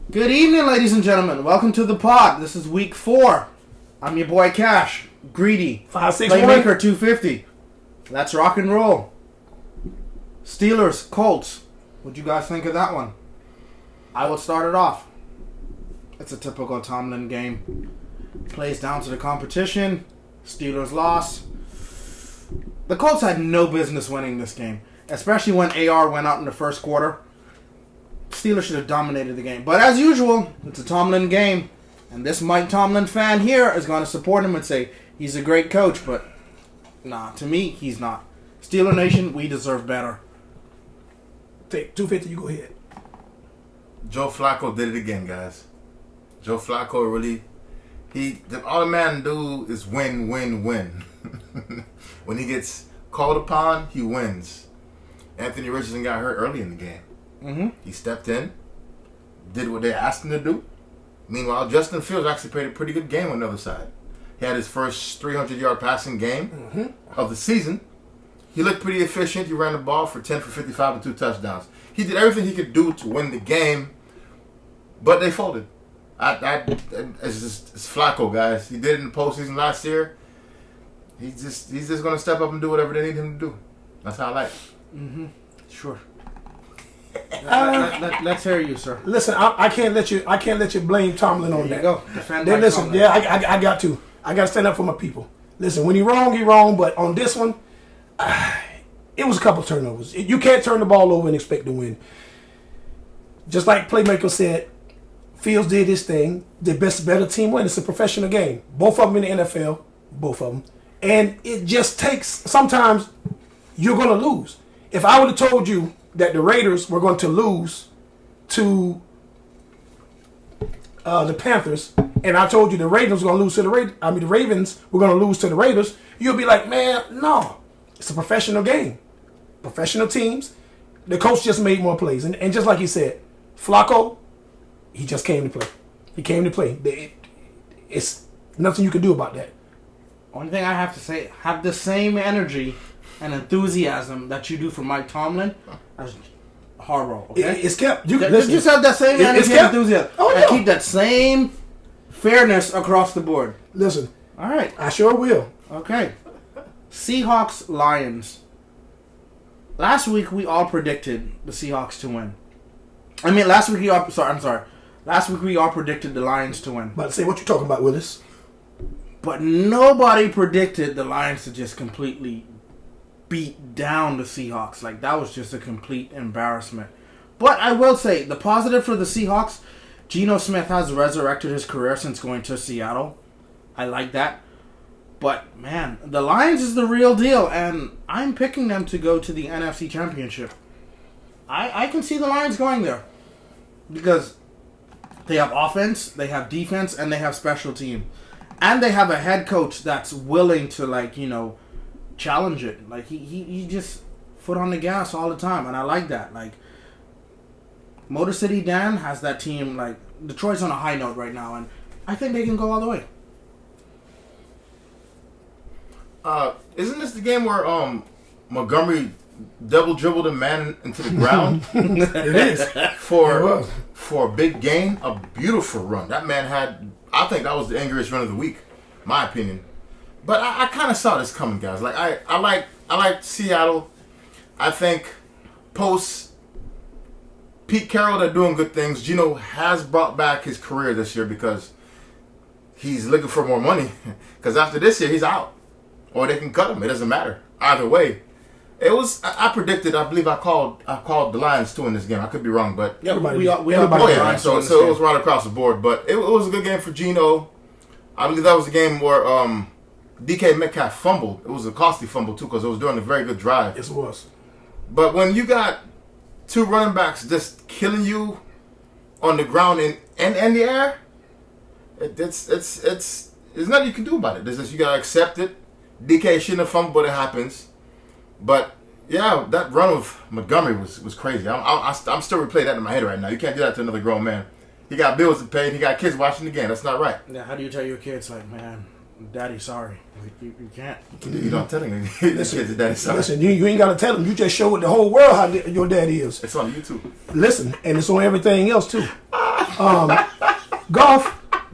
Good evening, ladies and gentlemen. Welcome to the pod. This is week 4. I'm your boy Cash, Greedy, 561 Playmaker 250. Let's rock and roll. Steelers, Colts. What'd you guys think of that one? I will start it off. It's a typical Tomlin game. Plays down to the competition. Steelers lost. The Colts had no business winning this game, especially when AR went out in the first quarter. Steelers should have dominated the game. But as usual, it's a Tomlin game. And this Mike Tomlin fan here is going to support him and say he's a great coach. But, nah, to me, he's not. Steeler Nation, we deserve better. Take 250, you go ahead. Joe Flacco did it again, guys. Joe Flacco really, all the man do is win, win, win. When he gets called upon, he wins. Anthony Richardson got hurt early in the game. Mm-hmm. He stepped in, did what they asked him to do. Meanwhile, Justin Fields actually played a pretty good game on the other side. He had his first 300-yard passing game of the season. He looked pretty efficient. He ran the ball for 10 for 55 and 2 touchdowns. He did everything he could do to win the game, but they folded. It's Flacco, guys. He did it in the postseason last year. He's just going to step up and do whatever they need him to do. That's how I like it. Mm-hmm. Sure. Let's hear you, sir. Listen, I can't let you blame Tomlin on There you that. go. Defend Then Mike listen, Tomlin. yeah, I got to. I got to stand up for my people. Listen, when he wrong. But on this one, it was a couple turnovers. You can't turn the ball over and expect to win. Just like Playmaker said, Fields did his thing. The better team win. It's a professional game. Both of them in the NFL. Both of them. And it just takes, sometimes you're going to lose. If I would have told you that the Raiders were going to lose to the Panthers, and I told you the Ravens were going to lose to the the Ravens were going to lose to the Raiders, you'll be like, man, no. It's a professional game. Professional teams. The coach just made more plays. And just like he said, Flacco, he just came to play. He came to play. It's nothing you can do about that. Only thing I have to say, have the same energy and enthusiasm that you do for Mike Tomlin as Harbaugh. Okay, It's kept. Just have that same energy and enthusiasm. Oh, and yeah. keep that same fairness across the board. Listen, All right. I sure will. Okay. Seahawks, Lions. Last week we all predicted the Seahawks to win. Last week Last week we all predicted the Lions to win. About to say, what you talking about, Willis? But nobody predicted the Lions to just completely beat down the Seahawks. Like, that was just a complete embarrassment. But I will say, the positive for the Seahawks, Geno Smith has resurrected his career since going to Seattle. I like that. But, man, the Lions is the real deal, and I'm picking them to go to the NFC Championship. I can see the Lions going there. Because they have offense, they have defense, and they have special team. And they have a head coach that's willing to, challenge it. Like, he just foot on the gas all the time, and I like that. Like, Motor City Dan has that team, like, Detroit's on a high note right now, and I think they can go all the way. Isn't this the game where Montgomery double dribbled a man into the ground? It is. For a big gain, a beautiful run. That man had, I think that was the angriest run of the week, my opinion. But I kind of saw this coming, guys. Like I like Seattle. I think post Pete Carroll, they're doing good things. Geno has brought back his career this year because he's looking for more money. Because after this year, he's out, or they can cut him. It doesn't matter. Either way, it was. I predicted. I believe I called the Lions too in this game. I could be wrong, but Everybody. Everybody oh yeah. Lions So won this it game. was right across the board. But it was a good game for Geno. I believe that was the game where DK Metcalf fumbled. It was a costly fumble too because it was during a very good drive. Yes, it was. But when you got two running backs just killing you on the ground and the air, it's nothing you can do about it. It's just you gotta accept it. DK shouldn't have fumbled, but it happens. But yeah, that run of Montgomery was crazy. I'm still replaying that in my head right now. You can't do that to another grown man. He got bills to pay and he got kids watching the game. That's not right. Yeah, how do you tell your kids, like, man, Daddy, sorry. You can't. You don't tell him. Listen, daddy, sorry. Listen, you ain't got to tell them. You just show the whole world how your daddy is. It's on YouTube. Listen, and it's on everything else too.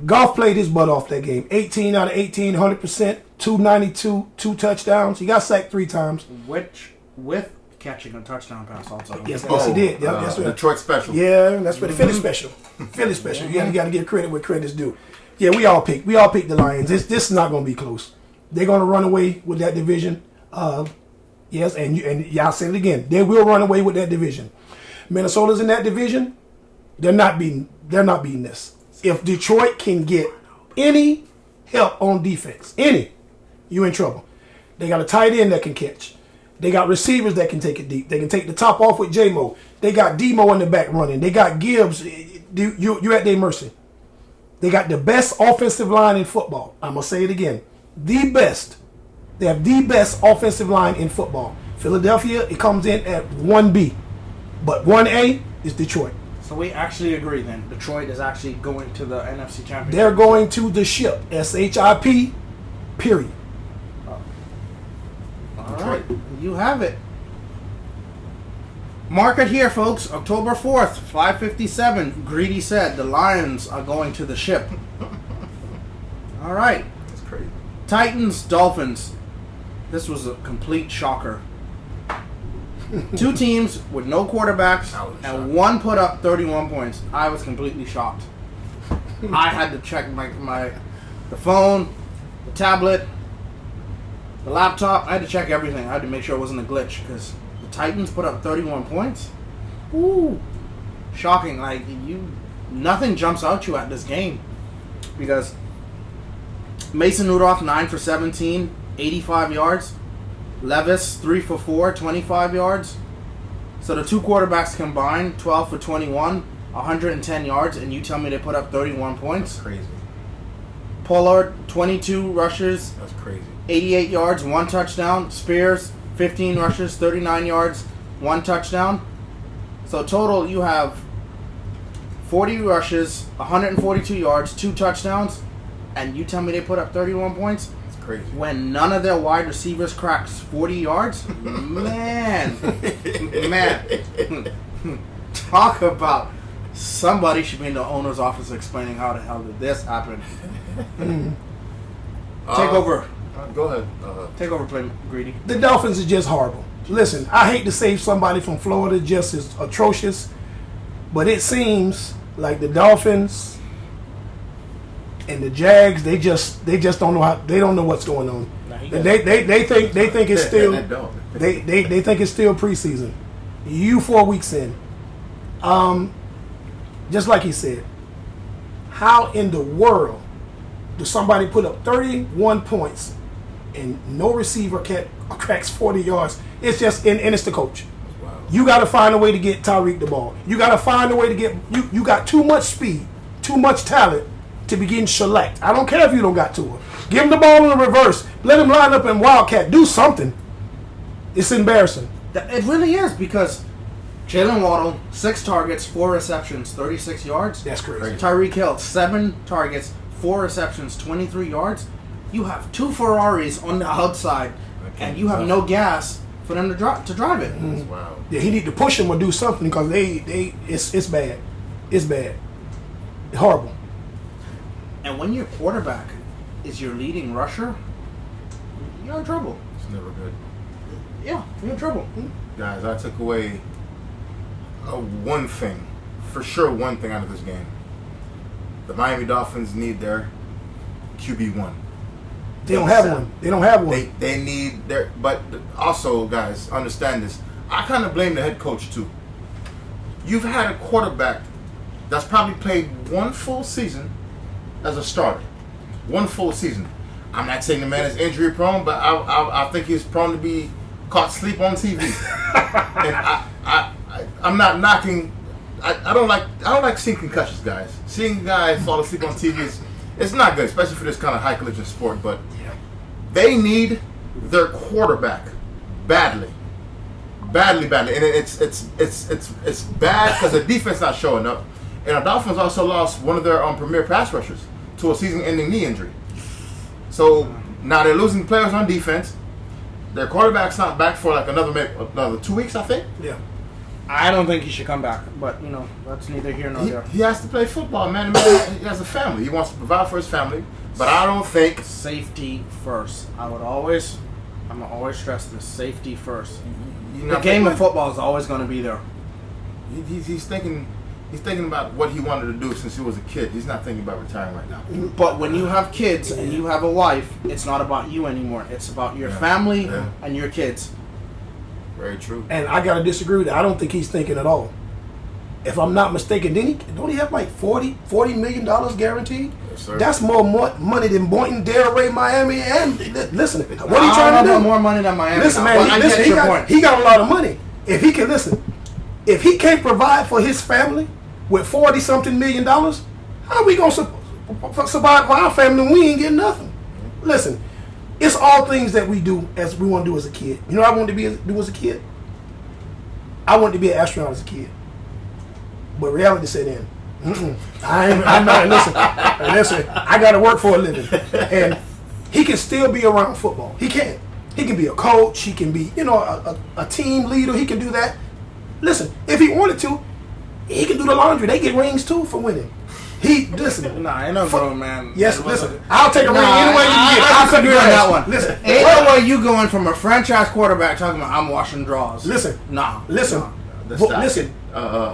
Goff played his butt off that game. 18 out of 18, 100%, 292, 2 touchdowns. He got sacked 3 times. Which, with catching a touchdown pass also. Yes, he did. Yeah, that's right. Detroit special. Yeah, that's right. The Philly special. Philly special. You got to give credit where credit's due. Yeah, we all picked the Lions. This is not going to be close. They're going to run away with that division. Yes, and y'all said it again. They will run away with that division. Minnesota's in that division. They're not beating this. If Detroit can get any help on defense, you in trouble. They got a tight end that can catch. They got receivers that can take it deep. They can take the top off with J-Mo. They got D-Mo in the back running. They got Gibbs. You're at their mercy. They got the best offensive line in football. I'm going to say it again. The best. They have the best offensive line in football. Philadelphia, it comes in at 1B. But 1A is Detroit. So we actually agree then. Detroit is actually going to the NFC Championship. They're going to the ship. SHIP, period. All right. You have it. Mark it here, folks. October 4th, 5:57. Greedy said the Lions are going to the ship. All right. That's crazy. Titans, Dolphins. This was a complete shocker. 2 teams with no quarterbacks, and one put up 31 points. I was completely shocked. I had to check the phone, the tablet, the laptop. I had to check everything. I had to make sure it wasn't a glitch because the Titans put up 31 points. Ooh, shocking! Nothing jumps out you at this game because Mason Rudolph 9 for 17, 85 yards. Levis 3 for 4, 25 yards. So the 2 quarterbacks combined, 12 for 21, 110 yards, and you tell me they put up 31 points? That's crazy. Pollard 22 rushes, That's crazy. 88 yards, 1 touchdown. Spears 15 rushes, 39 yards, 1 touchdown. So total you have 40 rushes, 142 yards, 2 touchdowns, and you tell me they put up 31 points? Crazy. When none of their wide receivers cracks 40 yards, man, talk about somebody should be in the owner's office explaining how the hell did this happen. Take over. Go ahead. Take over, play Greedy. The Dolphins are just horrible. Listen, I hate to say somebody from Florida just is atrocious, but it seems like the Dolphins and the Jags, they just don't know they don't know what's going on. They think it's still they think it's still preseason. You 4 weeks in. Just like he said, how in the world does somebody put up 31 points and no receiver cracks 40 yards? It's just and it's the coach. Wow. You got to find a way to get Tyreek the ball. You got to find a way to get you got too much speed, too much talent to be getting shellacked. I don't care if you don't got to her. Give him the ball in the reverse. Let him line up in Wildcat. Do something. It's embarrassing. It really is because Jalen Waddle, 6 targets, 4 receptions, 36 yards. That's crazy. Tyreek Hill, 7 targets, 4 receptions, 23 yards. You have 2 Ferraris on the outside, and you have no gas for them to drive it. Mm. Wow. Yeah, he need to push him or do something because it's bad. It's bad. Horrible. And when your quarterback is your leading rusher, you're in trouble. It's never good. Yeah, you're in trouble. Guys, I took away one thing out of this game. The Miami Dolphins need their QB1. They don't have one. They don't have one. They need their. But also, guys, understand this. I kind of blame the head coach too. You've had a quarterback that's probably played 1 full season as a starter. 1 full season. I'm not saying the man is injury prone, but I think he's prone to be caught sleep on TV. And I'm not knocking. I don't like seeing concussions, guys. Seeing guys fall asleep on TV it's not good, especially for this kind of high collision sport. But they need their quarterback badly, and it's bad because the defense not showing up. And the Dolphins also lost one of their premier pass rushers to a season-ending knee injury. So now they're losing players on defense. Their quarterback's not back for like another 2 weeks, I think. Yeah. I don't think he should come back, but that's neither here nor there. He has to play football, man. He has a family. He wants to provide for his family. But I don't think safety first. I'm gonna always stress this: safety first. The game of football is always going to be there. He's thinking about what he wanted to do since he was a kid. He's not thinking about retiring right now. But when you have kids and you have a wife, it's not about you anymore. It's about your family and your kids. Very true. And I gotta disagree with that. I don't think he's thinking at all. If I'm not mistaken, don't he have like $40 million guaranteed? Yes, sir. That's more money than Boynton, Delray, Miami, and listen. What are you trying to do? More money than Miami. Listen, man. He got a lot of money. If he can't provide for his family with $40-something million, how are we gonna survive for our family when we ain't getting nothing? Listen, it's all things that we do as we want to do as a kid. You know what I wanted to do as a kid? I wanted to be an astronaut as a kid. But reality set in. I'm not. Listen, I got to work for a living. And he can still be around football. He can. He can be a coach. He can be, a team leader. He can do that. Listen, if he wanted to, he can do the laundry. They get rings too for winning. Listen. Nah, ain't no grown man. Yes, listen. I'll take a ring any way you can get. I'll agree on that one. Listen, ain't no way you going from a franchise quarterback talking about I'm washing drawers. Listen. Nah. Listen. Listen.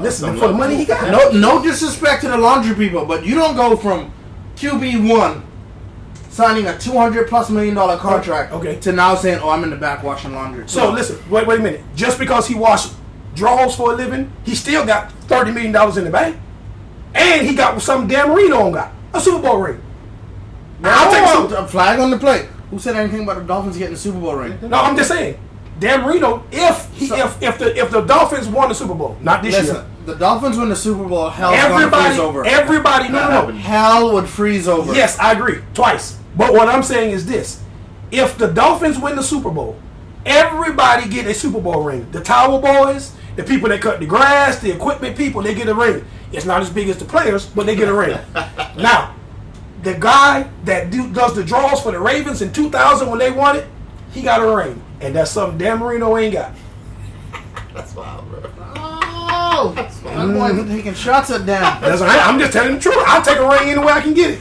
Listen, for for the money he got. No disrespect to the laundry people, but you don't go from QB1 signing a $200+ million contract to now saying, I'm in the back washing laundry. So listen, wait a minute. Just because he washed drawers for a living, he still got $30 million in the bank. And he got something Dan Marino got. A Super Bowl ring. I'll take a flag on the plate. Who said anything about the Dolphins getting a Super Bowl ring? No, I'm just saying. Dan Marino, if the Dolphins won the Super Bowl, not this year. The Dolphins win the Super Bowl, hell's gonna freeze over. Everybody, no. Hell would freeze over. Yes, I agree. Twice. But what I'm saying is this. If the Dolphins win the Super Bowl, everybody get a Super Bowl ring. The Tower Boys, the people that cut the grass, the equipment people, they get a ring. It's not as big as the players, but they get a ring. Now, the guy that does the draws for the Ravens in 2000 when they won it, he got a ring. And that's something Dan Marino ain't got. That's wild, bro. Oh! That boy taking shots at Dan. I'm just telling the truth. I'll take a ring any way I can get it.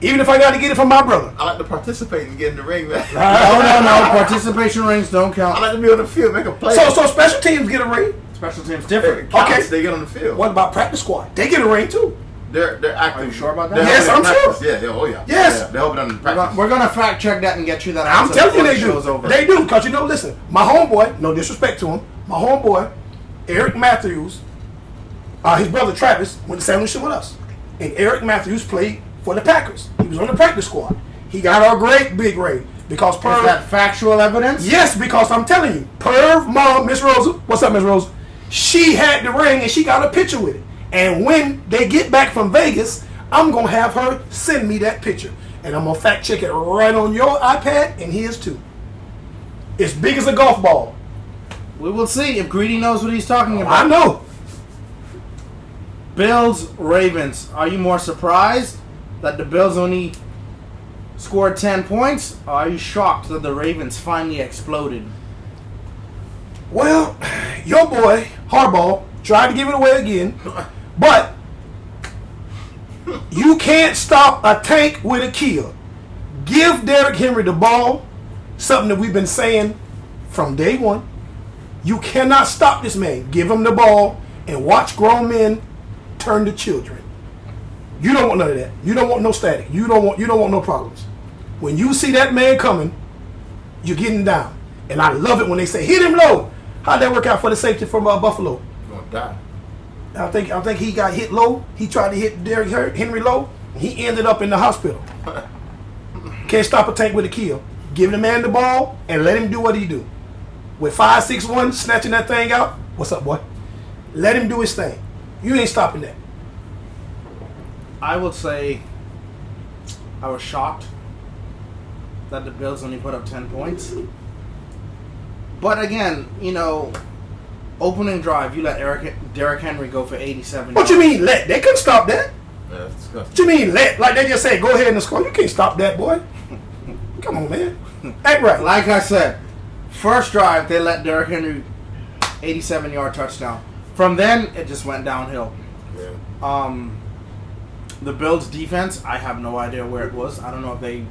Even if I got to get it from my brother. I like to participate in getting the ring, man. No. Participation rings don't count. I like to be on the field, make a play. So special teams get a ring? Special teams different. Okay. They get on the field. What about practice squad? They get a ring too. They're active. Are you sure about that? Yes, I'm sure. Yeah, oh yeah. Yes. Yeah, they're helping on the practice. We're going to fact check that and get you that I'm answer telling you before they the do. show's over. They do, because listen, my homeboy, no disrespect to him, my homeboy, Eric Matthews, his brother Travis went to St. Lucia with us. And Eric Matthews played for the Packers. He was on the practice squad. He got our great big ring. Because Is that factual evidence? Yes, because I'm telling you, Perv mom, Miss Rosa, what's up, Miss Rosa? She had the ring and she got a picture with it. And when they get back from Vegas, I'm going to have her send me that picture. And I'm going to fact check it right on your iPad and his too. It's big as a golf ball. We will see if Greedy knows what he's talking about. I know. Bills, Ravens. Are you more surprised that the Bills only scored 10 points? Or are you shocked that the Ravens finally exploded? Well, your boy, Harbaugh, tried to give it away again. But you can't stop a tank with a kill. Give Derrick Henry the ball, something that we've been saying from day one. You cannot stop this man. Give him the ball and watch grown men turn to children. You don't want none of that. You don't want no static. You don't want no problems. When you see that man coming, you're getting down. And I love it when they say, hit him low. How'd that work out for the safety from Buffalo? You're gonna die. I think he got hit low. He tried to hit Derrick Henry low. He ended up in the hospital. Can't stop a tank with a kill. Give the man the ball and let him do what he do. With 5'6" snatching that thing out. What's up, boy? Let him do his thing. You ain't stopping that. I would say I was shocked that the Bills only put up 10 points. But again, opening drive, you let Derrick Henry go for 87 What you mean let? They couldn't stop that. Yeah, that's disgusting. What you mean let? Like they just say, go ahead and score. You can't stop that, boy. Come on, man. Act right. Like I said, first drive, they let Derrick Henry 87-yard touchdown. From then, it just went downhill. Yeah. The Bills' defense, I have no idea where it was. I don't know if they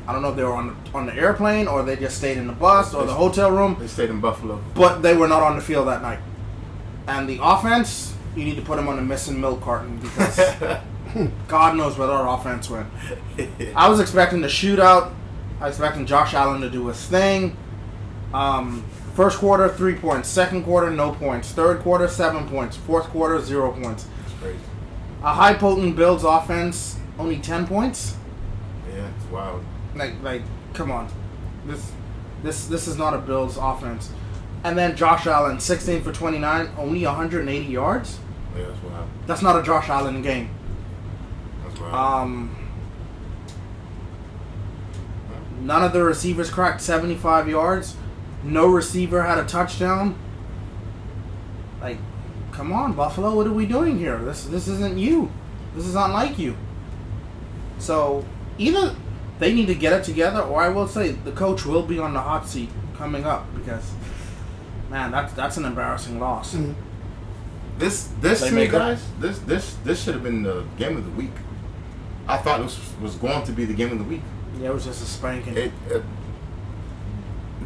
were on the airplane or they just stayed in the bus or the hotel room. They stayed in Buffalo. But they were not on the field that night. And the offense, you need to put them on a missing milk carton because God knows where our offense went. I was expecting the shootout. I was expecting Josh Allen to do his thing. First quarter, 3 points. Second quarter, no points. Third quarter, 7 points. Fourth quarter, 0 points. That's crazy. A high potent Bills offense, only 10 points. Yeah, it's wild. Like, come on, this is not a Bills offense. And then Josh Allen, 16 for 29, only 180 yards. Yeah, that's wild. That's not a Josh Allen game. That's wild. None of the receivers cracked 75 yards. No receiver had a touchdown. Like, come on, Buffalo, what are we doing here? This isn't you. This is not like you. So, either they need to get it together, or I will say the coach will be on the hot seat coming up because, man, that's an embarrassing loss. Mm-hmm. This to me, Playmaker. guys, this should have been the game of the week. I thought this was going to be the game of the week. Yeah, it was just a spanking.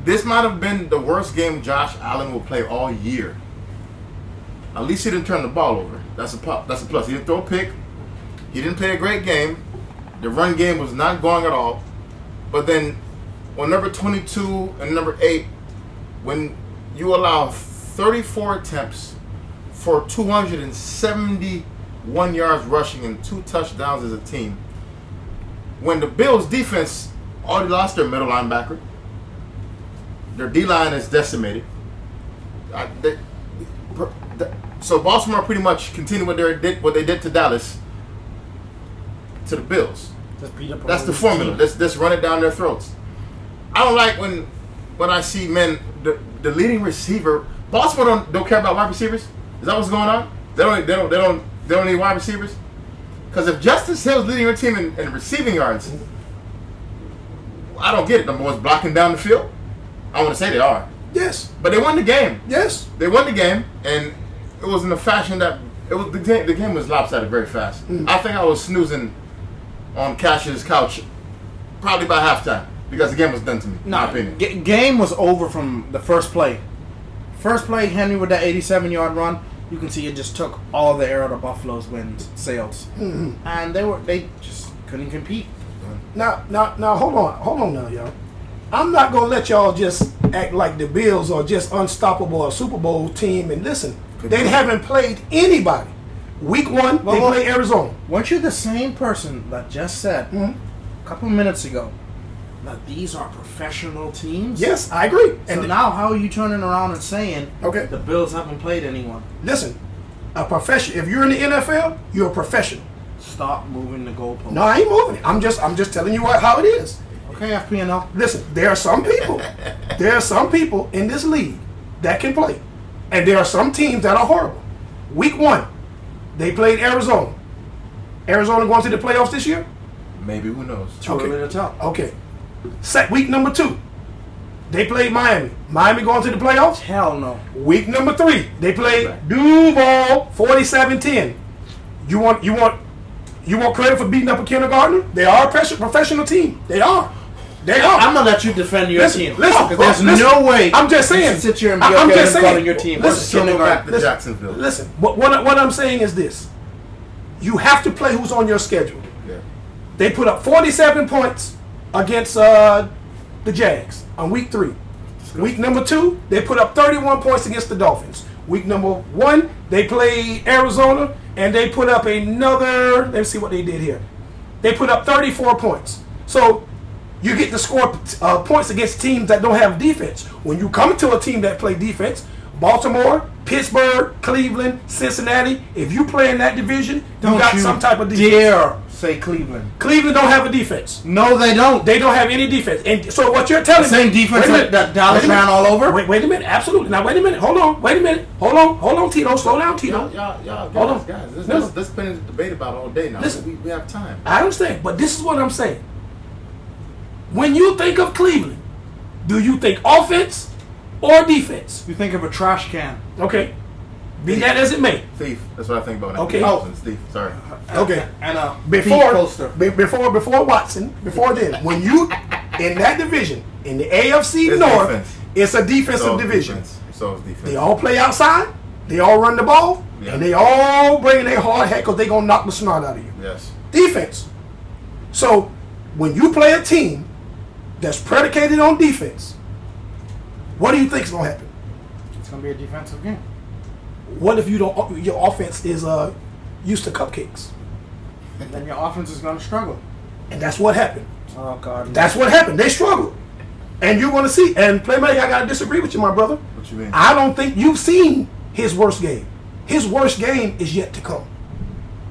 This might have been the worst game Josh Allen will play all year. At least he didn't turn the ball over. That's a plus. He didn't throw a pick. He didn't play a great game. The run game was not going at all. But then on number 22 and number 8, when you allow 34 attempts for 271 yards rushing and 2 touchdowns as a team, when the Bills defense already lost their middle linebacker, their D-line is decimated. So Baltimore pretty much continued what they did to Dallas to the Bills. Just beat up That's on the formula. Let's run it down their throats. I don't like when I see the leading receiver. Baltimore don't care about wide receivers. Is that what's going on? They don't need wide receivers. Because if Justice Hill's leading your team in receiving yards, I don't get it. Number one's blocking down the field. I want to say they are. Yes. But they won the game. Yes. They won the game, and it was in a fashion that the game was lopsided very fast. I think I was snoozing on Cash's couch probably by halftime because the game was done to me. In my opinion. Game was over from the first play. First play, Henry with that 87-yard run. You can see it just took all the air out of Buffalo's sails, and they just couldn't compete. Now, hold on now, y'all. I'm not gonna let y'all just act like the Bills are just unstoppable or Super Bowl team. And listen, they haven't played anybody. Week 1, they play Arizona. Weren't you the same person that just said a couple minutes ago that these are professional teams? Yes, I agree. So now how are you turning around and saying the Bills haven't played anyone? Listen, a professional. If you're in the NFL, you're a professional. Stop moving the goalpost. No, I ain't moving it. I'm just telling you how it is. Okay, FPNL. Listen, there are some people in this league that can play, and there are some teams that are horrible. Week 1, they played Arizona. Arizona going to the playoffs this year? Maybe, who knows? Too early to tell. Okay. Week number 2, they played Miami. Miami going to the playoffs? Hell no. Week number 3, they played Duval 47-10. You want credit for beating up a kindergartner? They are a professional team. They are. I'm gonna let you defend your team. Listen, because there's no way. I'm just saying. You can sit here and be I'm okay just with saying. calling your team. Listen, Go back to Jacksonville. Listen, what I'm saying is this: you have to play who's on your schedule. Yeah. They put up 47 points against the Jags on week 3. Week number 2, they put up 31 points against the Dolphins. Week number 1, they played Arizona, and they put up another. Let's see what they did here. They put up 34 points. So you get to score points against teams that don't have defense. When you come to a team that play defense, Baltimore, Pittsburgh, Cleveland, Cincinnati, if you play in that division, you got some type of defense. Dare say Cleveland. Cleveland don't have a defense. No, they don't. They don't have any defense. And so what you're telling me... Same defense that Dallas ran all over? Wait a minute. Absolutely. Now, wait a minute. Hold on. Wait a minute. Hold on, Tito. Slow down, Tito. Y'all, guys. This has been a debate about all day now. Listen, we have time. I understand, but this is what I'm saying. When you think of Cleveland, do you think offense or defense? You think of a trash can. Okay. Be that as it may. Thief. That's what I think about. Okay. Oh, it's thief. Sorry. Okay. And a Before thief poster. before Watson, before then, when you in that division in the AFC It's North, defense. it's a defensive So it's division. defense. So it's defense. They all play outside. They all run the ball, Yeah. and they all bring their hard hat because they gonna knock the snot out of you. Yes. Defense. So when you play a team that's predicated on defense, what do you think is gonna happen? It's gonna be a defensive game. What if you don't? Your offense is used to cupcakes, Then your offense is gonna struggle. and that's what happened. Oh God. That's what happened. They struggled, and you're gonna see. And Playmaker, I gotta disagree with you, my brother. What you mean? I don't think you've seen his worst game. His worst game is yet to come.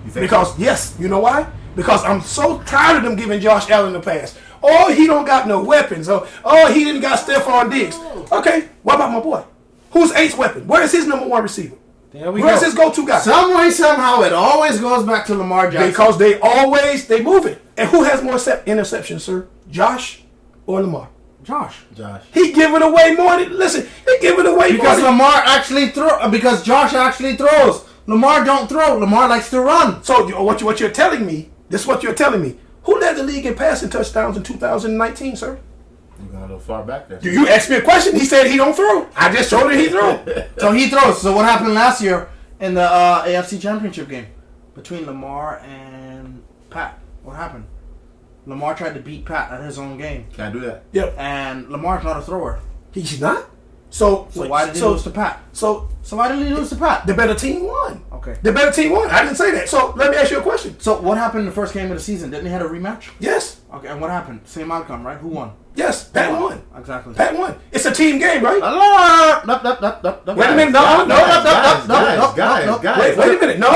You think Because yes, you know why? Because I'm so tired of them giving Josh Allen the pass. Oh, he don't got no weapons. Oh, he didn't got Stephon Diggs. Okay, what about my boy? Who's Ace weapon? Where is his number one receiver? There we Where's go. his go-to guy? Some way, somehow, it always goes back to Lamar Jackson. Because they move it. And who has more interceptions, sir? Josh or Lamar? Josh. Josh. He giving away more than he giving away Because more than, Lamar actually because Josh actually throws. Lamar don't throw. Lamar likes to run. So what you're telling me, this is what you're telling me. Who led the league in passing touchdowns in 2019, sir? You're going a little far back there. You asked me a question. He said he don't throw. I just told him he throw. So he throws. So what happened last year in the AFC Championship game between Lamar and Pat? What happened? Lamar tried to beat Pat at his own game, Can't do that. Yep. and Lamar's not a thrower. He's not. So Why did he lose to Pat? So So why did he lose to Pat? the better team won. Okay. The better team won. I didn't say that. So let me ask you a question. So what happened in the first game of the season? Didn't he have a rematch? Yes. Okay, and what happened? Same outcome, right? Who won? Yes. Pat won. Exactly. Pat won. It's a team game, right? Wait a minute. No. Guys. Wait a minute. No.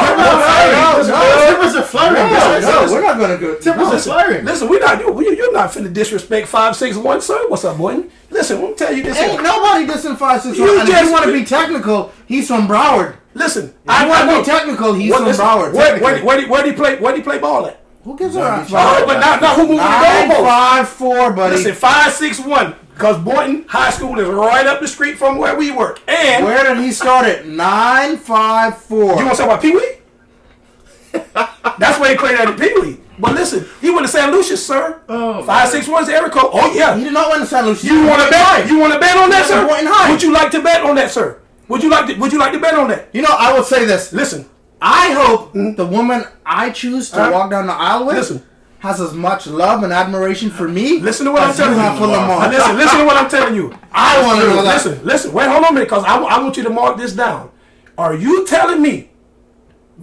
Tippers are flirting, guys. No, we're not gonna go. Tippers are flirting. Listen, we're not. You're not finna disrespect 561, sir. What's up, boy? Listen, let me tell you this. Ain't nobody dissing 561. You And if just- you want to be technical, he's from Broward. Listen, I want to know. be technical. He's What- from listen, Broward. Where do he play ball at? Who gives a rat's? Oh, but not who moving the goalpost. 9-5-4, buddy. Listen, 561. Because Boynton High School is right up the street from where we work. And Where did he start it? 9-5-4. you want to talk about Pee Wee? That's where he played at Pee Wee. But listen, he went to St. Lucius, sir. Oh, 561's Eric Cole. Oh yeah. He did not win the San Luis. You want to bet? You want to bet on that, sir? Boynton High. Would you like to bet on that, sir? Would you like to bet on that? You know, I will say this. Listen, I hope the woman I choose to walk down the aisle with Listen. has as much love and admiration for me. listen to what I'm as you telling you. have for Lamar. Listen to what I'm telling you. I want to know that. Listen. Wait, hold on a minute, because I want you to mark this down. Are you telling me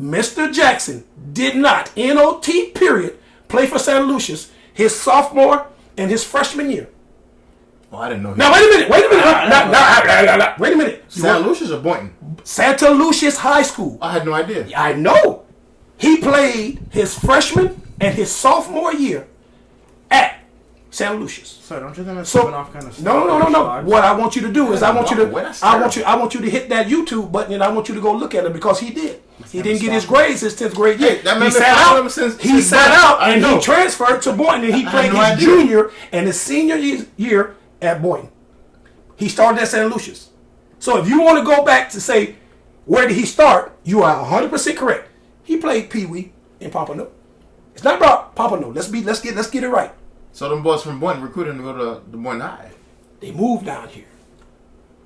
Mr. Jackson did not, NOT period, play for St. Lucius his sophomore and his freshman year? Oh, I didn't know. Now, wait a minute. Wait a minute. St. Lucius or Boynton? Santa Lucius High School. I had no idea. I know. He played his freshman and his sophomore year at St. Lucius. So don't you think that's So giving off kind of no. What I want you to do is I want you West. to hit that YouTube button and I want you to go look at it because he did. He didn't get his grades his 10th grade year. That man He been sat following out. him since He sat birth. out I and know. he transferred to Boynton and he played no his idea. junior and his senior year at Boynton. He started at St. Lucius. So if you want to go back to say where did he start, you are 100% correct. He played Pee Wee in Pompano. It's not about Pompano. Let's get it right. So them boys from Boynton recruited him to go to the Boynton High. They moved down here.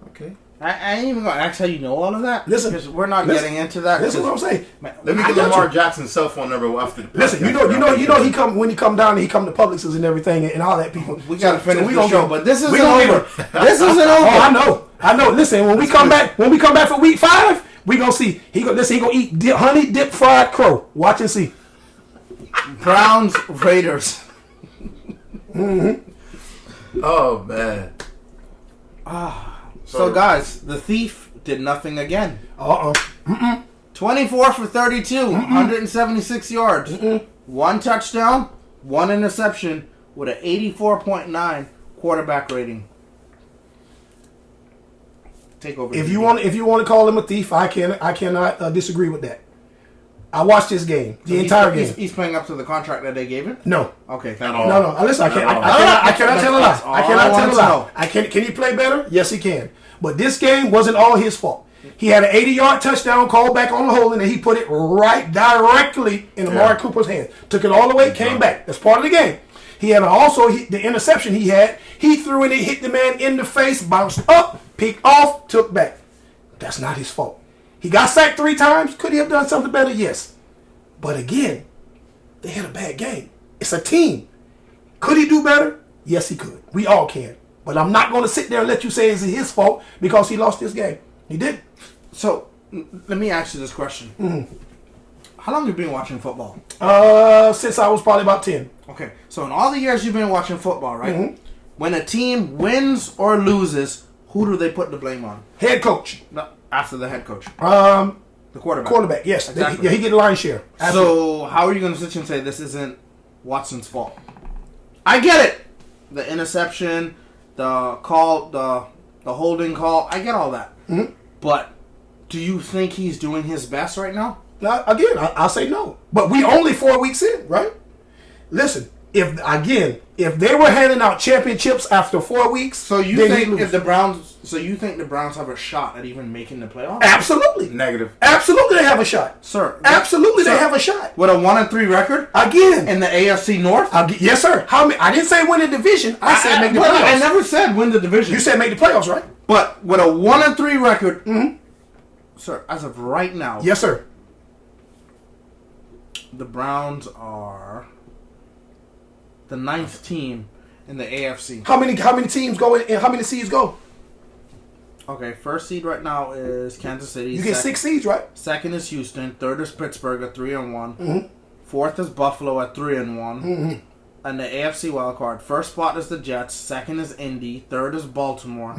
Okay. I ain't even gonna ask how you know all of that. Listen, because we're not listen, getting into that. This is what I'm saying. Let me I get got Lamar you. Jackson's cell phone number after the Listen, you know he come when he come down and he come to Publix's and everything and all that people. We gotta finish we the gonna show, get- but this isn't we gonna over. get- This isn't over. Oh, I know. Listen, when we come back for week 5, we gonna see he gonna eat honey dip fried crow. Watch and see. Browns Raiders. Oh man. So guys, the thief did nothing again. 24 for 32, 176 yards, 1 touchdown, 1 interception with an 84.9 quarterback rating. Take over. If you want to call him a thief, I cannot disagree with that. I watched this game, the entire game. He's playing up to the contract that they gave him. No. Okay, thank At you. all. No, listen, I No. cannot tell a lie. That's all I cannot I tell a wanted to lie. know. Can he play better? Yes, he can. But this game wasn't all his fault. He had an 80-yard touchdown called back on the holding, and he put it right directly in Amari Cooper's hand. Took it all the way, came back. That's part of the game. He had the interception he had. He threw it, hit the man in the face, bounced up, picked off, took back. That's not his fault. He got sacked 3 times. Could he have done something better? Yes. But again, they had a bad game. It's a team. Could he do better? Yes, he could. We all can. But I'm not going to sit there and let you say it's his fault because he lost this game. He did. So, let me ask you this question. Mm-hmm. How long have you been watching football? Since I was probably about 10. Okay, so in all the years you've been watching football, right? Mm-hmm. When a team wins or loses, who do they put the blame on? Head coach. No, after the head coach. The quarterback. Quarterback, yes. Exactly. He get the lion's share. Absolutely. So how are you going to sit and say this isn't Watson's fault? I get it. The interception, the call, the holding call. I get all that. Mm-hmm. But do you think he's doing his best right now? Now, again, I'll say no. But we only 4 weeks in, right? Listen, if they were handing out championships after 4 weeks, so you then think he'd lose. if the Browns, so you think the Browns have a shot at even making the playoffs? Absolutely. Negative. Absolutely, they have a shot. Sir. Absolutely, Sir, they have a shot. With a 1-3 record? Again. In the AFC North? Yes, sir. How many? I didn't say win the division. I said make the playoffs. I never said win the division. You said make the playoffs, right? But with a 1-3 record, sir, as of right now, Yes, sir. the Browns are the 9th team in the AFC. How many teams go in? How many seeds go? Okay, first seed right now is Kansas City. You get 6 seeds, right? Second is Houston. Third is Pittsburgh at 3-1. Fourth is Buffalo at 3-1. And the AFC wildcard. First spot is the Jets. Second is Indy. Third is Baltimore.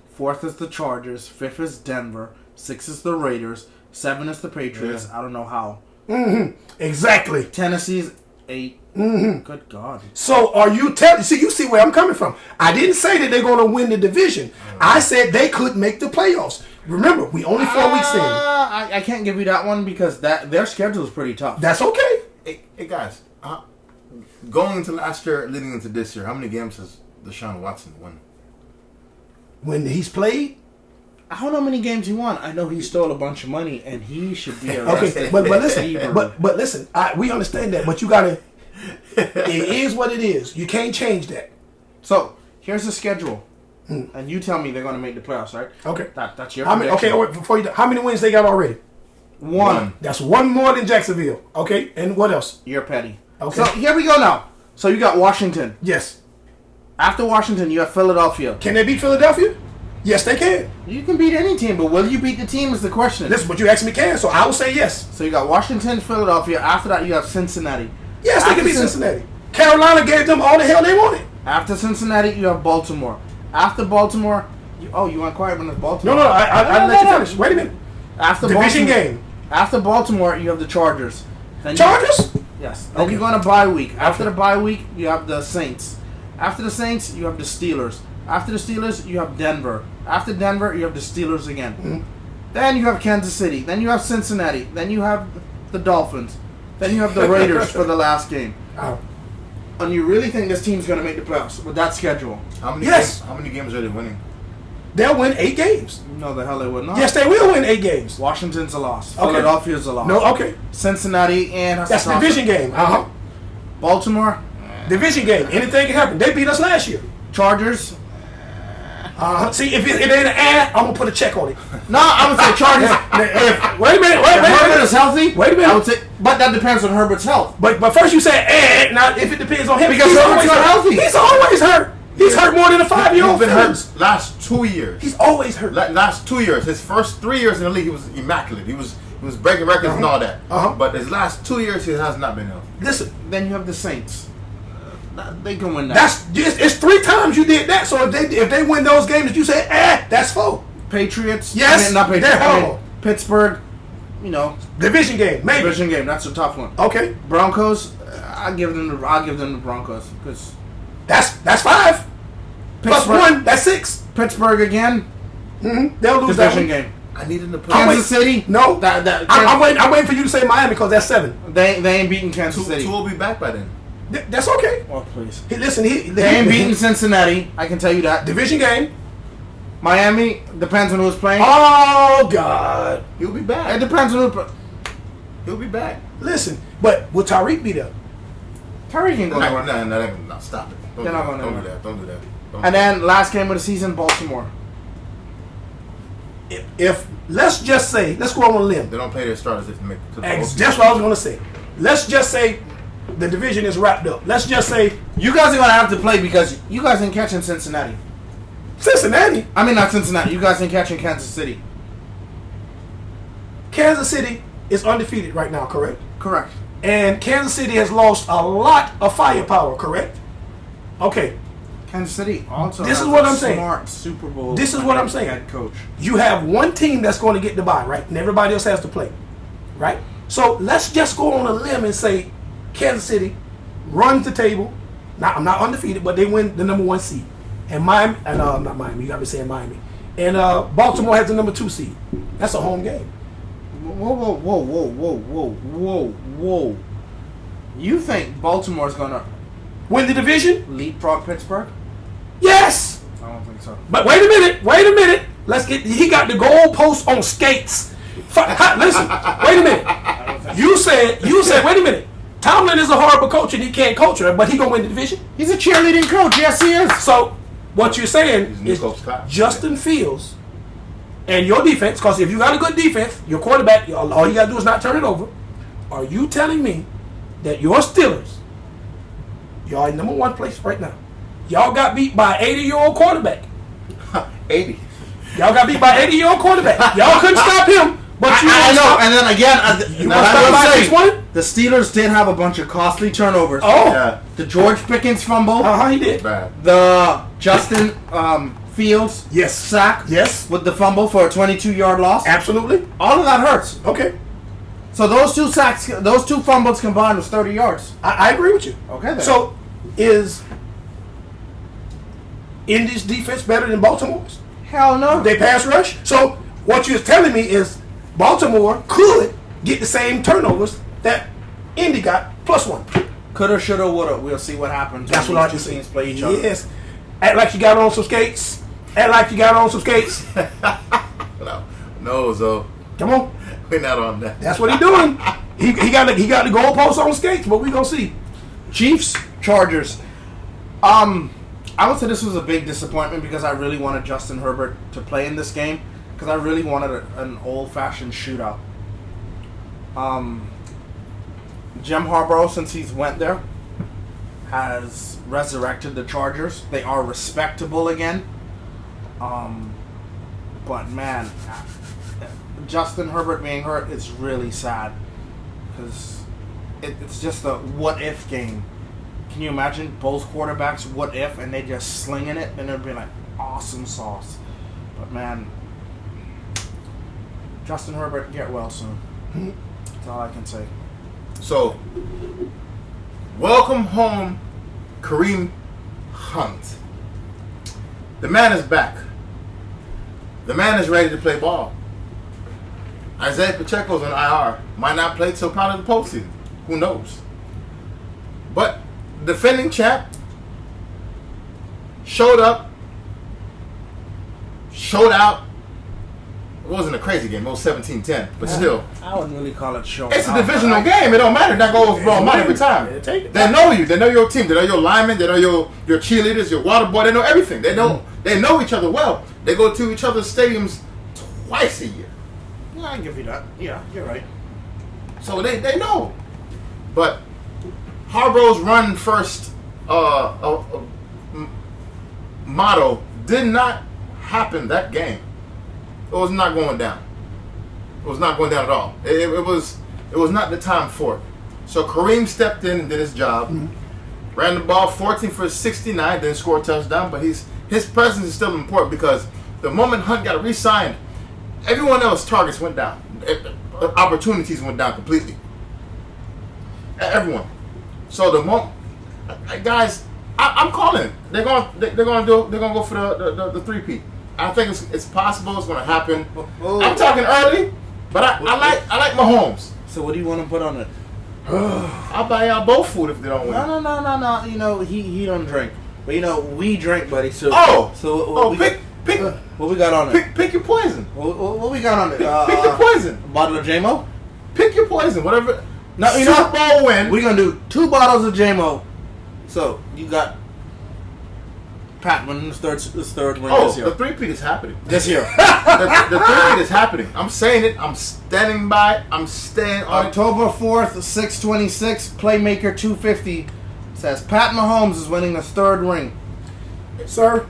Fourth is the Chargers. Fifth is Denver. Sixth is the Raiders. 7 is the Patriots. I don't know how. Exactly. Tennessee's 8. Good God. So are you telling? See, you see where I'm coming from. I didn't say that they're going to win the division. I said they could make the playoffs. Remember, we only 4 weeks in. I can't give you that one because their schedule is pretty tough. That's okay. Hey guys, going into last year, leading into this year, how many games has Deshaun Watson won? When he's played. I don't know how many games he won. I know he stole a bunch of money and he should be arrested. Okay, but listen, but listen. We understand that, but you gotta. It is what it is. You can't change that. So here's the schedule, and you tell me they're going to make the playoffs, right? Okay. That's your Okay. prediction. Wait, before you, how many wins they got already? One. That's 1 more than Jacksonville. Okay, and what else? You're petty. Okay. So here we go now. So you got Washington. Yes. After Washington, you have Philadelphia. Can they beat Philadelphia? Yes, they can. You can beat any team, but will you beat the team is the question. Listen, but you asked me can, so I will say yes. So you got Washington, Philadelphia. After that, you have Cincinnati. Yes, they can beat Cincinnati. Carolina gave them all the hell they wanted. After Cincinnati, you have Baltimore. After Baltimore, you went quiet when it's Baltimore. No, I let you finish. Wait a minute. After Division Baltimore, game. After Baltimore, you have the Chargers. Then Chargers? Yes. Then Okay. you go on a bye week. After the bye week, you have the Saints. After the Saints, you have the Steelers. After the Steelers, you have Denver. After Denver, you have the Steelers again. Then you have Kansas City. Then you have Cincinnati. Then you have the Dolphins. Then you have the Raiders for the last game. Oh. And you really think this team's going to make the playoffs with that schedule? How many? Yes. How many games are they winning? They'll win 8 games. No, the hell they would not. Yes, they will win 8 games. Washington's a loss. Okay. Philadelphia's a loss. No, okay. Cincinnati and That's division game. Baltimore, Division game. Anything can happen. They beat us last year. Chargers. See, if it ain't an I'm gonna put a check on it. No, I would say Chargers. Wait a minute. If Herbert is healthy, Wait a minute. I would say, but that depends on Herbert's health. But first you said now if it depends on him Because he's Herbert's always not hurt. healthy. He's always hurt. He's hurt more than a 5-year-old. He's been hurt last 2 years. He's always hurt. Last 2 years. His first 3 years in the league, he was immaculate. He was breaking records and all that. But his last 2 years, he has not been healthy. Listen, Then you have the Saints. They can win that. it's 3 times you did that. So if they win those games that you say that's 4. Patriots. Yes, not Patriots. they're horrible. Pittsburgh. Division game, maybe. Division game. That's a tough one. Okay, Broncos. I'll give them the Broncos because that's 5. Plus 1, that's 6. Pittsburgh again. They'll lose that Division one. game. I need him to put Kansas City. No, I'm waiting for you to say Miami because that's 7. They ain't beating Kansas City. Two will be back by then. That's okay. Oh please. Listen, They ain't beating Cincinnati. I can tell you that. Division game. Miami depends on who's playing. Oh God. He'll be It back. depends on who. He'll be back. Listen, but will Tyreek be there? Tyree can go No, nowhere. no, stop it. Don't They're do not that. going Don't do nowhere. that. Don't do that. Don't And do then last game of the season, Baltimore. If let's just say, let's go on a limb. that. They don't play their starters if they make it to the That's what I was going to say. Let's just say the division is wrapped up. Let's just say You guys are gonna have to play because you guys ain't catching Cincinnati. Cincinnati, I mean, not Cincinnati. You guys ain't catching Kansas City. Kansas City is undefeated right now, correct? Correct. And Kansas City has lost a lot of firepower, correct? Okay, Kansas City also. This has is what a I'm saying. Smart Super Bowl. This is what I'm saying. Head coach. you have one team that's going to get the bye, right? And everybody else has to play, right? So let's just go on a limb and say Kansas City runs the table. Now, I'm not undefeated, but they win the number 1 seed. And Miami, and not Miami, you got to be saying Miami. And Baltimore has the number 2 seed. That's a home game. Whoa. You think Baltimore's gonna Win the division? leapfrog Pittsburgh? Yes. I don't think so. But wait a minute. Let's get. He got the goalpost on skates. Listen, wait a minute. You said. Wait a minute. Tomlin is a horrible coach and he can't coach her, but he gonna win the division. He's a cheerleading coach. Yes, he is. So what you're saying He's a new is coach, Scott. Justin Fields and your defense. Because if you got a good defense, your quarterback, all you gotta do is not turn it over. Are you telling me that your Steelers, y'all in number 1 place right now, y'all got beat by an 80-year-old quarterback? 80. Y'all got beat by an 80-year-old quarterback. Y'all couldn't stop him, but you I won't know. stop- And then again, You now want to I stop will by say, this one? the Steelers did have a bunch of costly turnovers. Oh, Yeah. The George Pickens fumble. he did. Bad. The Justin Fields Yes. sack Yes, with the fumble for a 22-yard loss. absolutely. All of that hurts. Okay, So those two sacks, those two fumbles combined was 30 yards. I agree with you. Okay, then. So, is Indy's defense better than Baltimore's? Hell no. They pass rush. So what you're telling me is Baltimore could get the same turnovers that Indy got +1. Coulda, shoulda, woulda. We'll see what happens. That's when what I these just two said. teams play each other. Yes. Act like you got on some skates. Act like you got on some skates. No, Zo. Come on. We're not on that. That's what he doing. He got the goalpost on skates, but we gonna see. Chiefs, Chargers. I would say this was a big disappointment because I really wanted Justin Herbert to play in this game because I really wanted an old-fashioned shootout. Jim Harbaugh, since he's went there, has resurrected the Chargers. They are respectable again. But man, Justin Herbert being hurt is really sad because it's just a what-if game. Can you imagine both quarterbacks what if and they just slinging it and it'd be like awesome sauce. But man, Justin Herbert, get well soon. That's all I can say. So, welcome home, Kareem Hunt. The man is back. The man is ready to play ball. Isaiah Pacheco's on IR. Might not play till probably the postseason. Who knows? But defending champ showed up, showed out. It wasn't a crazy game. It was 17-10. But still, I wouldn't really call it showing it's a out, divisional but I- game. It don't matter. That goes wrong every time. Yeah, take it. They know you. They know your team. They know your linemen. They know your cheerleaders, your water boy. They know everything. They know each other well. They go to each other's stadiums twice a year. Yeah, I give you that. Yeah, you're right. So they know. But Harbaugh's run first motto did not happen that game. It was not going down. It was not going down at all. It was not the time for it. So Kareem stepped in and did his job. Ran the ball 14 for 69, didn't score a touchdown, but his presence is still important because the moment Hunt got re-signed, everyone else's targets went down. Opportunities went down completely. Everyone. So the moment, guys, I'm calling it. They're gonna go for the 3-peat. I think it's possible. It's gonna happen. Oh. I'm talking early, but I like Mahomes. So what do you want to put on it? I'll buy y'all both food if they don't win. No. You know, he don't drink. But you know, we drink, buddy. So Oh, so we pick Pick, What we got on it? pick your poison. What we got on it? Pick your poison. A bottle of JMO? Pick your poison. Whatever. No, you Super know, Bowl win. we're going to do 2 bottles of JMO. So, you got Pat winning this third win this year. The three-peat is happening. This year. The three-peat is happening. I'm saying it. I'm standing by it. I'm staying on it. October 4th, 626, Playmaker 250 says Pat Mahomes is winning his 3rd ring. Sir,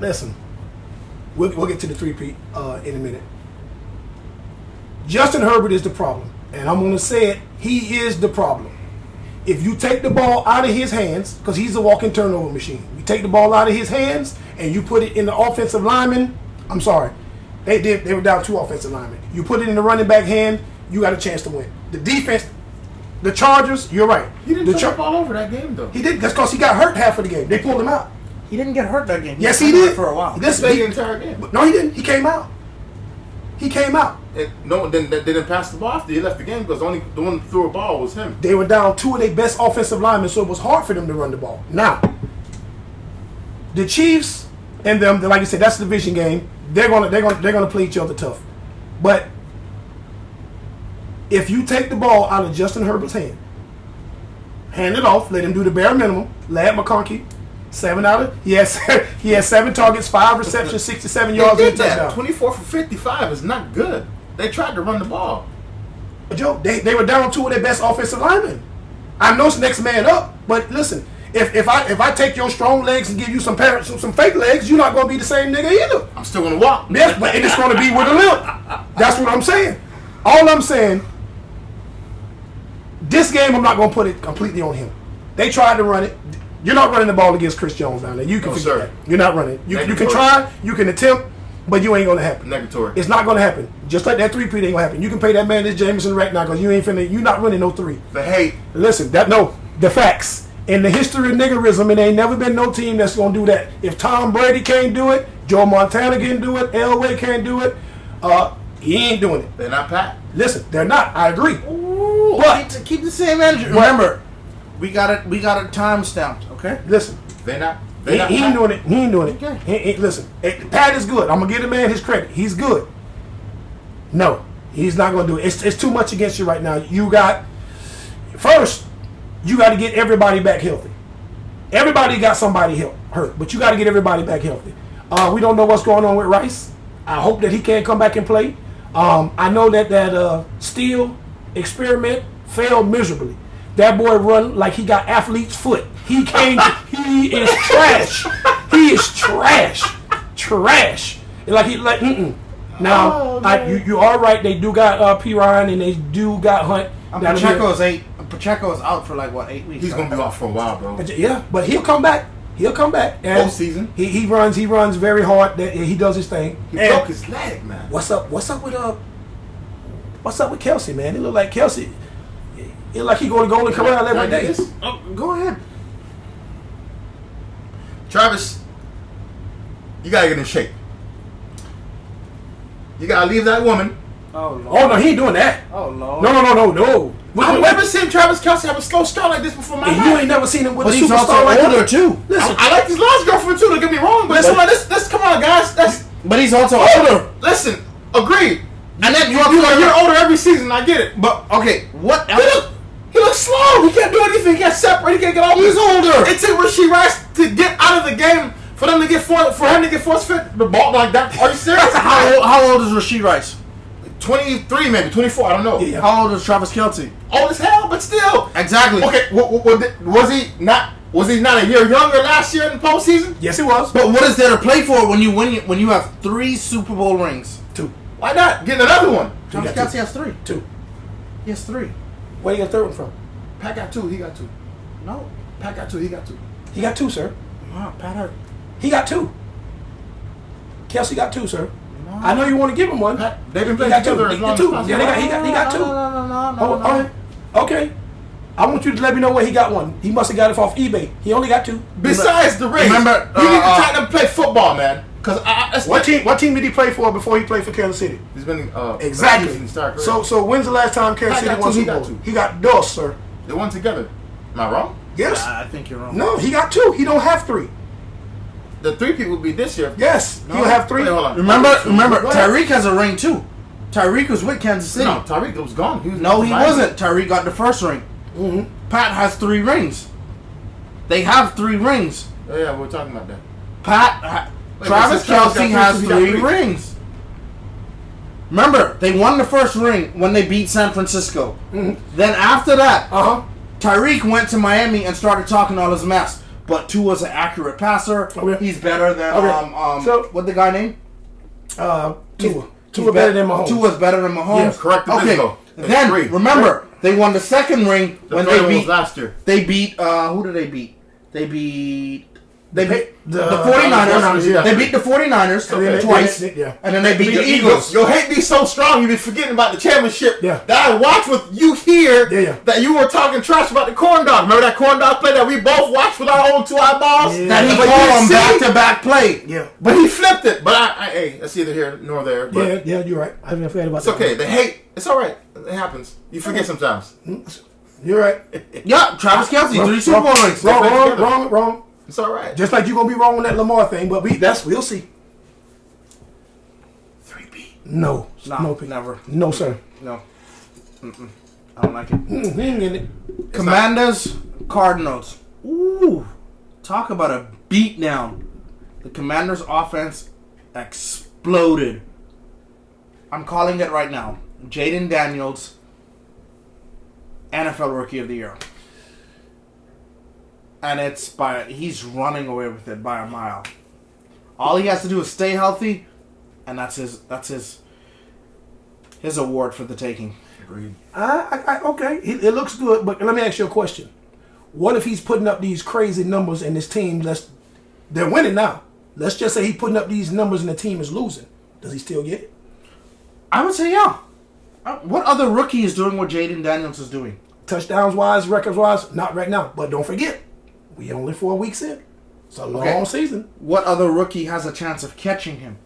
listen. We'll get to the three-peat in a minute. Justin Herbert is the problem. And I'm going to say it. He is the problem. If you take the ball out of his hands, because he's a walking turnover machine. You take the ball out of his hands and you put it in the offensive lineman. I'm sorry. They were down 2 offensive linemen. You put it in the running back hand, you got a chance to win. The defense, the Chargers, you're right. He didn't turn the ball over that game, though. He did. That's because he got hurt half of the game. They pulled him out. He didn't get hurt that game. Yes, he did. For a while. This The entire game. No, he didn't. He came out. He came out. No, then they didn't pass the ball after he left the game because the one who threw a ball was him. They were down 2 of their best offensive linemen, so it was hard for them to run the ball. Now, the Chiefs and them, like I said, that's a division game. They're gonna play each other tough. But if you take the ball out of Justin Herbert's hand it off, let him do the bare minimum. Ladd McConkey, he has 7 targets, 5 receptions, 67 yards, They and a did that. touchdown. 24 for 55 is not good. They tried to run the ball. Joe, they were down 2 of their best offensive linemen. I know it's next man up, but listen, if I take your strong legs and give you some fake legs, you're not going to be the same nigga either. I'm still going to walk. Yes, but it's going to be with a limp. That's what I'm saying. All I'm saying, this game I'm not going to put it completely on him. They tried to run it. You're not running the ball against Chris Jones down there. You can forget that. You're not running. You can try, you can attempt, but you ain't going to happen. Negatory. It's not going to happen. Just like that 3-peat ain't going to happen. You can pay that man this Jameson right now because you're not running no 3. The hate. Listen, the facts. In the history of niggerism, it ain't never been no team that's going to do that. If Tom Brady can't do it, Joe Montana can't do it, Elway can't do it, he ain't doing it. They're not Pat. Listen, they're not. I agree. Ooh, But keep the same energy. Remember, we got it time stamped, okay? listen, They're not. he ain't doing it. He ain't doing it. Okay. Listen, Pat is good. I'm going to give the man his credit. He's good. No, he's not going to do it. It's too much against you right now. You got to get everybody back healthy. Everybody got somebody hurt, but you got to get everybody back healthy. We don't know what's going on with Rice. I hope that he can come back and play. I know that Steele experiment failed miserably. That boy run like he got athlete's foot. He is trash. He is trash. Trash. Now, you are right. They do got P. Ryan and they do got Hunt. Pacheco is out for like 8 weeks. He's going to be off for a while, bro. Yeah, but he'll come back. He'll come back. And Postseason. He runs very hard. He does his thing. He broke his leg, man. What's up with Kelsey, man? It look like Kelsey. It like he going to Golden Corral every day. Oh, go ahead. Travis, you got to get in shape. You got to leave that woman. Oh, Lord. Oh no, he ain't doing that. Oh, Lord. No. I've never seen Travis Kelce have a slow start like this before my And life. you ain't never seen him with But a he's superstar also like older that. too. Listen, I like his last girlfriend too. Don't get me wrong, but let's come on, guys. But he's also older. Listen, agreed. And then You're older every season. I get it, but okay, what? he looks slow. He can't do anything. He can't separate. He can't get off. He's older. It took Rasheed Rice to get out of the game for him to get force fit the ball like that. Are you serious? How old is Rasheed Rice? 23, maybe 24. I don't know. Yeah. How old is Travis Kelce? Old as hell, but still. Exactly. Okay, was he not a year younger last year in the postseason? yes, it was. But what is there to play for when you have 3 Super Bowl rings? 2. Why not get another one? Travis got Kelce has 3. 2. He has 3. Where you get the third one from? Pat got 2. He got 2. No. Pat got 2. He got 2. He got 2, sir. No, Pat hurt. He got 2. Kelsey got 2, sir. No. I know you want to give him one. Pat, they've been He playing got 2. together as He long got as 2. possible. Yeah, he got 2. No. Oh, all right. Okay. I want you to let me know where he got one. He must have got it off eBay. He only got 2. Besides the ring, Remember, he need to try to play football, man. Because What team did he play for before he played for Kansas City? He's been Exactly. So when's the last time Kansas City got won 2, he Super got Bowl? 2. He got dos, sir. they won together. Am I wrong? Yes. I think you're wrong. No, he got 2. He don't have 3. the three-peat will be this year. Yes, No. he'll have 3. Wait, hold on. Remember, Go ahead. Tyreek has a ring too. Tyreek was with Kansas City. No, Tyreek was gone. He was No, he Miami. wasn't. Tyreek got the first ring. Mm-hmm. Pat has 3 rings. They have 3 rings. Yeah, we're talking about that. Travis since Travis Kelce got has three, he got 3 3. rings. Remember, they won the first ring when they beat San Francisco. Then after that, Uh-huh. Tyreek went to Miami and started talking all his mess. But Tua's an accurate passer. Okay. He's better than Okay. So- what the guy name? Tua. He's Tua better than Mahomes. Tua's better than Mahomes. Yeah, correct the Okay. bingo. It's Then 3. remember, they won the second ring The when third they one was beat. last year. They beat. Who did they beat? They beat the the 49ers. yeah. They beat the 49ers Okay. twice. Yeah. And then they beat the You Eagles. Your hate me so strong, you be forgetting about the championship. Yeah. That I watched with you here. Yeah. That you were talking trash about the corn dog. Remember that corn dog play that we both watched with our own 2 eyeballs? Yeah. That he But you called on see? back-to-back play. Yeah. But he flipped it. But hey, that's neither here nor there. But Yeah, you're right. I forgot about it's that. okay. The hate, it's all right. It happens. You forget sometimes. You're right. Yeah, Travis Kelce, 3 Super Bowl rings. Wrong. It's all right. Just like you're gonna be wrong on that Lamar thing, but we'll see. 3-peat. No, No, Pete. never. No, sir. No. I don't like it. He ain't getting it. Commanders, Cardinals. Ooh. Talk about a beatdown. The Commanders' offense exploded. I'm calling it right now. Jaden Daniels, NFL Rookie of the Year. And he's running away with it by a mile. All he has to do is stay healthy, and that's his award for the taking. Agreed. Okay, it looks good, but let me ask you a question. What if he's putting up these crazy numbers and his team, they're winning now. Let's just say he's putting up these numbers and the team is losing. Does he still get it? I would say yeah. What other rookie is doing what Jaden Daniels is doing? Touchdowns wise, records wise, not right now. But don't forget, we only 4 weeks in. It's a long season. What other rookie has a chance of catching him?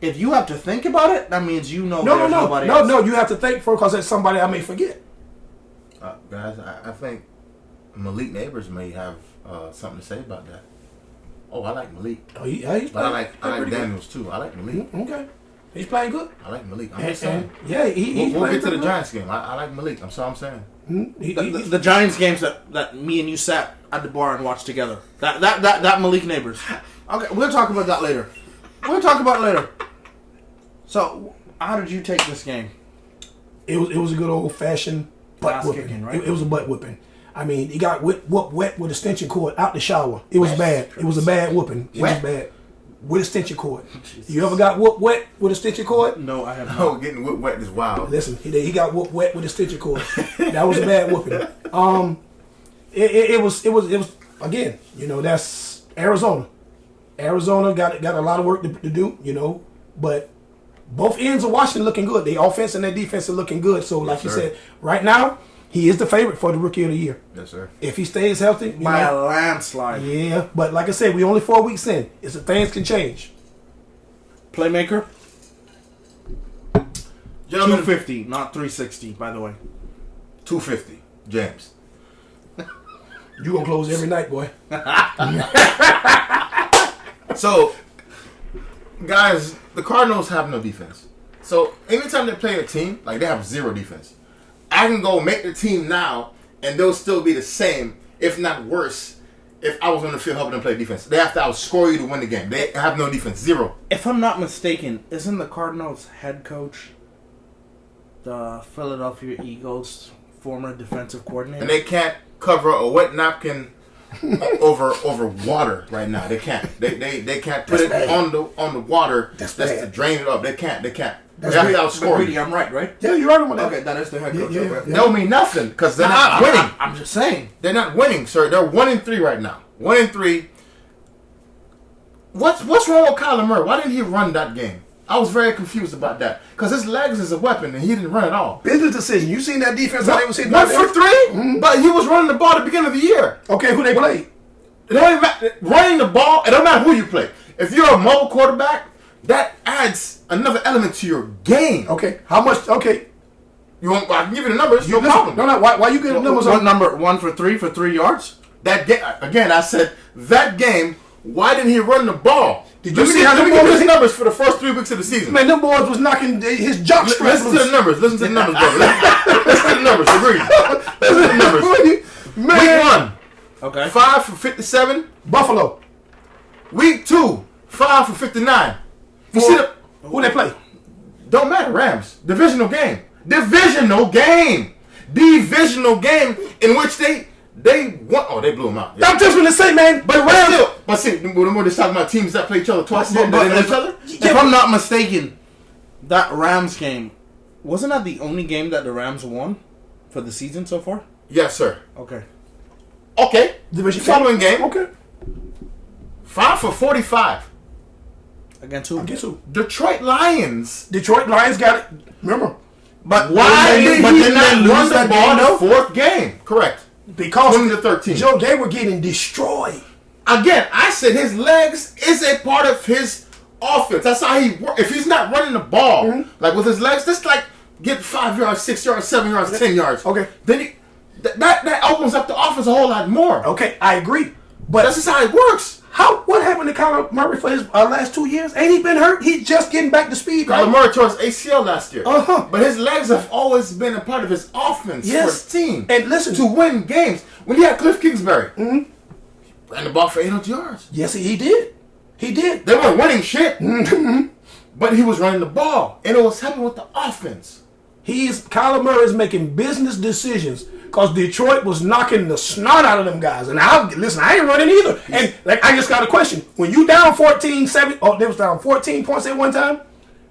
If you have to think about it, that means you know there's nobody else. No. You have to think for because it's somebody I may forget. Guys, I think Malik Neighbors may have something to say about that. Oh, I like Malik. Oh, he's But I like pretty good. Daniels too. I like Malik. Okay, he's playing good. I like Malik. I'm just saying. Yeah, he's We'll playing get to the good. Giants game. I like Malik. That's all I'm saying. The Giants games that me and you sat at the bar and watched together. That Malik Neighbors. Okay, we'll talk about that later. So, how did you take this game? It was a good old fashioned butt Ass whooping. kicking, right? It was a butt whooping. I mean, he got whooped wet with extension cord out the shower. It was bad. It was a bad whooping. It was bad with extension cord. You ever got whooped wet with extension cord? No, I have not. Oh, getting wet is wild. Listen, he got whooped wet with extension cord. That was a bad whooping. It was again. You know, that's Arizona. Arizona got a lot of work to do. You know, but both ends of Washington looking good. The offense and their defense are looking good. So, like you said, right now he is the favorite for the Rookie of the Year. Yes, sir. If he stays healthy, By a landslide. yeah. But like I said, we only 4 weeks in. It's things can change. Playmaker, Gentlemen, 250, not 360, by the way. 250. James. You gonna close every night, boy. So, guys, the Cardinals have no defense. So, anytime they play a team, like they have 0 defense. I can go make the team now, and they'll still be the same, if not worse, if I was on the field helping them play defense. They have to outscore you to win the game. They have no defense. 0. If I'm not mistaken, isn't the Cardinals head coach the Philadelphia Eagles former defensive coordinator? And they can't cover a wet napkin over water right now. They can't. They can't put That's it bad. on the water That's just to bad. drain it up. They can't. They have to great. outscore Really, you. I'm right? Yeah, you're right on that. Okay, that is the head coach. Yeah. Okay. That don't mean nothing because they're not winning. I'm just saying. They're not winning, sir. They're 1-3 right now. 1-3. What's wrong with Kyler Murray? Why didn't he run that game? I was very confused about that because his legs is a weapon and he didn't run at all. Business decision. You seen that defense? How they was hitting 1 out there? for 3, but he was running the ball at the beginning of the year. Okay, who they played? It don't even matter. Running the ball, it don't matter who you play. If you're a mobile quarterback, that adds another element to your game. Okay, how much? Okay, You want? I can give you the numbers. No listen, problem. no. Why you getting numbers What on? number? 1 for 3 for 3 yards? That game, again, I said that game why didn't he run the ball? Did you Let me see get- how let me the get boys- his numbers for the first 3 weeks of the season? Man, them boys was knocking his jock strap Listen to the numbers. Listen to the numbers, brother. Listen to the numbers. Agree. Listen to the numbers. Man. Week 1, Okay. 5 for 57. Buffalo. Week 2, 5 for 59. You see the Who they play? don't matter. Rams divisional game. Divisional game. Divisional game in which they won. Oh, they blew them out. Yeah. I'm just gonna say, man, but But Rams. still, but see, we're just talking about teams that play each other twice a year. But They know if, each other. if I'm not mistaken, that Rams game wasn't that the only game that the Rams won for the season so far? Yes, sir. Okay. Okay. Division Following game. Okay. 5 for 45. Against who? I guess who? Detroit Lions. Detroit Lions got it. Remember, But Why did did but he didn't not they run lose the that ball game in the though? fourth game? Correct. because 20-13. Joe, they were getting destroyed. Again, I said his legs is a part of his offense. That's how he works. If he's not running the ball, like with his legs, just like get 5 yards, 6 yards, 7 yards, 10 yards. Okay. Then that opens up the offense a whole lot more. Okay, I agree. But That's just how it works. what happened to Kyler Murray for his last 2 years? Ain't he been hurt? He's just getting back to speed, right? Kyler Murray tore his ACL last year. Uh-huh. But his legs have always been a part of his offense for Yes. his team. And listen- to win games. When he had Cliff Kingsbury, he ran the ball for 800 yards. Yes, he did. He did. They weren't winning shit. But he was running the ball. And it was happening with the offense. Kyler Murray is making business decisions because Detroit was knocking the snot out of them guys. And I ain't running either. And like, I just got a question. When you down 14-7, they was down 14 points at one time,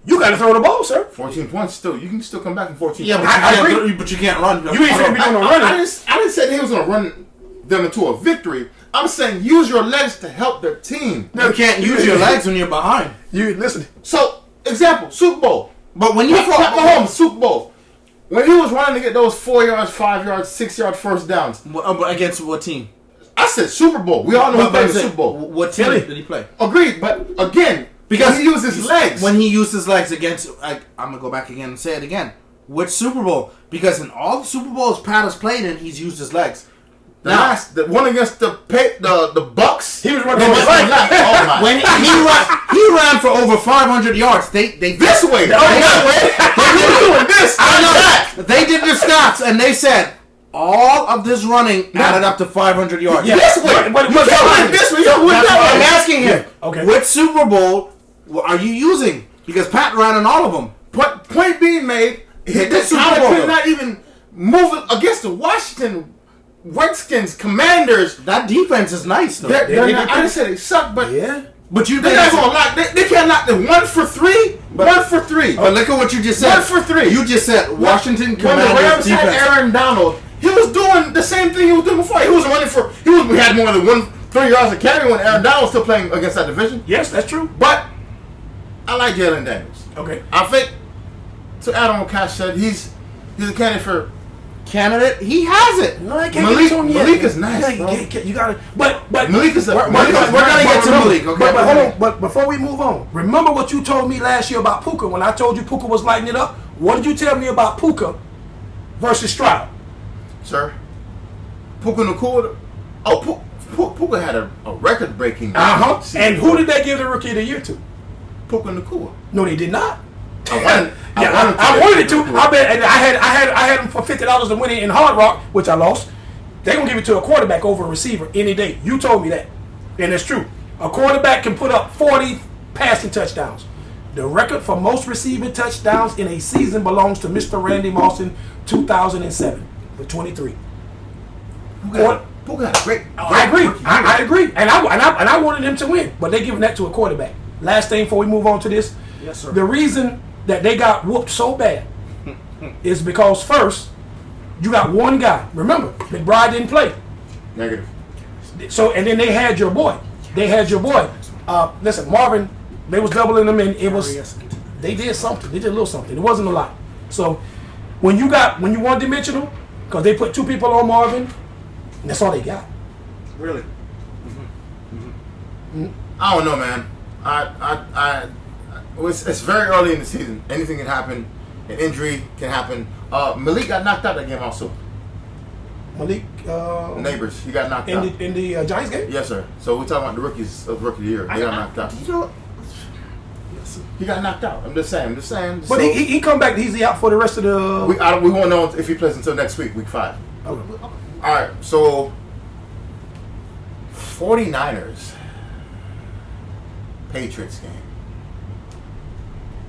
you got to throw the ball, sir. 14 points still. You can still come back from 14 Yeah, but points. you, I can't, agree. but you can't run. You ain't finna be doing no I running. didn't say that he was going to run them into a victory. I'm saying use your legs to help their team. You can't use your legs when you're behind. You listen. So, example, Super Bowl. But when you Pat Mahomes, Super Bowl. When he was running to get those 4 yards, 5 yards, 6 yard first downs, but against what team? I said Super Bowl. We all know who played the Super Bowl. What team Philly. did he play? Agreed, but again, because he used his legs. When he used his legs against, I'm gonna go back again and say it again. Which Super Bowl? Because in all the Super Bowls Pat has played in, he's used his legs. the one against the Bucks. He was running They on his must leg. be not- oh my. When he ran for over 500 yards. They This way. that You're doing this. I know. They did the stats and they said all of this running added up to 500 yards. Yeah. This way. But You can't win this way. You can't win That's what I'm that way. asking him. Okay. Which Super Bowl are you using? Because Pat ran in all of them. Point being made, Hit this the Super Tyler Bowl, could though. not even move it against the Washington Redskins, Commanders. That defense is nice though. They're they not, I didn't say they suck, but Yeah. But you they're not gonna lock. They can't knock the 1 for 3. 1 for 3. But look at what you just said. 1 for 3. You just said Washington When the Commanders Rams had defense. Aaron Donald, he was doing the same thing he was doing before. He was running for. We had more than 3 yards of carry when Aaron Donald was still playing against that division. Yes, that's true. But I like Jalen Daniels. Okay. I think, to add on what Cash said, he's a candidate for. Candidate, he has it. No, I can't Malik- get to him yet. Malik is nice, Yeah, bro. you gotta. But Malik is a. We're Malik is gonna very get to good. Malik, okay? But hold on. But before we move on, remember what you told me last year about Puka when I told you Puka was lighting it up? What did you tell me about Puka versus Stroud? Sir. Puka Nacua. Oh, Puka had a record-breaking. season. And who did they give the Rookie of the Year to? Puka Nacua. No, they did not. I wanted it to. I bet, and I had them for $50 to win it in Hard Rock, which I lost. They gonna give it to a quarterback over a receiver any day. You told me that, and it's true. A quarterback can put up 40 passing touchdowns. The record for most receiving touchdowns in a season belongs to Mr. Randy Moss in 2007 with 23. Puka had a great. I agree. rookie I year. agree. And I wanted him to win, but they giving that to a quarterback. Last thing before we move on to this. Yes, sir. The reason that they got whooped so bad is because first, you got one guy. Remember, McBride didn't play. Negative. So and then they had your boy. Listen, Marvin, they was doubling them and it was they did something. They did a little something. It wasn't a lot. So when you one dimensional, because they put 2 people on Marvin, and that's all they got. Really? I don't know, man. It's very early in the season. Anything can happen. An injury can happen. Malik got knocked out that game also. Malik Neighbors, he got knocked in out. the Giants game. Yes, sir. So we're talking about the rookies of rookie of the year. They got knocked out. You know, He got knocked out. I'm just saying. But So, he come back. He's out for the rest of the. we won't know if he plays until next week, week 5. Okay. All right. So 49ers Patriots game.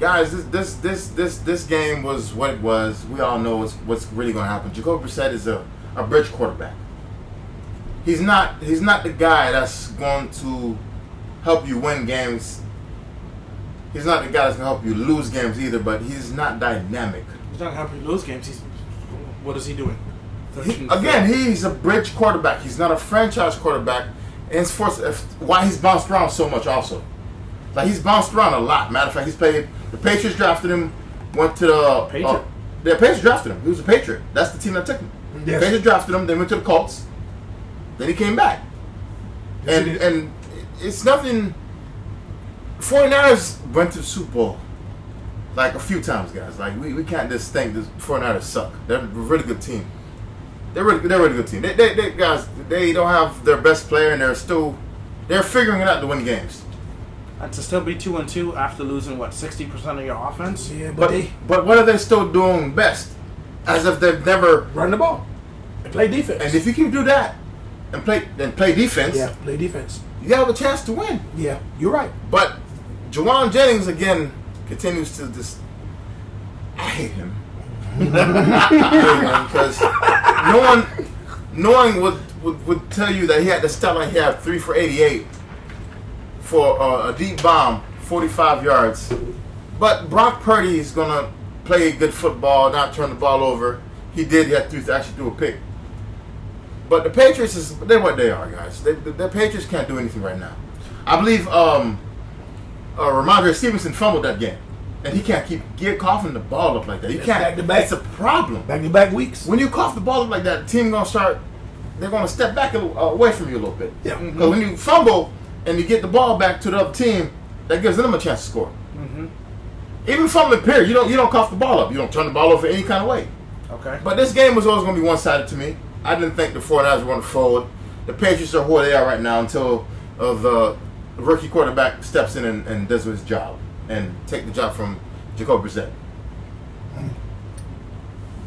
Guys, this game was what it was. We all know what's really going to happen. Jacoby Brissett is a bridge quarterback. He's not the guy that's going to help you win games. He's not the guy that's going to help you lose games either, but he's not dynamic. he's not happy to lose games. What is he doing? He's a bridge quarterback. He's not a franchise quarterback. And it's why he's bounced around so much also. Like, he's bounced around a lot. Matter of fact, he's played. The Patriots drafted him, went to the... Patriot? The Patriots drafted him. He was a Patriot. That's the team that took him. Yes. The Patriots drafted him, then went to the Colts. Then he came back. Yes, he did. And it's nothing... 49ers went to the Super Bowl like a few times, guys. Like, we can't just think the 49ers suck. They're a really good team. They're a really good team. They guys, they don't have their best player, and they're figuring it out to win games. And to still be 2-2 after losing 60% of your offense. Yeah, But what are they still doing best? As if they've never. run the ball. And play defense. And if you can do that and play defense, yeah, play defense. you have a chance to win. Yeah, you're right. But Jawan Jennings again continues to just. I hate him. Because no one would tell you that he had to start like he had 3 for 88 for a deep bomb, 45 yards. But Brock Purdy is gonna play good football, not turn the ball over. He did. He had actually threw a pick. But the Patriots they're what they are, guys. The Patriots can't do anything right now. I believe Ramondre Stevenson fumbled that game. And he can't keep coughing the ball up like that. You It's can't. back-to-back. It's a problem. Back-to-back weeks. When you cough the ball up like that, the team they're gonna step back away from you a little bit. Yeah. Because when you fumble and you get the ball back to the other team, that gives them a chance to score. Mm-hmm. Even fumbling period, you don't cough the ball up. You don't turn the ball over any kind of way. Okay. But this game was always gonna be one-sided to me. I didn't think the 49ers were gonna fold. The Patriots are where they are right now until the rookie quarterback steps in and does his job and take the job from Jacoby Brissett.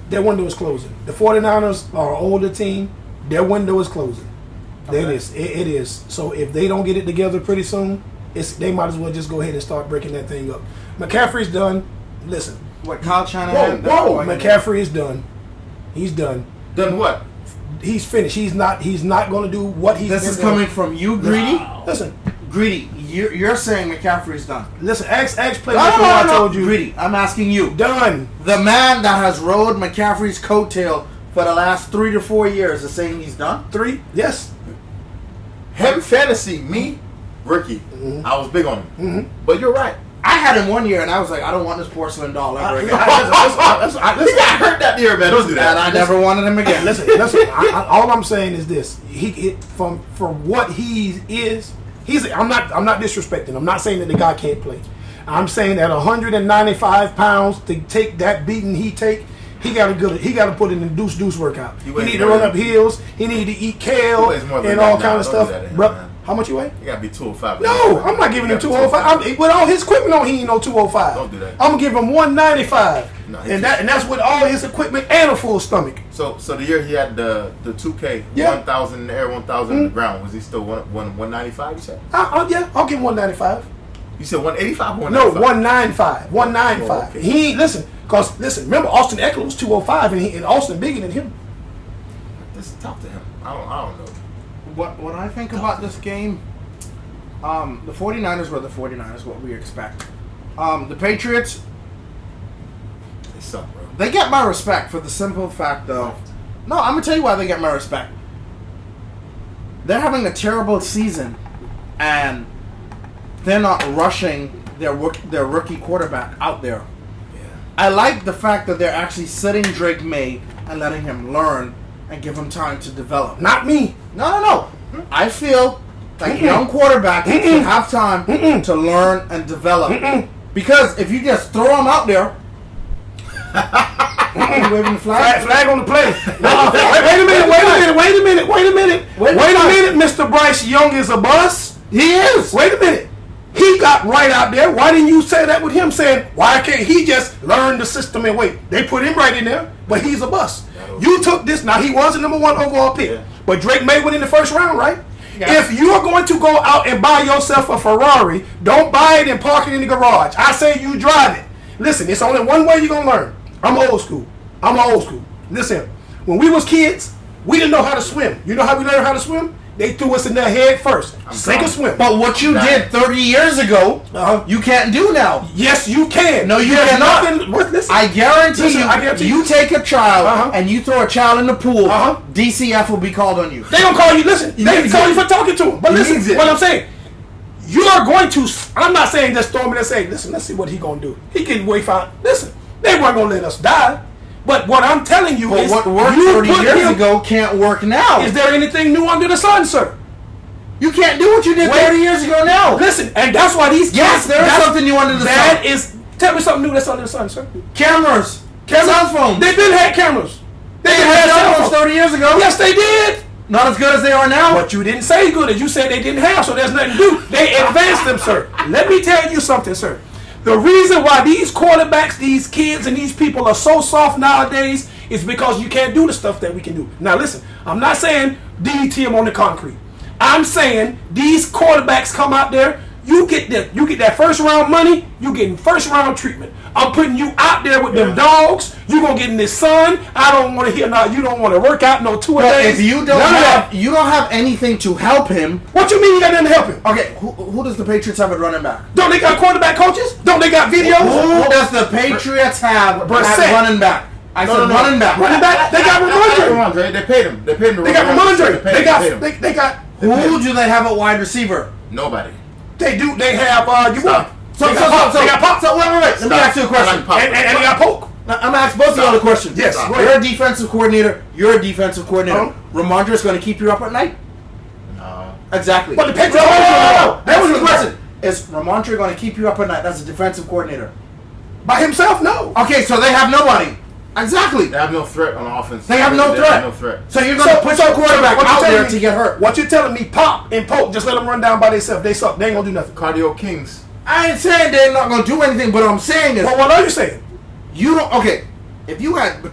Their window is closing. The 49ers are an older team. Their window is closing. Okay. It is. So if they don't get it together pretty soon, they might as well just go ahead and start breaking that thing up. McCaffrey's done. Listen. What, Kyle Shanahan? that's whoa, what I McCaffrey is done. He's done. Done what? He's finished. He's not going to do what he's This been is doing. coming from you, Greedy? Listen. Greedy, you're saying McCaffrey's done. Listen. Ask Playmaker No, what I told you. Greedy, I'm asking you. Done. The man that has rode McCaffrey's coattail for the last 3 to 4 years is saying he's done? 3. Yes. Him fantasy, me, Ricky. I was big on him. Mm-hmm. But you're right. I had him 1 year and I was like, I don't want this porcelain doll ever again. He got hurt that year, man. Don't do that. And I never wanted him again. Listen. All I'm saying is this: from what he is, I'm not disrespecting. I'm not saying that the guy can't play. I'm saying that 195 pounds to take that beating he got to put in the deuce workout. He weighs need to more run than- up hills. He need to eat kale weighs more than and that all now. kind of Don't stuff. do that to him, Bro, man. how much you weigh? You gotta be 205. No, I'm not giving him 205. With all his equipment on, he ain't no 205. Don't do that. I'm gonna give him 195, No, and that's with all his equipment and a full stomach. So the year he had the 2K, Yeah. 1,000 in the air, 1,000 in the ground, was he still 195? You said? Yeah, I'll give him 195. You said 185 or No, 195? 195. 195. Oh, okay. He listen, remember Austin Eckler was 205, and Austin bigger than him. Just talk to him. I don't know. What I think about this game, the 49ers were the 49ers, what we expect. The Patriots, They suck, bro. they get my respect for the simple fact of... No, I'm going to tell you why they get my respect. They're having a terrible season, and they're not rushing their rookie quarterback out there. Yeah. I like the fact that they're actually sitting Drake May and letting him learn and give him time to develop. Not me. No. I feel like young quarterbacks should have time to learn and develop. Because if you just throw them out there, you waving the flag. Flag on the play. No, wait a minute. Wait a minute, Mr. Bryce Young is a bust. He is. Wait a minute. He got right out there. Why didn't you say that with him saying, why can't he just learn the system and wait? They put him right in there, but he's a bust. You took this. Now, he was the number 1 overall pick, but Drake May went in the first round, right? Yeah. If you are going to go out and buy yourself a Ferrari, don't buy it and park it in the garage. I say you drive it. Listen, it's only one way you're going to learn. I'm old school. Listen, when we was kids, we didn't know how to swim. You know how we learned how to swim? They threw us in their head first. Sink or swim. But what you did 30 years ago, you can't do now. Yes, you can. No, you cannot. Listen, I guarantee you take a child and you throw a child in the pool, DCF will be called on you. They don't call you, listen, they call you for talking to them. But listen, what I'm saying, you are going to, I'm not saying just throw him and say, listen, let's see what he going to do. He can wait for, listen, they weren't going to let us die. But what I'm telling you is, what worked 30 years ago can't work now. Is there anything new under the sun, sir? You can't do what you did 30 years ago now. Listen, and that's why these kids, there is something new under the sun. Tell me something new that's under the sun, sir. Cameras. Cell phones. They didn't have cameras. They had cell phones 30 years ago. Yes, they did. Not as good as they are now. But you didn't say good as you said they didn't have, so there's nothing to do. They advanced them, sir. Let me tell you something, sir. The reason why these quarterbacks, these kids, and these people are so soft nowadays is because you can't do the stuff that we can do. Now listen, I'm not saying DDT them on the concrete. I'm saying these quarterbacks come out there, you get that first round money, you getting first round treatment. I'm putting you out there with them dogs. You gonna get in the sun. I don't want to hear now. You don't want to work out no 2 days. If you don't have anything to help him. What you mean you got nothing to help him? Okay, who does the Patriots have at running back? Don't they got quarterback coaches? Don't they got videos? Who does the Patriots have at running back? I said running back. Running back. They got Ramondre. They paid him. They got Ramondre. They got. Who do they have at wide receiver? Nobody. They do. They have wait. Let me ask you a question. And they got Polk. I'm gonna ask both of y'all a question. Yes. You're a defensive coordinator. Ramondre is going to keep you up at night. No. Exactly. But the Patriots. That was the question. Is Ramondre going to keep you up at night as a defensive coordinator? By himself, no. Okay, so they have nobody. Exactly. They have no threat on offense. They have no threat. So you're going to put your quarterback out there to get hurt. What you're telling me, Pop and Polk, just let them run down by themselves. They suck. They ain't going to do nothing. Cardio Kings. I ain't saying they're not going to do anything, but what I'm saying is... Well, what are you saying? You don't... Okay, if you had the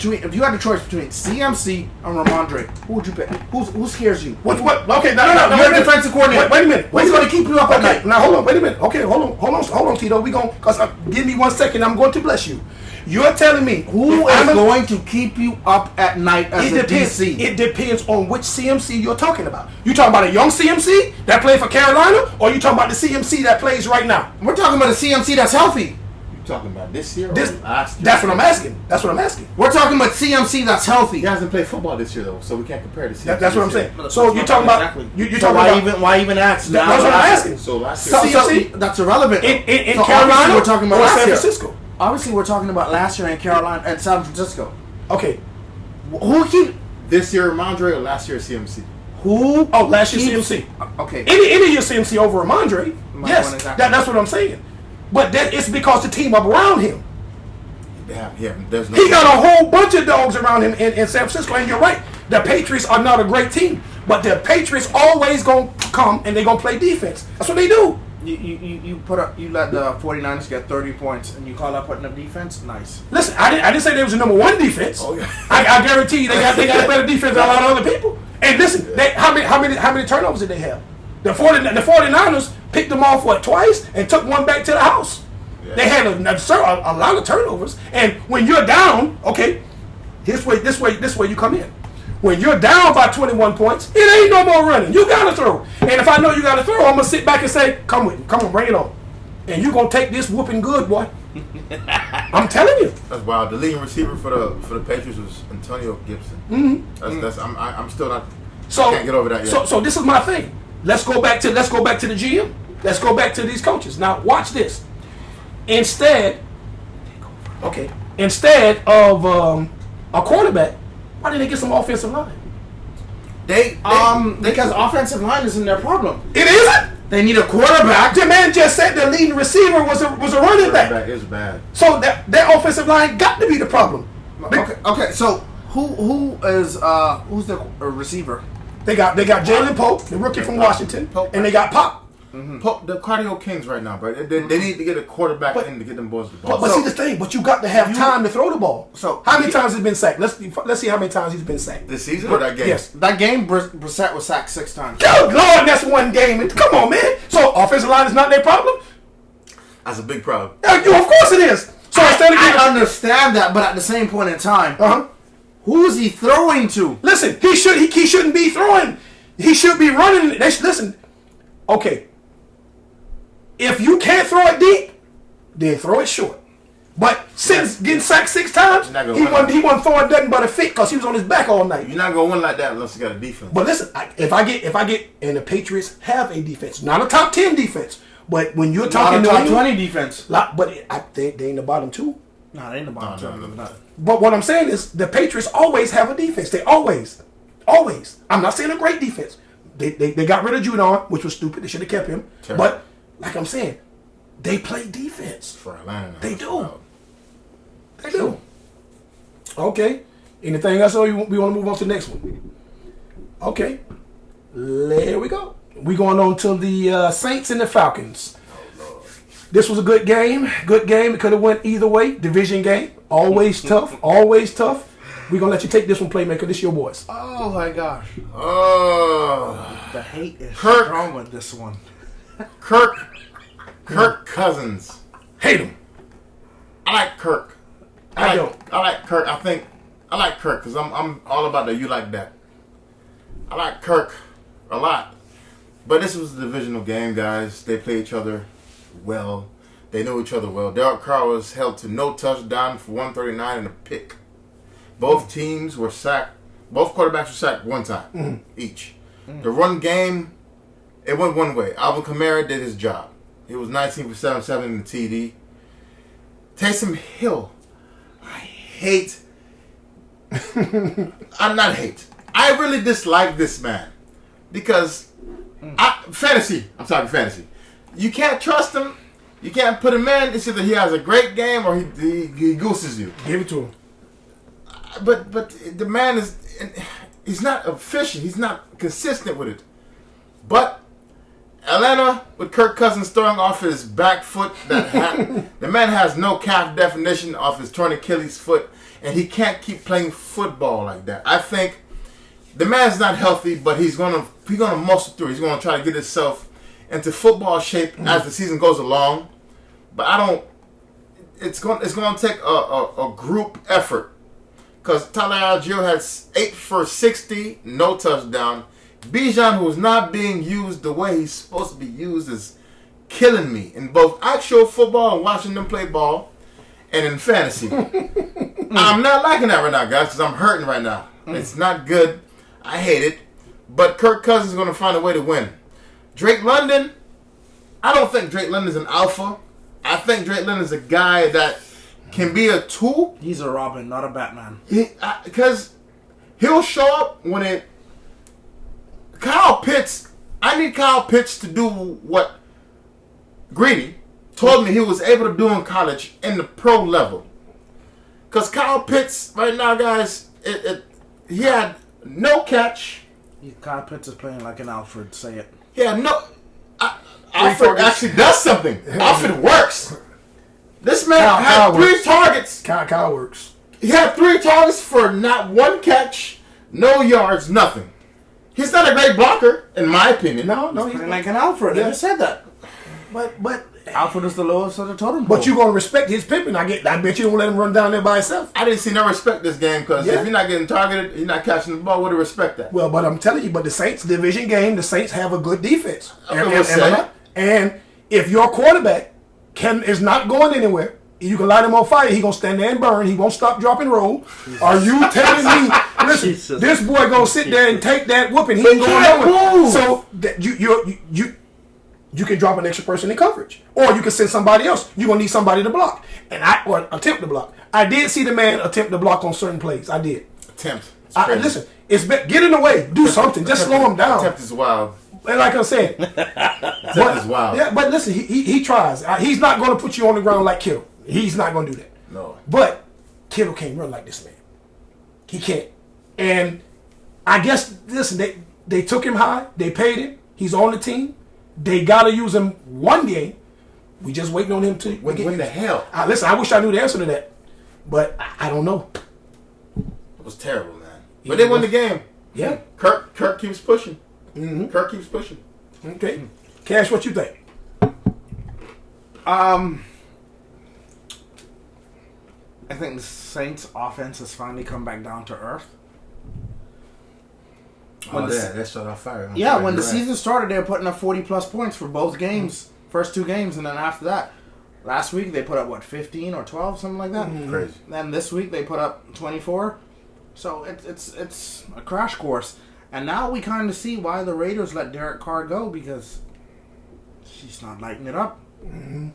choice between CMC and Ramondre, who would you pick? Who scares you? What? Okay, no. You're a defensive coordinator. Wait a minute. Who's going to keep you up at night? Now, hold on. Wait a minute. Okay, hold on, Tito. We going... Because give me 1 second. I'm going to bless you. You're telling me who is going to keep you up at night as a DC? It depends on which CMC you're talking about. You talking about a young CMC that played for Carolina, or you talking about the CMC that plays right now? We're talking about a CMC that's healthy. You talking about this year or last year? That's what I'm asking. We're talking about CMC that's healthy. He hasn't played football this year though, so we can't compare to CMC. That's what I'm saying. So you're talking about you're talking about why even ask? That's what I'm asking. So last year, CMC that's irrelevant. In Carolina, we're talking about or last San year. Francisco. Obviously, we're talking about last year in Carolina and San Francisco. Okay. Who keep this year Ramondre or last year CMC? Who? Oh, last year CMC. Okay. Any year CMC over Ramondre. Yes, exactly. That's what I'm saying. But it's because the team up around him. Yeah, there's no. He got a whole bunch of dogs around him in San Francisco, and you're right. The Patriots are not a great team, but the Patriots always gonna come and they're gonna play defense. That's what they do. You let the 49ers get 30 points and you call that putting up defense? Nice. Listen, I didn't say they was the number 1 defense. Oh, yeah. I guarantee you they got a better defense than a lot of other people. And listen, how many turnovers did they have? The 49ers picked them off twice and took one back to the house. Yeah. They had a lot of turnovers. And when you're down, okay, this way you come in. When you're down by 21 points, it ain't no more running. You got to throw. And if I know you got to throw, I'm going to sit back and say, come with me. Come on, bring it on. And you're going to take this whooping good, boy. I'm telling you. That's wild. The leading receiver for the Patriots was Antonio Gibson. Mm-hmm. I'm still not... So, I can't get over that yet. So this is my thing. Let's go back to the GM. Let's go back to these coaches. Now, watch this. Instead of a quarterback, why didn't they get some offensive line? Because offensive line isn't their problem. It isn't? They need a quarterback. The man just said the leading receiver was a running back. Quarterback is bad. So that offensive line got to be the problem. Okay. So who's the receiver? They got Jalen Pope, the rookie from Washington, and they got Pop. Pope, the cardio kings right now, bro. They need to get a quarterback in to get them boys the ball. But see the thing, but you got to have time to throw the ball. So how many times has he been sacked? Let's see how many times he's been sacked. This season or that game? Yes. that game, Brissett was sacked 6 times. Good Lord, that's one game. Come on, man. So offensive line is not their problem? That's a big problem. Of course it is. So instead of I understand that, but at the same point in time, who is he throwing to? listen, he shouldn't be throwing. He should be running. Listen, okay. If you can't throw it deep, then throw it short. But since getting sacked 6 times, he wasn't throwing nothing but a fit because he was on his back all night. You're not gonna win like that unless you got a defense. But listen, if I get, and the Patriots have a defense, not a top 10 defense, but when you're talking Not a top 20 defense. but they in the bottom 2. No, they in the bottom. No. But what I'm saying is the Patriots always have a defense. They always. I'm not saying a great defense. They got rid of Judon, which was stupid. They should have kept him. Terrible. But like I'm saying, they play defense. For Atlanta, They do. They do. Okay. Anything else? Or we want to move on to the next one? Okay. There we go. We going on to the Saints and the Falcons. This was a good game. Good game. It could have went either way. Division game. Always tough. Always tough. We're going to let you take this one, Playmaker. This your boys. Oh my gosh. Oh. The hate is Kirk. strong with this one. Kirk Cousins. Hate him. I like Kirk. I don't. I like Kirk. I like Kirk because I'm all about the you like that. I like Kirk a lot. But this was a divisional game, guys. They play each other well. They know each other well. Derek Carr was held to no touchdown for 139 and a pick. Both teams were sacked. Both quarterbacks were sacked one time each. The run game, it went one way. Alvin Kamara did his job. He was 19 for 7 in the TD. Taysom Hill. I hate. I'm not hate. I really dislike this man because fantasy. I'm talking fantasy. You can't trust him. You can't put him in. It's either he has a great game or he gooses you. Give it to him. But the man he's not efficient. He's not consistent with it. But Atlanta with Kirk Cousins throwing off his back foot, the man has no calf definition off his torn Achilles foot, and he can't keep playing football like that. I think the man's not healthy, but he's gonna muscle through. He's gonna try to get himself into football shape as the season goes along. But I don't. It's gonna take a group effort. Because Tyler Algier has 8 for 60, no touchdown. Bijan, who is not being used the way he's supposed to be used, is killing me in both actual football and watching them play ball, and in fantasy. I'm not liking that right now, guys, because I'm hurting right now. It's not good. I hate it. But Kirk Cousins is going to find a way to win. Drake London, I don't think Drake London is an alpha. I think Drake London is a guy that can be a tool. He's a Robin, not a Batman. Because he'll show up when it... Kyle Pitts, I need Kyle Pitts to do what Greedy told me he was able to do in college in the pro level. Because Kyle Pitts, right now, guys, he had no catch. Kyle Pitts is playing like an Alfred, say it. He had no... Alfred actually does something. Alfred works. This man had 3 targets. Kyle works. He had 3 targets for not 1 catch, no yards, nothing. He's not a great blocker, in my opinion. No, He's playing like an Alfred. I just said that. But Alfred is the lowest of the totem pole. But you're gonna respect his pimping. I bet you don't let him run down there by himself. I didn't see no respect this game because if you're not getting targeted, you're not catching the ball. What do you respect that? Well, but I'm telling you, but the Saints division game, the Saints have a good defense. And if your quarterback is not going anywhere, you can light him on fire. He gonna stand there and burn. He won't stop, drop, and roll. Are you telling me? Listen, this boy gonna sit there and take that whooping. He ain't going nowhere. So that you can drop an extra person in coverage, or you can send somebody else. You are gonna need somebody to block, or attempt to block. I did see the man attempt to block on certain plays. I did. Attempt. Listen, get in the way. Do something. Just slow him down. Attempt is wild. And like I'm saying, Attempt is wild. Yeah, but listen, he tries. He's not going to put you on the ground like Kittle. He's not going to do that. No. But Kittle can't run like this man. He can't. And I guess, listen, They took him high. They paid him. He's on the team. They got to use him one game. We just waiting on him to When the hell? Listen, I wish I knew the answer to that, but I don't know. It was terrible, man. But they won the game. Yeah. Kirk keeps pushing. Mm-hmm. Kirk keeps pushing. Okay. Cash, what you think? I think the Saints' offense has finally come back down to earth. That shut off fire. When the season started, they were putting up 40-plus points for both games, first two games, and then after that, last week they put up, 15 or 12, something like that? Crazy. Then this week they put up 24. So it's a crash course. And now we kind of see why the Raiders let Derek Carr go, because she's not lighting it up. Mm-hmm.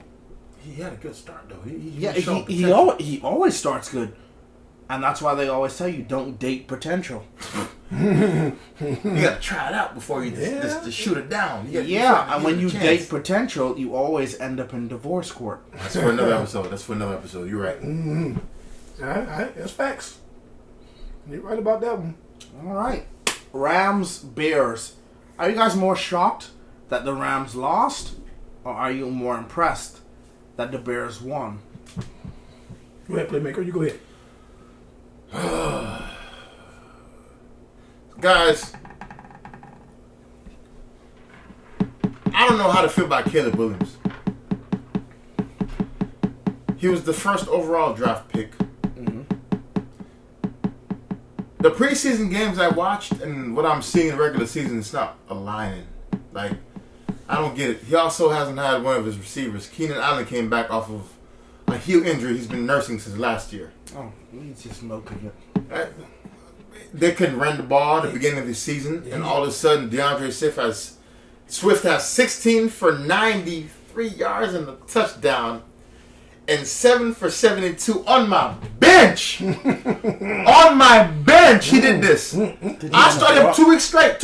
He had a good start, though. He always starts good. And that's why they always tell you, don't date potential. You gotta try it out before you just shoot it down. And when you date potential, you always end up in divorce court. That's for another episode. You're right. Mm-hmm. All right. That's facts. You're right about that one. All right. Rams, Bears. Are you guys more shocked that the Rams lost? Or are you more impressed that the Bears won? Go ahead, Playmaker. You go ahead. Guys, I don't know how to feel about Caleb Williams. He was the first overall draft pick. Mm-hmm. The preseason games I watched and what I'm seeing in the regular season, it's not aligning. Like, I don't get it. He also hasn't had one of his receivers. Keenan Allen came back off of a heel injury he's been nursing since last year. Oh, he's just milking it. They couldn't run the ball at the beginning of the season, and all of a sudden, DeAndre Swift has 16 for 93 yards and a touchdown, and 7 for 72 on my bench. On my bench, he did this. I started him 2 weeks straight.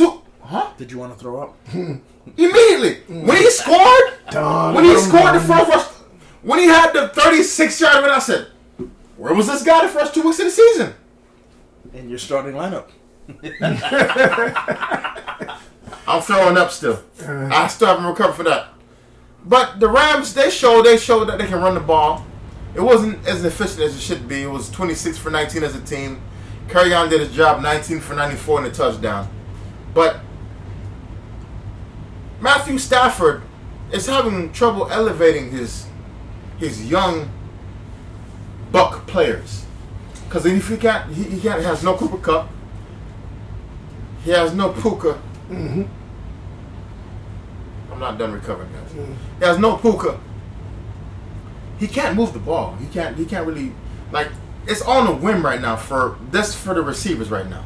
Did you want to throw up? Immediately when he scored, the first rush, when he had the 36-yard run, I said, "Where was this guy the first 2 weeks of the season?" In your starting lineup. I'm throwing up still. I still haven't recovered for that. But the Rams, they showed that they can run the ball. It wasn't as efficient as it should be. It was 26 for 19 as a team. Kerryon did his job, 19 for 94 and a touchdown. But Matthew Stafford is having trouble elevating his young buck players. Because if he has no Cooper Kupp. He has no Puka. Mm-hmm. I'm not done recovering, guys. Mm-hmm. He has no Puka. He can't move the ball. He can't really, like, it's on a whim right now for the receivers right now.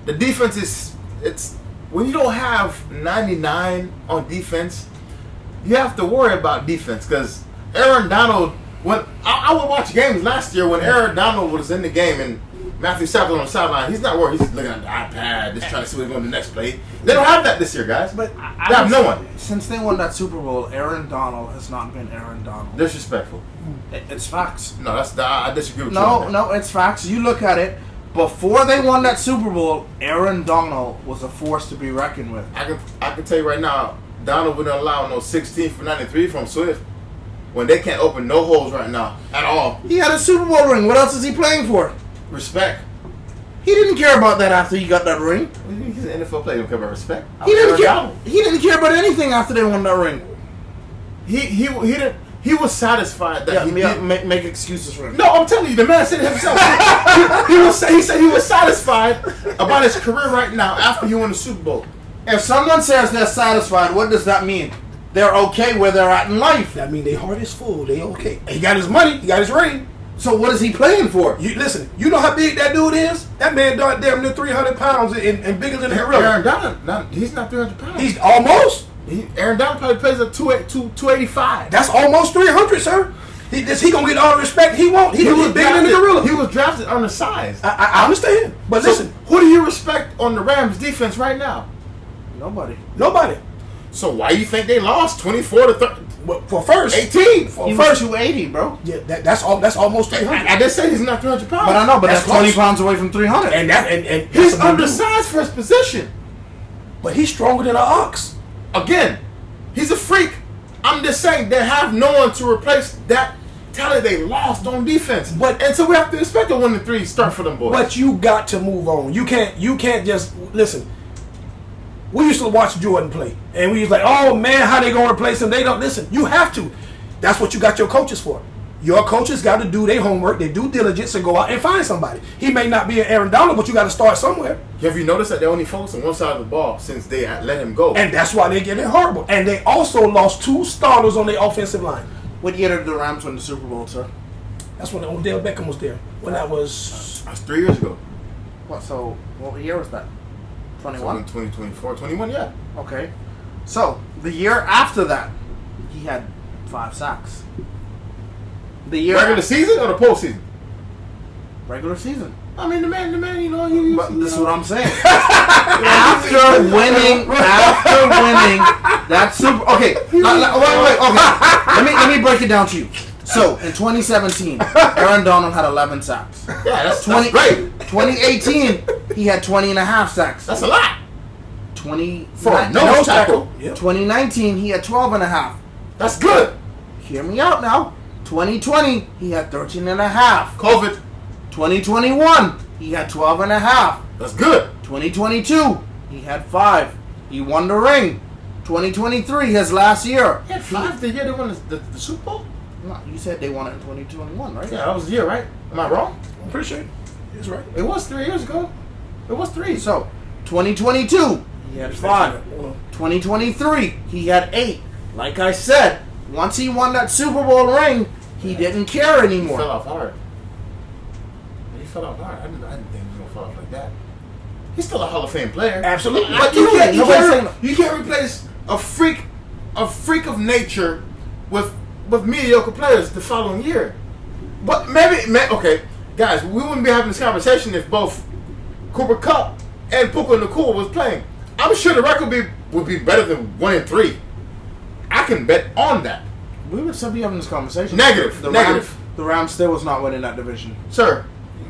The defense it's when you don't have 99 on defense, you have to worry about defense, because Aaron Donald, when I would watch games last year when Aaron Donald was in the game and Matthew Stafford on the sideline, he's not worried. He's looking at the iPad, just trying to see what's going to the next play. They don't have that this year, guys. But they have no one. Since they won that Super Bowl, Aaron Donald has not been Aaron Donald. Disrespectful. It's facts. No, I disagree with you. No, it's facts. You look at it. Before they won that Super Bowl, Aaron Donald was a force to be reckoned with. I can tell you right now, Donald wouldn't allow no 16 for 93 from Swift when they can't open no holes right now at all. He had a Super Bowl ring. What else is he playing for? Respect. He didn't care about that after he got that ring. He's an NFL player. He don't care about respect. He didn't care about anything after they won that ring. He was satisfied that make excuses for him. No, I'm telling you, the man said it himself. he said he was satisfied about his career right now after he won the Super Bowl. If someone says they're satisfied, what does that mean? They're okay where they're at in life. That means their heart is full. They okay. He got his money. He got his ring. So what is he playing for? Listen, you know how big that dude is? That man damn near 300 pounds and bigger than a gorilla. Aaron Donald, he's not 300 pounds. He's almost. Aaron Donald probably plays at 285. That's almost 300, sir. He going to get all the respect he wants. He was bigger than the gorilla. He was drafted undersized. I understand. But listen. Who do you respect on the Rams defense right now? Nobody. So why you think they lost 24 to 30? For first 18. For first 280, bro. Yeah, that's almost 300. I just said he's not 300 pounds. But I know, but that's 20 pounds away from 300. And he's undersized for his position. undersized for his position. He's undersized for his position. But he's stronger than an ox. Again, he's a freak. I'm just saying they have no one to replace that talent they lost on defense. And so we have to expect a 1-3 start for them boys. But you got to move on. You can't just listen. We used to watch Jordan play, and we was like, "Oh man, how they gonna replace him?" They don't listen. You have to. That's what you got your coaches for. Your coaches got to do their homework, their due diligence, and go out and find somebody. He may not be an Aaron Donald, but you got to start somewhere. Have you noticed that they only focus on one side of the ball since they let him go? And that's why they're getting horrible. And they also lost 2 starters on their offensive line. What year did the Rams win the Super Bowl, sir? That's when Odell Beckham was there. When that was... That's 3 years ago. What year was that? 21? 2024, 21, yeah. Okay. So, the year after that, he had 5 sacks. The year Regular season or the postseason? Regular season. I mean, the man, you know, he. But this is what I'm saying. after winning that Super. Okay, wait. Okay, let me break it down to you. So in 2017, Aaron Donald had 11 sacks. Yeah, that's great. 2018, he had 20 and a half sacks. That's a lot. 20 for a nose tackle. Yep. 2019, he had 12 and a half. That's good. Hear me out now. 2020, he had 13 and a half. COVID. 2021, he had 12 and a half. That's good. 2022, he had 5. He won the ring. 2023, his last year. He had 5 the year they won the Super Bowl? No, you said they won it in 2021, right? Yeah, that was the year, right? Am I wrong? I'm pretty sure. He's right. It was 3 years ago. It was 3. So, 2022, he had 5. 2023, he had 8. Like I said, once he won that Super Bowl ring, he didn't care He anymore. fell off hard. He fell off hard. I didn't think he was going to fall off like that. He's still a Hall of Fame player. Absolutely. But Nobody's saying- you can't replace a freak of nature with mediocre players the following year. But okay, guys, we wouldn't be having this conversation if both Cooper Kupp and Puka Nacua was playing. I'm sure the record would be better than 1-3. I can bet on that. We would still be having this conversation. Negative. The Rams still was not winning that division. Sir,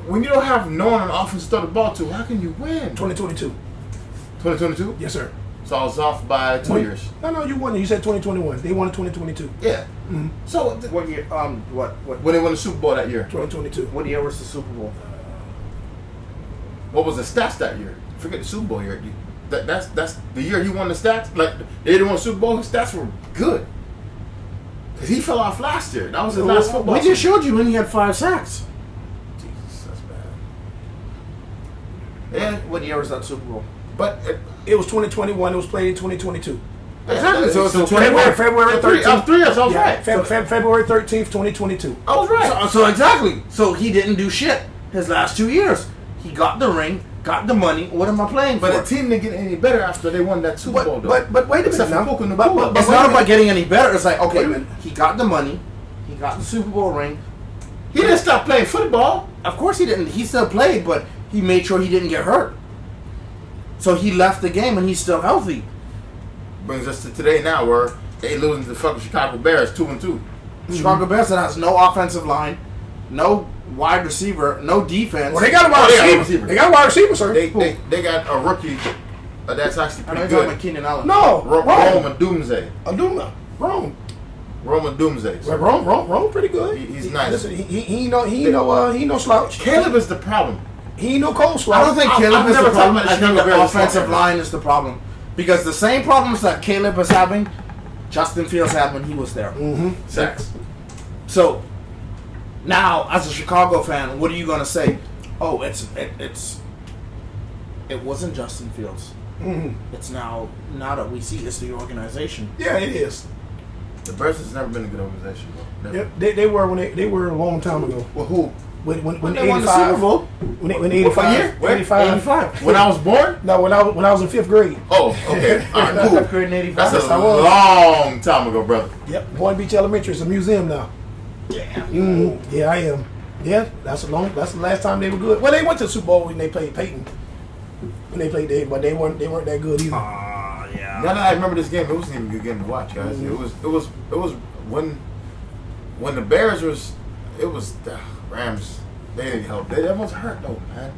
when you don't have no one on offense to throw the ball to, how can you win? 2022. 2022? Yes, sir. So I was off by 2 years. No, you won. You said 2021. They won in 2022. Yeah. Mm-hmm. So What year? when they won the Super Bowl that year, 2022. What year was the Super Bowl? what was the stats that year? Forget the Super Bowl year. That's the year he won the stats. Like they didn't win the Super Bowl. His stats were good because he fell off last year. That was his last football. We just showed you when he had 5 sacks. Jesus, that's bad. Yeah. What year was that Super Bowl? But It was 2021. It was played in 2022. Exactly. So it's February 13th. I was 3 years. I was Yeah, right. February 13th, 2022. I was right. So exactly. So he didn't do shit his last 2 years. He got the ring, got the money. What am I playing for? But the team didn't get any better after they won that Super Bowl, though. But wait a Except minute for now. Puka Nacua. But It's wait not a about minute. getting any better. It's like, Wait a okay, minute. he got the money, he got the Super Bowl ring. He didn't stop playing football. Of course he didn't. He still played, but he made sure he didn't get hurt. So he left the game and he's still healthy. Brings us to today now, where they losing to the fucking Chicago Bears 2-2. Chicago Bears that has no offensive line, no wide receiver, no defense. Well, they got a Oh, wide they got a receiver. receiver. They got a wide receiver, sir. They got a rookie that's actually I know pretty you're talking good. about Keenan Allen. No, Rome. Roman Doomsday. Rome. Roman Doomsday. Well, Rome pretty good. He's nice. Listen, he no slouch. Caleb is the problem. He ain't no cold I slouch. don't think I've Caleb is never the problem. talked I about think Chicago the Bears offensive before. line is the problem. Because the same problems that Caleb is having, Justin Fields had when he was there. Sacks. So, now, as a Chicago fan, what are you going to say? Oh, it wasn't Justin Fields. It's now that we see it's the organization. Yeah, it is. The Bears has never been a good organization, bro. Never. Yep, they were when they were a long time ago. Well, who? When They won the Super Bowl. When 85 year? Where? 85. When I was born? No, when I was in 5th grade. Oh, okay. All right, cool. Fifth grade in 85. That's a I was. long time ago, brother. Yep, Boynton Beach Elementary is a museum now. Yeah. Yeah, I am. Yeah, that's the last time they were good. Well, they went to the Super Bowl when they played Peyton. When they played them, but they weren't that good either. Yeah. Now that I remember this game, it wasn't even a good game to watch, guys. It was when the Bears was the Rams. They didn't help. Everyone's hurt though, man.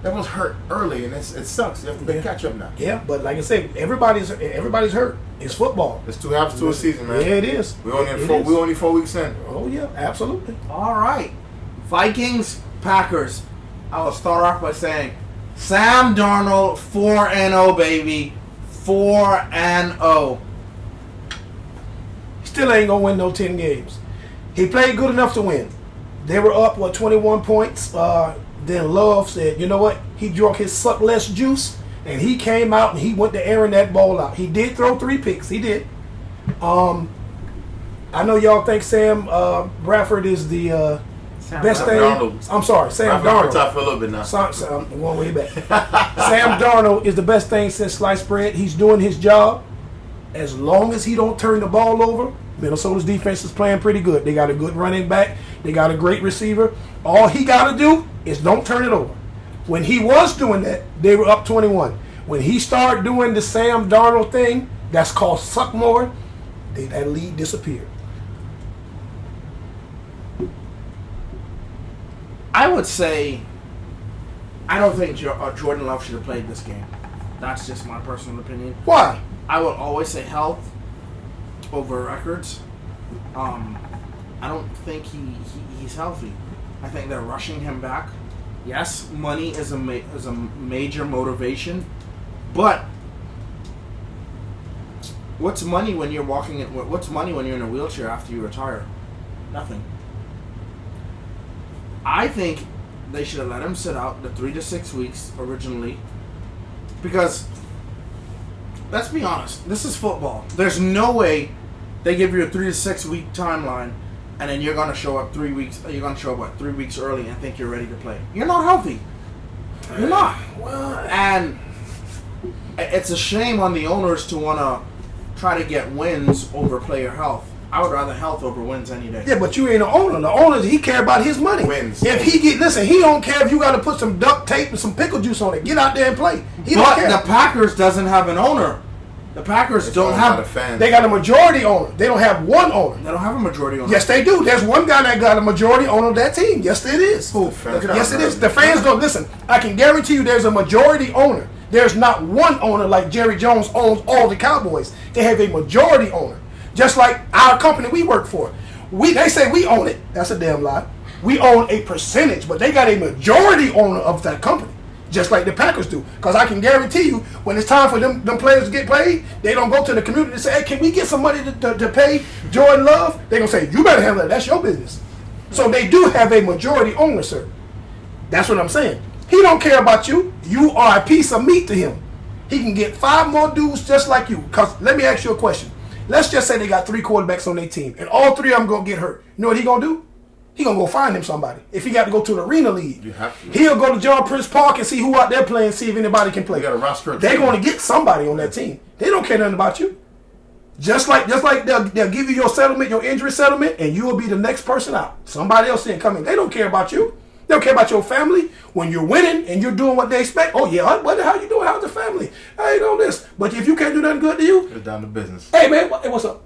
that was hurt early, and it sucks. You have to play catch up now. Yeah, but like I said, everybody's hurt. It's football. It's 2 halves to a season, man. Yeah, it is. We only 4 weeks in. Oh yeah, absolutely. All right. Vikings, Packers. I will start off by saying Sam Darnold 4-0, baby. 4-0. Still ain't gonna win no 10 games. He played good enough to win. They were up 21 points. Then Love said, you know what? He drunk his suck less juice, and he came out and he went to airing that ball out. He did throw 3 picks. He did. I know y'all think Sam Bradford is the best thing. Darnold. I'm sorry, Sam Darnold. Darnold. For a little bit now. I'm going way back. Sam Darnold is the best thing since sliced bread. He's doing his job. As long as he don't turn the ball over, Minnesota's defense is playing pretty good. They got a good running back. They got a great receiver. All he got to do is don't turn it over. When he was doing that, they were up 21. When he started doing the Sam Darnold thing, that's called suck more, that lead disappeared. I would say I don't think Jordan Love should have played this game. That's just my personal opinion. Why? I would always say health over records. I don't think he's healthy. I think they're rushing him back. Yes, money is a major motivation, but what's money when you're walking? What's money when you're in a wheelchair after you retire? Nothing. I think they should have let him sit out the 3 to 6 weeks originally, because let's be honest, this is football. There's no way they give you a 3 to 6 week timeline, and then you're gonna show up 3 weeks. You're gonna show up 3 weeks early and think you're ready to play. You're not healthy. You're not. And it's a shame on the owners to wanna try to get wins over player health. I would rather health over wins any day. Yeah, but you ain't an owner. The owner, he care about his money. Wins. If he he don't care if you got to put some duct tape and some pickle juice on it. Get out there and play. He don't But care. the Packers doesn't have an owner. The Packers don't have. fan. They got a majority owner. They don't have one owner. They don't have a majority owner. Yes, they do. There's one guy that got a majority owner of that team. Yes, it is. Who? Fans. Yes, it is. The fans don't listen. I can guarantee you, there's a majority owner. There's not one owner like Jerry Jones owns all the Cowboys. They have a majority owner. Just like our company we work for. They say we own it. That's a damn lie. We own a percentage, but they got a majority owner of that company. Just like the Packers do. Because I can guarantee you, when it's time for them players to get paid, they don't go to the community and say, hey, can we get some money to pay Jordan Love? They're going to say, you better handle it. That's your business. So they do have a majority owner, sir. That's what I'm saying. He don't care about you. You are a piece of meat to him. He can get 5 more dudes just like you. Because let me ask you a question. Let's just say they got 3 quarterbacks on their team, and all 3 of them going to get hurt. You know what he going to do? He going to go find him somebody. If he got to go to the arena league, You have to. he'll go to John Prince Park and see who out there playing, see if anybody can play. You got a roster. They're going to get somebody on that team. They don't care nothing about you. Just like they'll give you your settlement, your injury settlement, and you will be the next person out. Somebody else ain't coming. They don't care about you. They don't care about your family. When you're winning and you're doing what they expect, oh yeah, what the hell you doing? How's the family? I ain't on this. But if you can't do nothing good to you, It's down to business. hey man, what's up?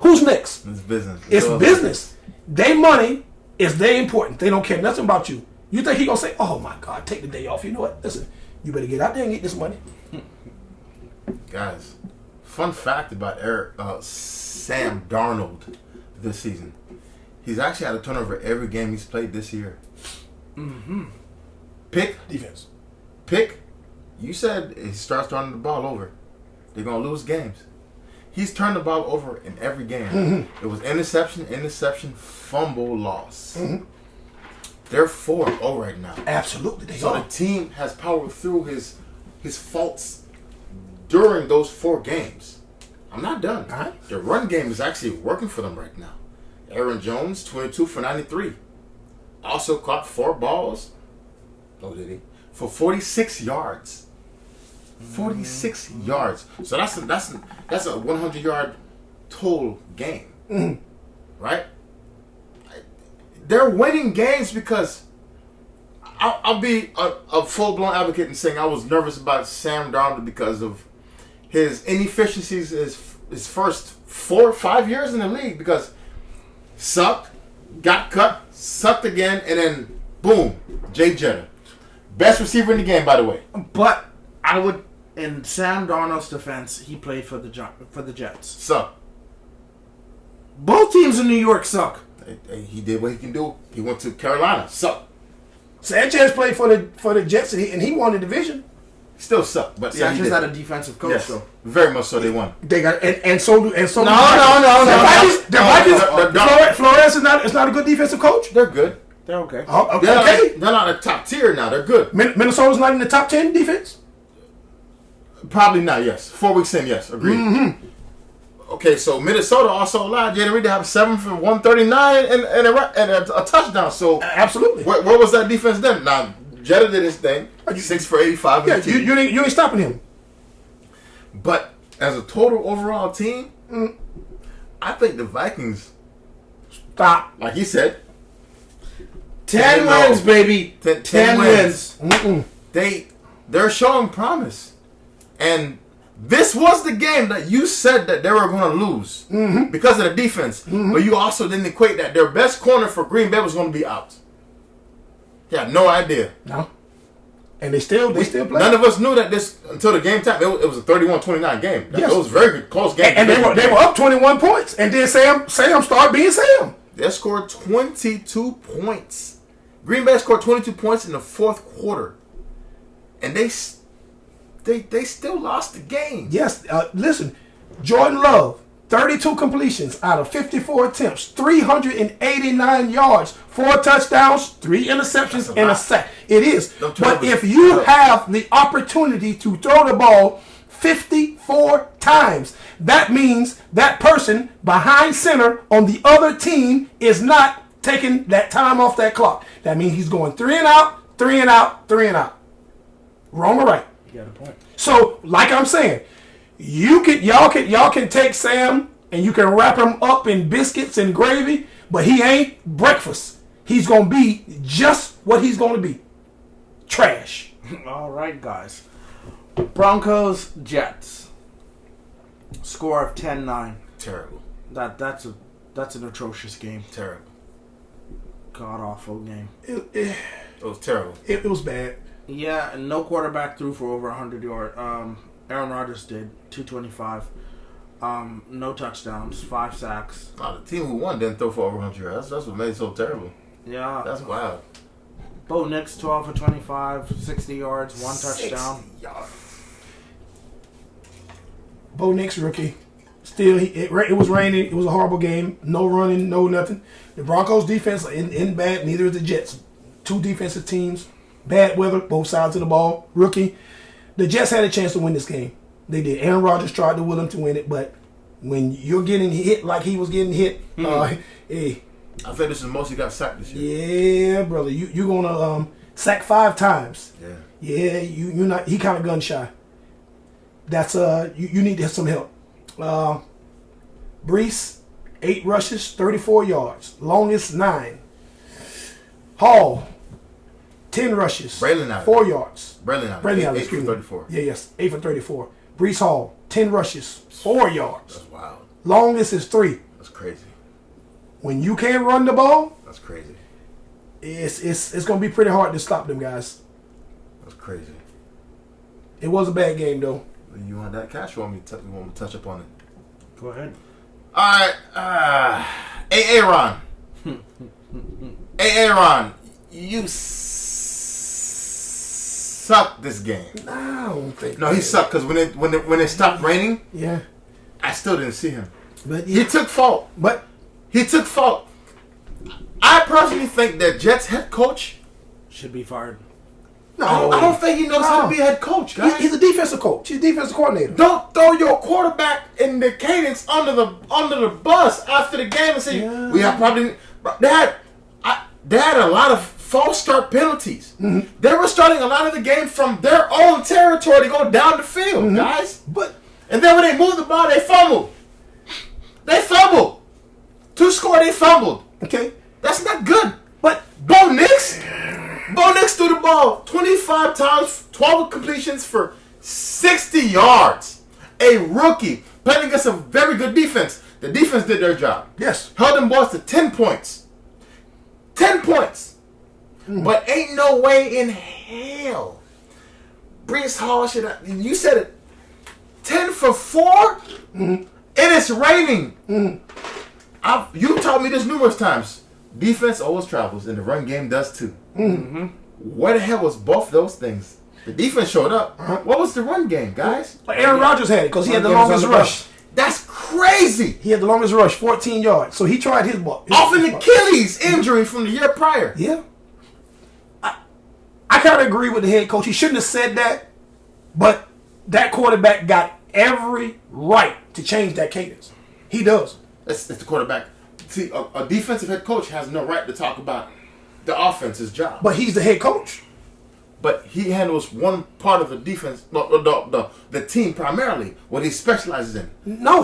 Who's next? It's business. It's all- business. They money is they important. They don't care nothing about you. You think he gonna say, "Oh my God, take the day off"? You know what? Listen, you better get out there and get this money. Guys, fun fact about Sam Darnold this season. He's actually had a turnover every game he's played this year. Mm-hmm. Pick. Defense. You said he starts turning the ball over. They're going to lose games. He's turned the ball over in every game. Mm-hmm. It was interception, fumble, loss. Mm-hmm. They're 4-0 right now. Absolutely, they So are. the team has powered through his faults during those 4 games. I'm not done. All right. The run game is actually working for them right now. Aaron Jones, 22 for 93. Also caught 4 balls. Oh, did he? For 46 yards. 46 yards. So that's a 100-yard total game. Mm-hmm. Right? They're winning games because I'll be a full-blown advocate in saying I was nervous about Sam Darnold because of his inefficiencies his first 4 or 5 years in the league, because sucked, got cut, sucked again, and then boom, Jay Jeter. Best receiver in the game, by the way. But I would, in Sam Darnold's defense, he played for the Jets. Suck. Both teams in New York suck. He did what he can do. He went to Carolina. Suck. Sanchez played for the Jets and he won the division. Still suck. But yeah, Sanchez had a defensive coach, yes, though. very much so. They won. They got and so do. No. The Vikings. Flores is not a good defensive coach. They're good. They're okay. Oh, okay. They're not a top tier now. They're good. Minnesota's not in the top 10 defense. Probably not. Yes. 4 weeks in. Yes. Agreed. Mm-hmm. Okay, so Minnesota also allowed Jaden Reed to have 7 for 139 and a touchdown. So Absolutely. where was that defense then? Now Jetta did his thing. 6 for 85. Yeah, you ain't stopping him. But as a total overall team, I think the Vikings, Stop. like he said, 10 wins, baby. 10 wins. Mm-mm. They're showing promise. And this was the game that you said that they were going to lose because of the defense. But you also didn't equate that their best corner for Green Bay was going to be out. You had no idea. No. And they still play. None of us knew that this until the game time. It was a 31-29 game. Yes. It was a very good, close game. And they were up 21 points. And then Sam started being Sam. They scored 22 points. Green Bay scored 22 points in the fourth quarter. And they still lost the game. Yes. Listen, Jordan Love, 32 completions out of 54 attempts, 389 yards, 4 touchdowns, 3 interceptions, and a sack. It is. But if you have the opportunity to throw the ball 54 times, that means that person behind center on the other team is not taking that time off that clock. That means he's going 3 and out, 3 and out, 3 and out. Wrong or right? You got a point. So, like I'm saying, y'all can take Sam and you can wrap him up in biscuits and gravy, but he ain't breakfast. He's gonna be just what he's gonna be. Trash. All right, guys. Broncos, Jets. Score of 10-9. Terrible. That's an atrocious game. Terrible. God awful game. It was terrible. It was bad. Yeah, and no quarterback threw for over 100 yards. Aaron Rodgers did 225. No touchdowns, 5 sacks. The team who won didn't throw for over 100 yards. That's what made it so terrible. Yeah, That's wild. Bo Nix 12 for 25, 60 yards, 1 touchdown. 60 yards. Bo Nix rookie. Still, it was raining. It was a horrible game. No running, no nothing. The Broncos defense in bad. Neither is the Jets. 2 defensive teams. Bad weather, both sides of the ball. Rookie. The Jets had a chance to win this game. They did. Aaron Rodgers tried to will him to win it, but when you're getting hit like he was getting hit, hey. I think this is the most he got sacked this year. Yeah, brother. You're gonna sack 5 times. Yeah. Yeah, you're not. He kind of gun shy. That's you need some help. Brees, 8 rushes, 34 yards, longest 9. Hall, 10 rushes, Braylon Allen. 4 yards. Braylon Allen. 8 excuse for me. 34. Yeah, yes, 8 for 34. Brees Hall, 10 rushes, 4 yards. That's wild. Longest is 3. That's crazy. When you can't run the ball, That's crazy. it's gonna be pretty hard to stop them guys. That's crazy. It was a bad game though. You want that cash? You want me to touch up on it? Go ahead. All right. Aaron. Aaron, you sucked this game. I don't think. No, he sucked because when it stopped raining, Yeah, I still didn't see him. but He took fault. He took fault. I personally think that Jets head coach. Should be fired. no, I don't think he knows how to be a head coach, guys. He's a defensive coach. He's a defensive coordinator. Don't throw your quarterback in the cadence under the bus after the game and say we have probably they had a lot of false start penalties. Mm-hmm. They were starting a lot of the game from their own territory to go down the field, guys. But And then when they moved the ball, they fumbled. They fumbled. 2 score, they fumbled. okay, That's not good. but Bo Nix threw the ball 25 times, 12 completions for 60 yards. A rookie playing against a very good defense. The defense did their job. yes, Held them boys to 10 points. 10 points. But ain't no way in hell Brees Hall should have. You said it. 10 for 4? And it's raining. You taught me this numerous times. Defense always travels, and the run game does too. Where the hell was both those things? The defense showed up. What was the run game, guys? But Aaron Rodgers had it because he had the longest rush. That's crazy. He had the longest rush, 14 yards. So he tried his ball. Off an Achilles injury from the year prior. Yeah. I kind of agree with the head coach. He shouldn't have said that, but that quarterback got every right to change that cadence. He does. It's the quarterback. See, a defensive head coach has no right to talk about the offense's job. But he's the head coach. But he handles one part of the defense, the team primarily, what he specializes in. No.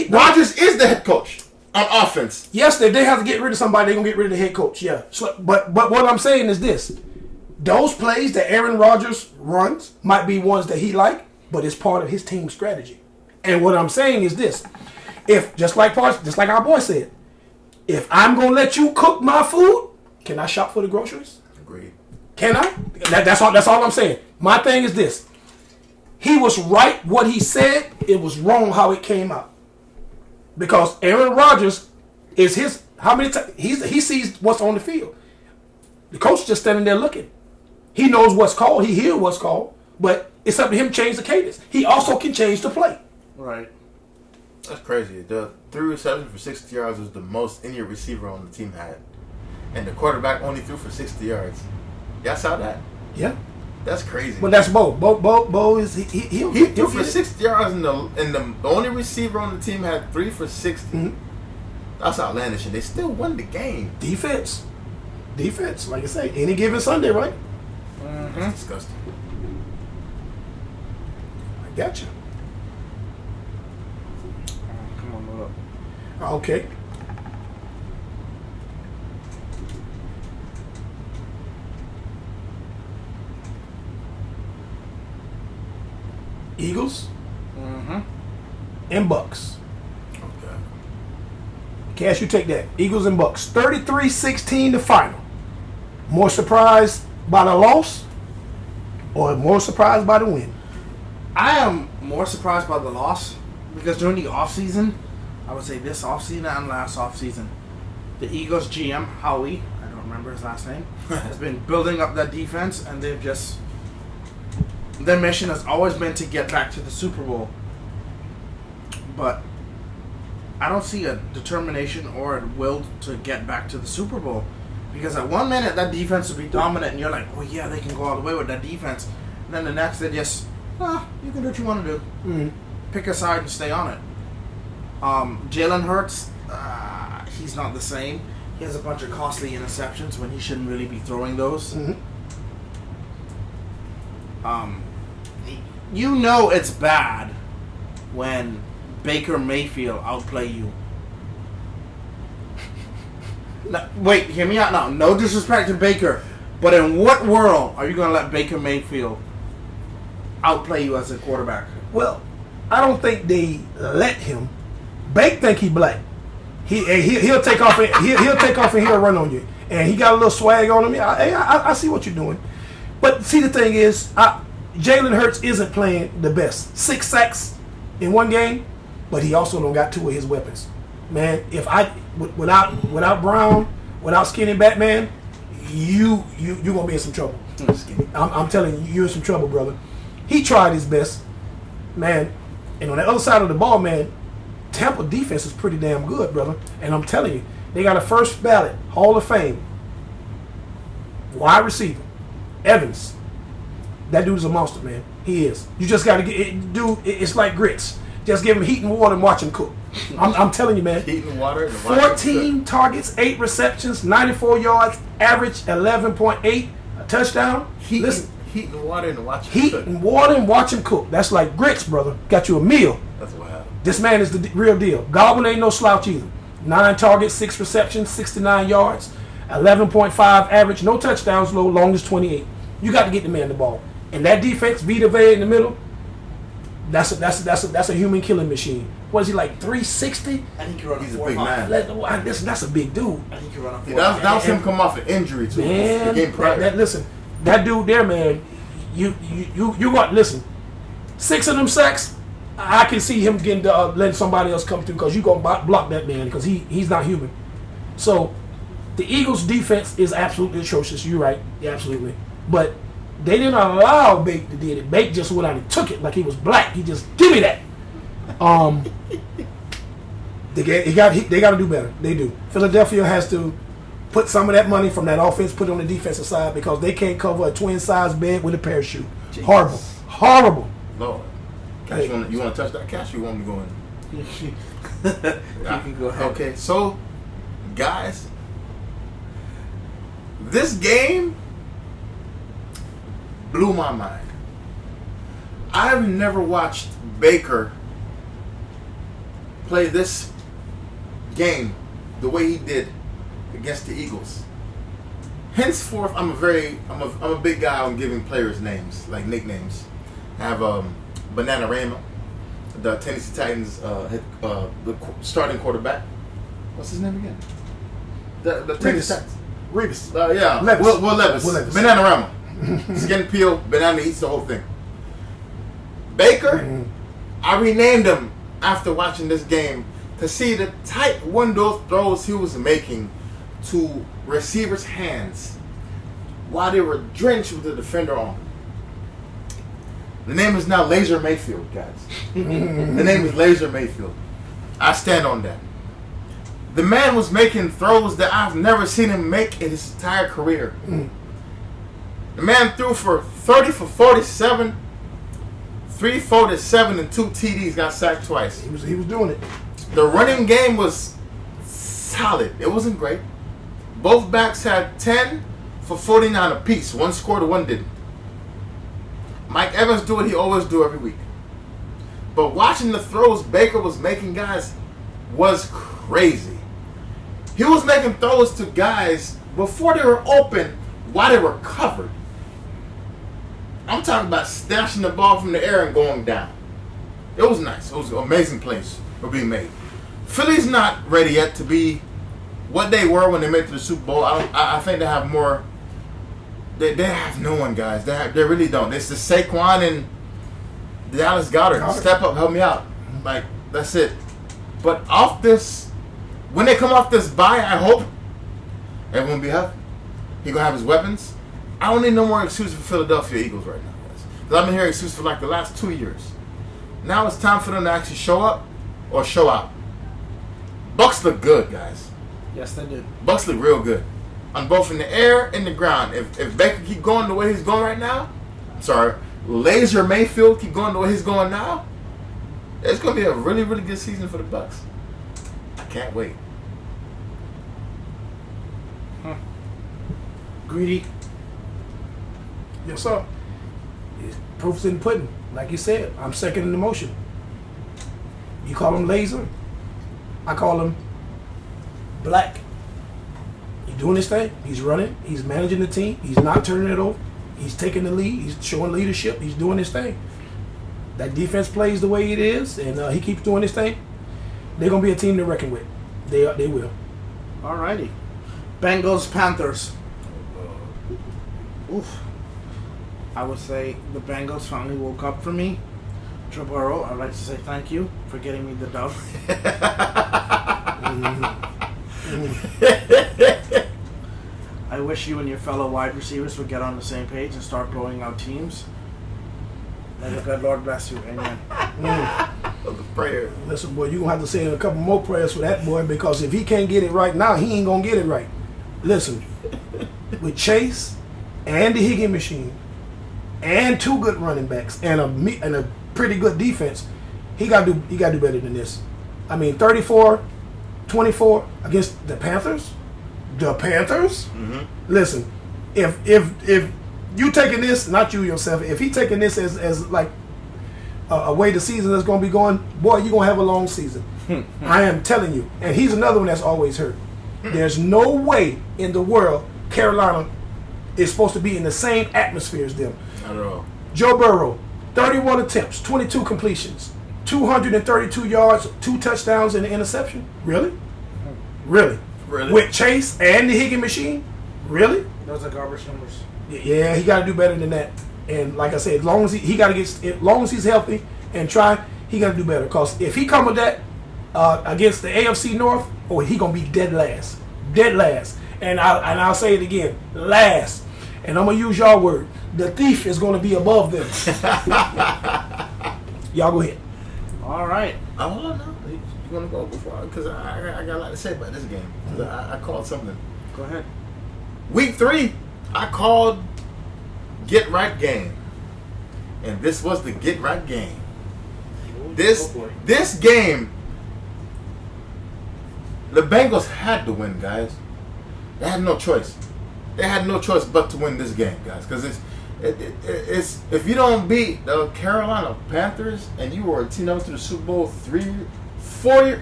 Rodgers is the head coach on offense. Yes, if they have to get rid of somebody, they're going to get rid of the head coach, yeah. So, but what I'm saying is this. Those plays that Aaron Rodgers runs might be ones that he like, but it's part of his team strategy. And what I'm saying is this. If, just like our boy said, if I'm going to let you cook my food, can I shop for the groceries? Agreed. Can I? That's all I'm saying. My thing is this. He was right what he said. It was wrong how it came out. Because Aaron Rodgers is his... How many times... He sees what's on the field. The coach just standing there looking. He knows what's called. He hears what's called. But it's up to him to change the cadence. He also can change the play. Right. That's crazy. The 3 receptions for 60 yards was the most any receiver on the team had. And the quarterback only threw for 60 yards. Y'all saw that? Yeah. That's crazy. But that's Bo. Bo is he threw for 60 yards, and the only receiver on the team had 3 for 60. Mm-hmm. That's outlandish, and they still won the game. Defense, like I say, any given Sunday, right? Mm-hmm. That's disgusting. I got you. Come on, load up. Okay. Eagles and Bucks. Okay. Cash, you take that. Eagles and Bucks. 33-16 the final. More surprised by the loss or more surprised by the win? I am more surprised by the loss because during the offseason, I would say this offseason and last offseason, the Eagles GM, Howie, I don't remember his last name, has been building up that defense, and they've just... Their mission has always been to get back to the Super Bowl. But I don't see a determination or a will to get back to the Super Bowl. Because at one minute, that defense will be dominant, and you're like, oh yeah, they can go all the way with that defense. And then the next, they just, you can do what you want to do. Mm-hmm. Pick a side and stay on it. Jalen Hurts, he's not the same. He has a bunch of costly interceptions when he shouldn't really be throwing those. Mm-hmm. You know it's bad when Baker Mayfield outplay you. Now, wait, hear me out now. No disrespect to Baker, but in what world are you going to let Baker Mayfield outplay you as a quarterback? Well, I don't think they let him. Bake think he black. He'll take off and he'll take off and he'll run on you. And he got a little swag on him. I see what you're doing. But see, the thing is, Jalen Hurts isn't playing the best. 6 sacks in one game, but he also don't got 2 of his weapons. Man, if without Brown, without Skinny Batman, you're gonna be in some trouble. I'm telling you, you're in some trouble, brother. He tried his best, man. And on the other side of the ball, man, Tampa defense is pretty damn good, brother. And I'm telling you, they got a first ballot Hall of Fame wide receiver, Evans. That dude's a monster, man. He is. You just got to get it, dude. It's like grits. Just give him heat and water and watch him cook. I'm telling you, man. Heat and water. And 14 targets, 8 receptions, 94 yards, average 11.8, a touchdown. Heat and water and watch him heat cook. and water and watch him cook. That's like grits, brother. Got you a meal. That's wild. This man is the real deal. Godwin ain't no slouch either. 9 targets, 6 receptions, 69 yards, 11.5 average, no touchdowns, longest 28. You got to get the man the ball. And that defense, Vita Vea in the middle, That's a human killing machine. What is he like? 360? I think you're on He's a big man. That's a big dude. I think you're on a That was him come off an injury too. Man, The game prior. listen, that dude there, man. You want listen. 6 of them sacks. I can see him getting letting somebody else come through because you gonna block that man because he's not human. So the Eagles' defense is absolutely atrocious. You're right, yeah, absolutely. But they didn't allow Bake to do it. Bake just went out and took it like he was black. He just give me that. They got to do better. They do. Philadelphia has to put some of that money from that offense, put it on the defensive side because they can't cover a twin-size bed with a parachute. Jesus. Horrible. Lord. Cash, you want to touch that cash? Or you want me to go in? You can go ahead. Okay, so guys, this game blew my mind. I've never watched Baker play this game the way he did against the Eagles. Henceforth, I'm a big guy on giving players names, like nicknames. I have Bananarama, the Tennessee Titans the starting quarterback. What's his name again? The Tennessee Titans. Revis. Yeah, Levis. Will Levis. Bananarama. Skin peeled, banana eats the whole thing. Baker, I renamed him after watching this game to see the tight window throws he was making to receivers' hands while they were drenched with the defender on. The name is now Laser Mayfield, guys. The name is Laser Mayfield. I stand on that. The man was making throws that I've never seen him make in his entire career. The man threw for 30 for 47, 347, and 2 TDs, got sacked twice. He was doing it. The running game was solid. It wasn't great. Both backs had 10 for 49 apiece. One scored, one didn't. Mike Evans do what he always do every week. But watching the throws Baker was making, guys, was crazy. He was making throws to guys before they were open while they were covered. I'm talking about snatching the ball from the air and going down. It was nice. It was amazing plays were being made. Philly's not ready yet to be what they were when they made it to the Super Bowl. I think they have more. They have no one, guys. They really don't. It's the Saquon and Dallas Goedert. Step up, help me out. Like, that's it. But off this, when they come off this bye, I hope everyone be healthy. He gonna have his weapons. I don't need no more excuses for Philadelphia Eagles right now, guys. Because I've been hearing excuses for like the last 2 years. Now it's time for them to actually show up or show out. Bucks look good, guys. Yes, they did. Bucks look real good. On both in the air and the ground. If Baker keep going the way he's going right now, Laser Mayfield keep going the way he's going now, it's going to be a really, really good season for the Bucks. I can't wait. Greedy. Yes, sir. Proof's in the pudding. Like you said, I'm second in the motion. You call him Laser. I call him Black. He's doing his thing. He's running. He's managing the team. He's not turning it over. He's taking the lead. He's showing leadership. He's doing his thing. That defense plays the way it is, and he keeps doing his thing. They're going to be a team to reckon with. They will. Alrighty. Bengals, Panthers. Oof. I would say the Bengals finally woke up for me. Joe Burrow, I'd like to say thank you for getting me the dub. I wish you and your fellow wide receivers would get on the same page and start blowing out teams. May the good Lord bless you. Amen. Of the prayer. Listen, boy, you're going to have to say a couple more prayers for that boy because if he can't get it right now, he ain't going to get it right. Listen, with Chase and the Higgins machine and 2 good running backs and a pretty good defense, he got to do better than this. I mean, 34-24 against the Panthers. The Panthers. Mm-hmm. Listen, if you taking this, not you yourself, if he taking this as like a way the season is going to be going, boy, you're going to have a long season. I am telling you. And he's another one that's always hurt. There's no way in the world Carolina is supposed to be in the same atmosphere as them. Not at all. Joe Burrow, 31 attempts, 22 completions, 232 yards, 2 touchdowns, and an interception. Really? Really? With Chase and the Higgins machine? Really? Those are garbage numbers. Yeah, he got to do better than that. And like I said, as long as he got to get, as long as he's healthy and try, he got to do better. Because if he come with that against the AFC North, he gonna be dead last, And I'll say it again, last. And I'm gonna use y'all word. The thief is gonna be above them. Y'all go ahead. All right. Hold on now. You want to go before? Because I got a lot to say about this game. 'Cause I called something. Go ahead. Week 3, I called get right game, and this was the get right game. This game, the Bengals had to win, guys. They had no choice. They had no choice but to win this game, guys. Because it's if you don't beat the Carolina Panthers and you were a team that went to the Super Bowl 4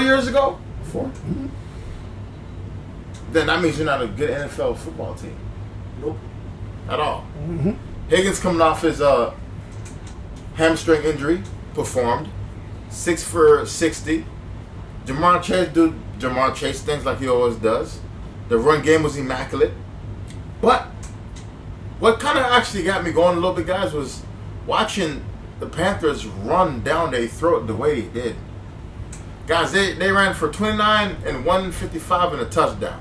years ago, then that means you're not a good NFL football team. Nope. At all. Higgins coming off his hamstring injury, performed 6 for 60. Jamar Chase things like he always does. The run game was immaculate. But what kind of actually got me going a little bit, guys, was watching the Panthers run down their throat the way they did. Guys, they ran for 29 and 155 and a touchdown.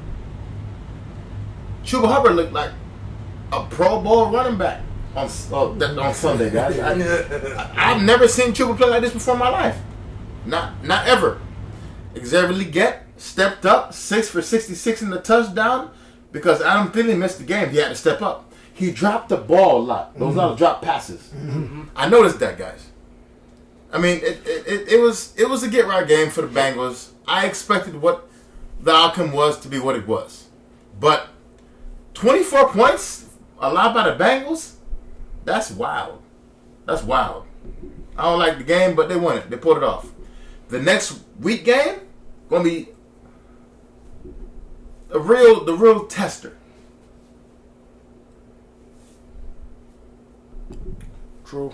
Chuba Hubbard looked like a Pro Bowl running back on Sunday, guys. I've never seen Chuba play like this before in my life. Not ever. Xavier Legette stepped up, 6 for 66 in the touchdown, because Adam Thielen missed the game. He had to step up. He dropped the ball a lot. Those are drop passes. I noticed that, guys. I mean, it was a get right game for the Bengals. I expected what the outcome was to be what it was, but 24 points allowed by the Bengals. That's wild. That's wild. I don't like the game, but they won it. They pulled it off. The next week game gonna be the real tester. True.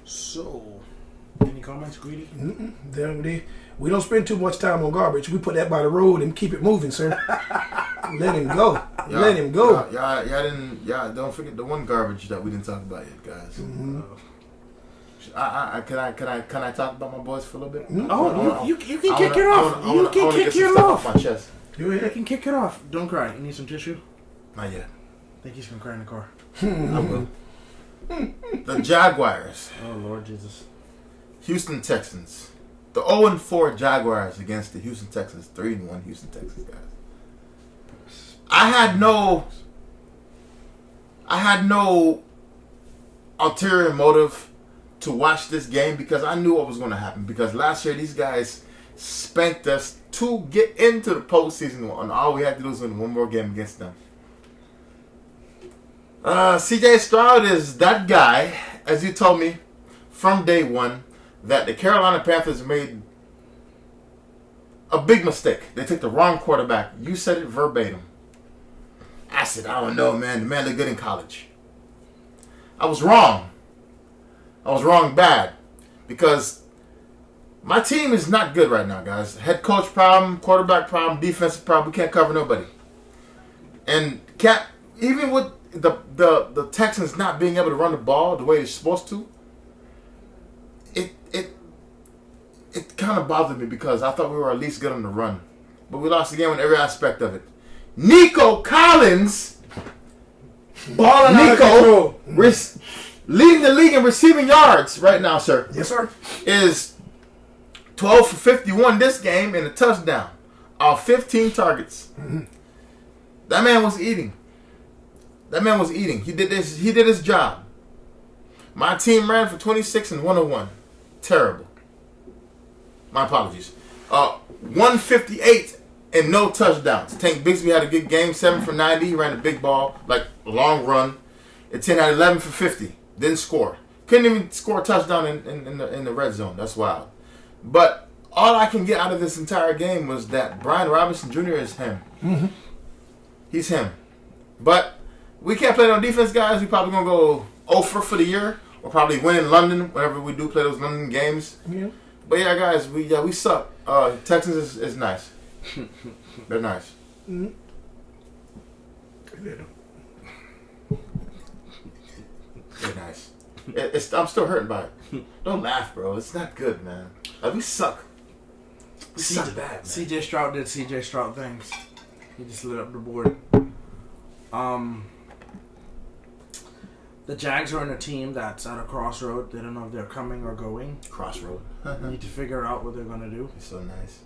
So, any comments, Greedy? We don't spend too much time on garbage. We put that by the road and keep it moving, sir. Let him go. Let him go. Y'all don't forget the one garbage that we didn't talk about yet, guys. Can I talk about my boys for a little bit? You can kick it off. You can kick it off. My chest. You can kick it off. Don't cry. You need some tissue? Not yet. I think he's gonna cry in the car. I will. The Jaguars. Oh Lord Jesus. Houston Texans. The 0-4 Jaguars against the Houston Texans. 3-1 Houston Texans, guys. I had no ulterior motive to watch this game because I knew what was going to happen. Because last year these guys spanked us to get into the postseason, and all we had to do was win one more game against them. CJ Stroud is that guy, as you told me from day one, that the Carolina Panthers made a big mistake. They took the wrong quarterback. You said it verbatim. I said, I don't know, man. The man looked good in college. I was wrong. I was wrong bad. Because my team is not good right now, guys. Head coach problem, quarterback problem, defensive problem. We can't cover nobody. And even with the Texans not being able to run the ball the way they're supposed to, it kind of bothered me because I thought we were at least good on the run. But we lost the game in every aspect of it. Nico Collins, balling out of control, leading the league in receiving yards right now, sir. Yes, sir. Is 12 for 51 this game and a touchdown off 15 targets. That man was eating. He did his job. My team ran for 26 and 101. Terrible. My apologies. 158 and no touchdowns. Tank Bigsby had a good game, 7 for 90. He ran a big ball, like a long run. And 10 had 11 for 50. Didn't score. Couldn't even score a touchdown in the red zone. That's wild. But all I can get out of this entire game was that Brian Robinson Jr. is him. He's him. But we can't play no defense, guys. We probably gonna go 0 for the year. We'll probably win in London whenever we do play those London games. Yeah. But yeah, guys, we suck. Texans is nice. They're nice. Mm-hmm. They're nice. I'm still hurting by it. Don't laugh, bro. It's not good, man. Like, we suck. We suck bad, man. CJ Stroud did CJ Stroud things. He just lit up the board. The Jags are in a team that's at a crossroad. They don't know if they're coming or going. Crossroad. They need to figure out what they're going to do. It's so nice.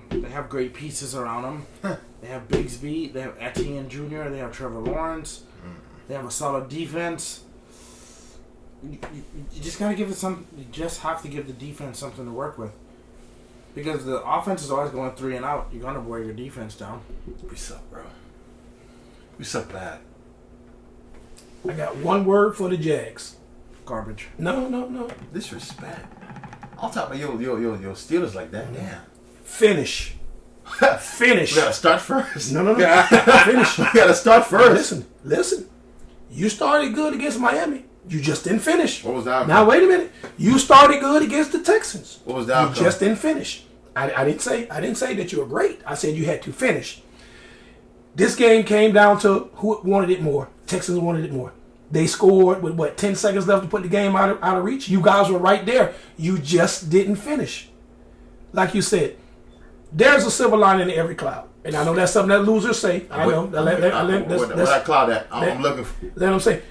They have great pieces around them. They have Bigsby. They have Etienne Jr. They have Trevor Lawrence. They have a solid defense. You just gotta give it some. You just have to give the defense something to work with, because the offense is always going 3 and out. You're gonna wear your defense down. We suck, bro. We suck bad. I got one word for the Jags. Garbage. No. Disrespect. I'll talk about your Steelers like that. Damn. Finish. Finish. We gotta start first. No. Finish. We gotta start first. Listen. You started good against Miami. You just didn't finish. What was the outcome? Now wait a minute. You started good against the Texans. What was the outcome? You just didn't finish. I didn't say that you were great. I said you had to finish. This game came down to who wanted it more. Texans wanted it more. They scored with 10 seconds left to put the game out of reach. You guys were right there. You just didn't finish. Like you said, there's a silver lining in every cloud. And I know that's something that losers say. I know. Where that cloud at? I'm looking for. Let them say.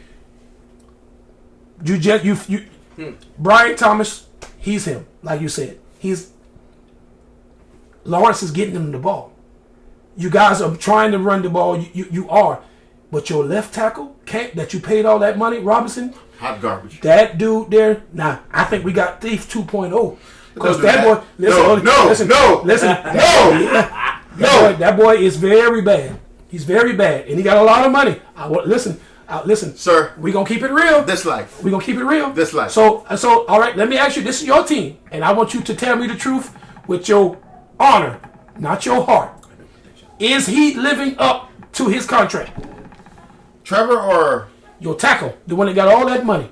Brian Thomas, he's him. Like you said, Lawrence is getting him the ball. You guys are trying to run the ball. You are, but your left tackle that you paid all that money, Robinson, hot garbage. That dude there. Now I think we got Thief 2.0 because that boy. That boy is very bad. He's very bad, and he got a lot of money. Listen, sir. We gonna keep it real. This life. We gonna keep it real. This life. So, all right. Let me ask you. This is your team, and I want you to tell me the truth with your honor, not your heart. Is he living up to his contract? Trevor or your tackle, the one that got all that money?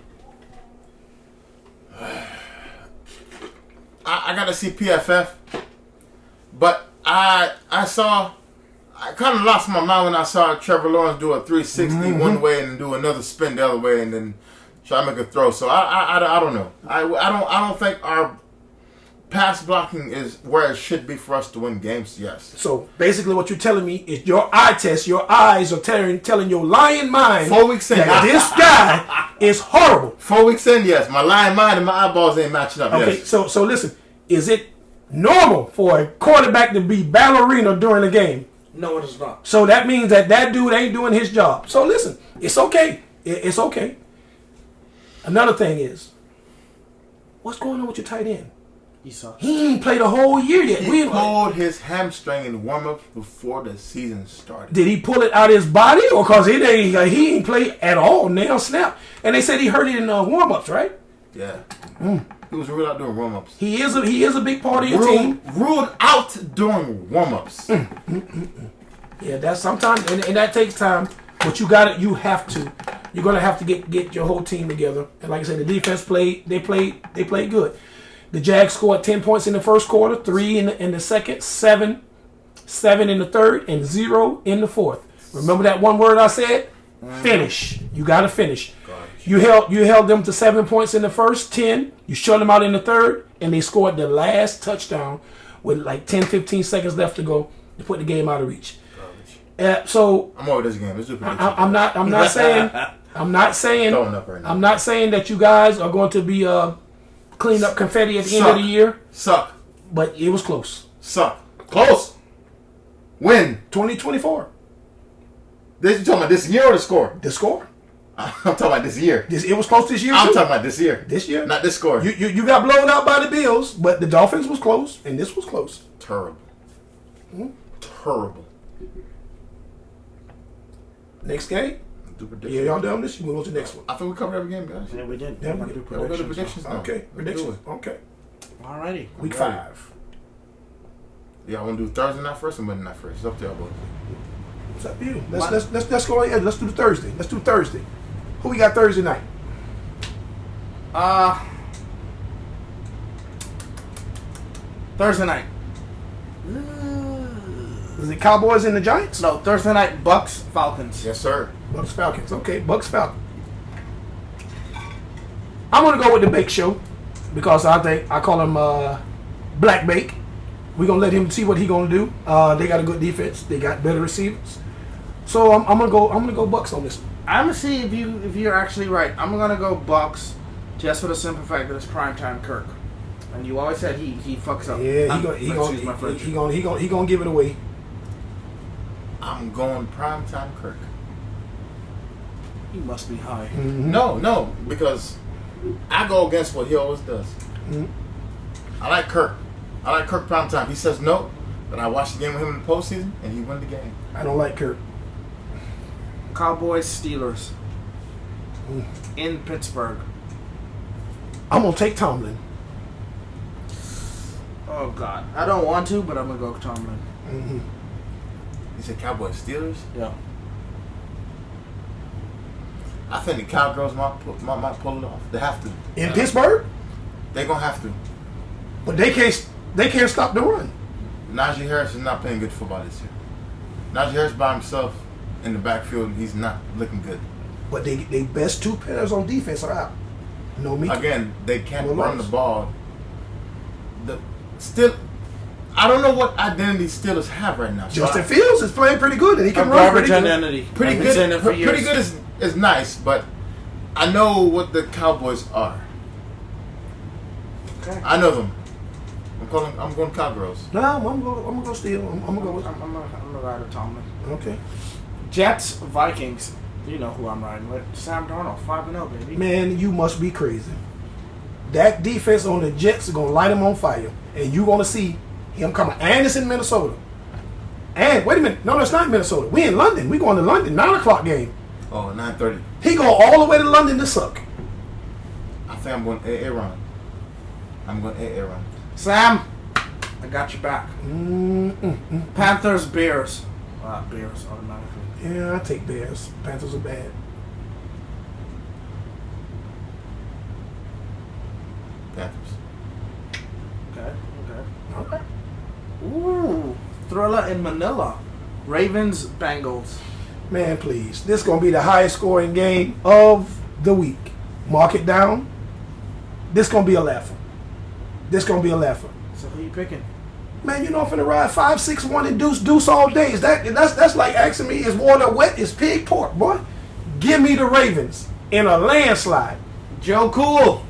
I gotta see PFF, but I kind of lost my mind when I saw Trevor Lawrence do a 360 one way and do another spin the other way and then try to make a throw. So I don't know. I don't think our pass blocking is where it should be for us to win games. Yes. So basically, what you're telling me is your eye test. Your eyes are telling your lying mind 4 weeks in that this guy is horrible. 4 weeks in, yes, my lying mind and my eyeballs ain't matching up. Okay, yes. so listen, is it normal for a quarterback to be ballerina during the game? No, it is not. So that means that dude ain't doing his job. So listen, it's okay. It's okay. Another thing is, what's going on with your tight end? He sucks. He ain't played a whole year yet. He pulled his hamstring in warm-ups before the season started. Did he pull it out of his body, or cause he ain't played at all, nail snap? And they said he hurt it in warm-ups, right? Yeah. He was ruled out during warm-ups. He is a big part of your team. Ruled out during warm-ups. Yeah, that's sometimes, and that takes time. But you're gonna have to get your whole team together. And like I said, the defense played good. The Jags scored 10 points in the first quarter, 3 in the second, 7 in the third, and 0 in the fourth. Remember that one word I said? Finish. You got to finish. You held them to 7 points in the first, 10. You shut them out in the third, and they scored the last touchdown with like 10, 15 seconds left to go to put the game out of reach. So I'm over this game. Let's do predictions. I'm not saying I'm not saying that you guys are going to be clean up confetti at the end of the year. Suck. But it was close. Suck. Close. Win. 2024. You talking about this year or the score? The score. I'm talking about this year. It was close this year, I'm too. talking about this year. This year? Not this score. You got blown out by the Bills, but the Dolphins was close, and this was close. Terrible. Terrible. Next game? Yeah, y'all done this? You move on to the next one. I think we covered every game, guys. Yeah, we did. Yeah, We're we gonna do did. We'll go to predictions. predictions now. Okay, predictions. Okay. Alrighty. Week 5. Yeah, I want to do Thursday night first or Monday night first. It's up to y'all boys. It's up to you. Let's go ahead. Let's do the Thursday. Let's do Thursday. Who we got Thursday night? Thursday night. Is it Cowboys and the Giants? No, Thursday night, Bucks, Falcons. Yes, sir. Bucks Falcons. Okay, Bucks Falcons. I'm gonna go with the Bake Show because I call him Black Bake. We're gonna let him see what he gonna do. They got a good defense. They got better receivers. So I'm gonna go Bucks on this one. I'm gonna see if you're actually right. I'm gonna go Bucks, just for the simple fact that it's primetime Kirk, and you always said he fucks up. Yeah, he gonna give it away. I'm going primetime Kirk. You must be high. Mm-hmm. No, because I go against what he always does. Mm-hmm. I like Kirk. I like Kirk primetime. He says no, but I watched the game with him in the postseason, and he won the game. I don't like Kirk. Cowboys, Steelers in Pittsburgh. I'm gonna take Tomlin. Oh God, I don't want to, but I'm gonna go Tomlin. Mm-hmm. You said Cowboys, Steelers? Yeah. I think the Cowgirls might pull it off. They have to. In Pittsburgh, They're gonna have to. but they can't stop the run. Najee Harris is not playing good football this year. Najee Harris by himself in the backfield, he's not looking good. But they best two players on defense are out. No me. Again, they can't No run loss. the ball. I don't know what identity Steelers have right now. Justin Fields is playing pretty good, and he A can run garbage pretty good. identity. Pretty I've been saying good. it for Pretty years. good is nice, but I know what the Cowboys are. Okay. I know them. I'm going Cowgirls. No, I'm gonna go steal. I'm gonna go with. I'm gonna ride with Tomlin. Okay. Jets, Vikings. You know who I'm riding with. Sam Darnold, 5-0, baby. Man, you must be crazy. That defense on the Jets is gonna light him on fire, and you gonna see him coming. And it's in Minnesota. And wait a minute, no, it's not Minnesota. We in London. We going to London. 9:00 game. Oh, 9:30. He go all the way to London to suck. I think I'm going Aaron. I'm going Aaron. Sam, I got your back. Mm-mm. Panthers, Bears. Bears automatically. Yeah, I take Bears. Panthers are bad. Panthers. Okay. Ooh, thriller in Manila. Ravens, Bengals. Man, please. This is going to be the highest scoring game of the week. Mark it down. This going to be a laugher. So who you picking? Man, you know I'm finna ride 5-6-1 and deuce all day. That's like asking me, is water wet? Is pig pork, boy? Give me the Ravens in a landslide. Joe Cool.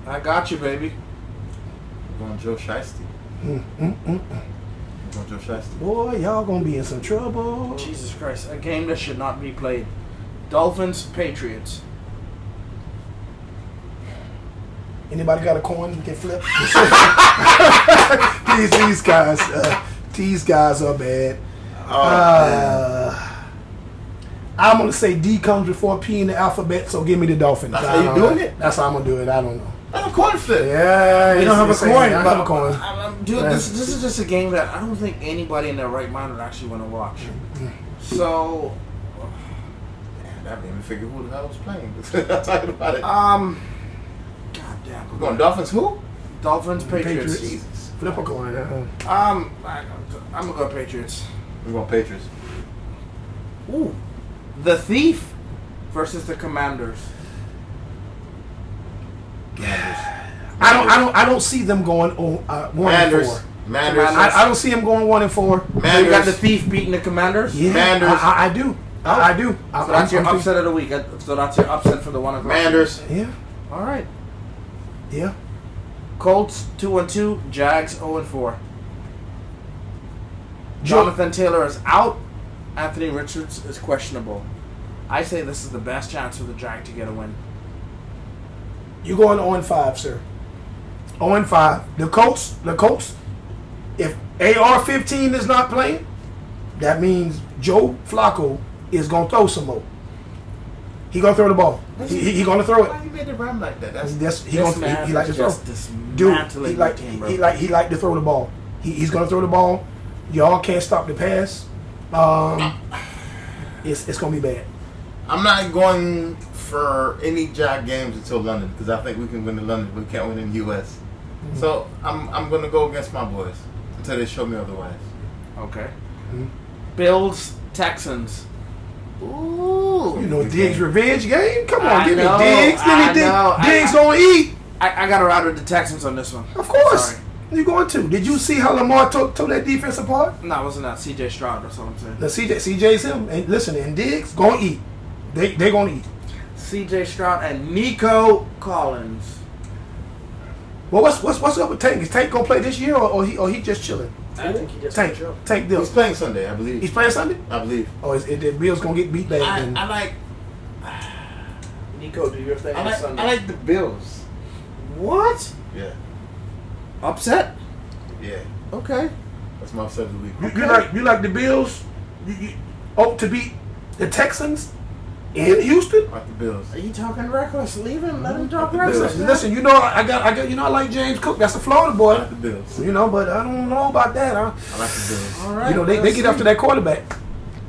I got you, baby. I'm going Joe Shiesty. I'm going Joe Shiesty. Boy, y'all gonna be in some trouble. Jesus Christ. A game that should not be played. Dolphins, Patriots. Anybody got a coin we can flip? these guys are bad. I'm gonna say D comes before P in the alphabet, so give me the Dolphins. That's how you doing it? That's how I'm gonna do it. I don't know. I'm a coin flip. Yeah, You don't have a coin. I don't have a coin. Dude, this is just a game that I don't think anybody in their right mind would actually want to watch. So, Man, that made me figure who the hell was playing. I'm talking about it. God damn. We're going Dolphins who? Dolphins, Patriots. Jesus. Flip a coin. I'm gonna go Patriots. We're going Patriots. Ooh, the Thief versus the Commanders. I don't see them going on 1-4. Manders. I don't see them going 1-4. So you got Manders. the Thief beating the Commanders. Yeah, Manders. I do. I do. So that's your upset of the week. So that's your upset for the 1 o'clock. Manders. Yeah, All right. yeah. Colts 2-2. Jags 0-4. Joe- Jonathan Taylor is out. Anthony Richards is questionable. I say this is the best chance for the Jag to get a win. You going 0-5, sir. 0-5. The Colts. If AR-15 is not playing, that means Joe Flacco is gonna throw some more. He gonna throw the ball. He gonna throw it. Why you made it rhyme like that? That's He This man like to is throw. just Dude, dismantling he like the team, bro. he like to throw the ball. He's gonna throw the ball. Y'all can't stop the pass. it's gonna be bad. I'm not going for any Jag games until London because I think we can win in London, but we can't win in the U.S. So I'm going to go against my boys until they show me otherwise. Okay. Bills, Texans. Ooh. You know, Diggs' revenge game. Come on, I give know, me Diggs. Give me I know. Diggs gonna eat. I got to ride with the Texans on this one. Of course. Sorry. You going to? Did you see how Lamar took that defense apart? No, it wasn't that C.J. Stroud. That's what I'm saying. The CJ's him. And listen, and Diggs gonna eat. They gonna eat. C.J. Stroud and Nico Collins. Well, what's up with Tank? Is Tank gonna play this year or he just chilling? I think he just Tank He's Dillon. playing Sunday, I believe. He's playing Sunday. I believe. Oh, the Bills gonna get beat bad? Then. I like Nico, do your thing on Sunday. I like the Bills. What? Yeah. Upset? Yeah. Okay. That's my upset of the week. You like the Bills? To beat the Texans in Houston? I like the Bills. Are you talking reckless? Leave him. Let him talk The Bills. reckless. Listen, you know I got I like James Cook. That's the Florida I boy. like the Bills. You know, but I don't know about that. I like the Bills. All right. You know, they get after that quarterback.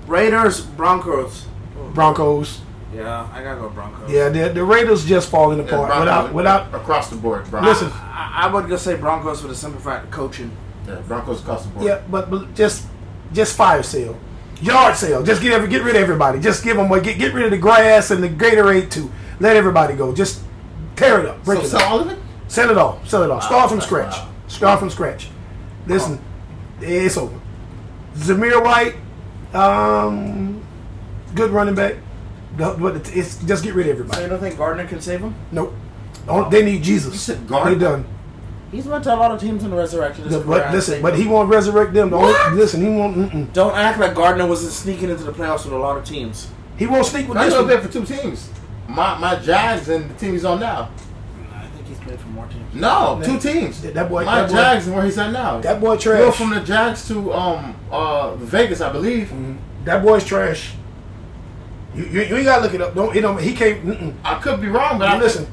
Raiders, Broncos. Broncos. Yeah, I gotta go Broncos. Yeah, the Raiders just falling Yeah, apart Broncos, without. across the board. Broncos. Listen, I would just say Broncos for the simple fact of coaching. Yeah, Broncos across the board. yeah, but just fire sale, yard sale. Just get rid of everybody. Just give them get rid of the grass and the Gatorade too. Let everybody go. Just tear it up, break So it sell up, all of it? sell it all, Start from that's scratch. wild. Start from scratch. Listen, it's over. Zamir White, good running back. But it's just get rid of So everybody. you don't think Gardner can save him? Nope. They need Jesus. You said Gardner? They done. He's went to a lot of teams in the resurrection. But he won't resurrect them. Listen, he won't. Don't act like Gardner wasn't sneaking into the playoffs with a lot of teams. He won't sneak with He's this up one. there for two teams. My Jags and the team he's on now. I think he's played for more teams. No, Man, two teams. that boy- My that boy- Jags and where he's at now. That boy He trash. go from the Jags to Vegas, I believe. That boy's trash. You ain't gotta look it up. He can't. I could be wrong, but I Listen.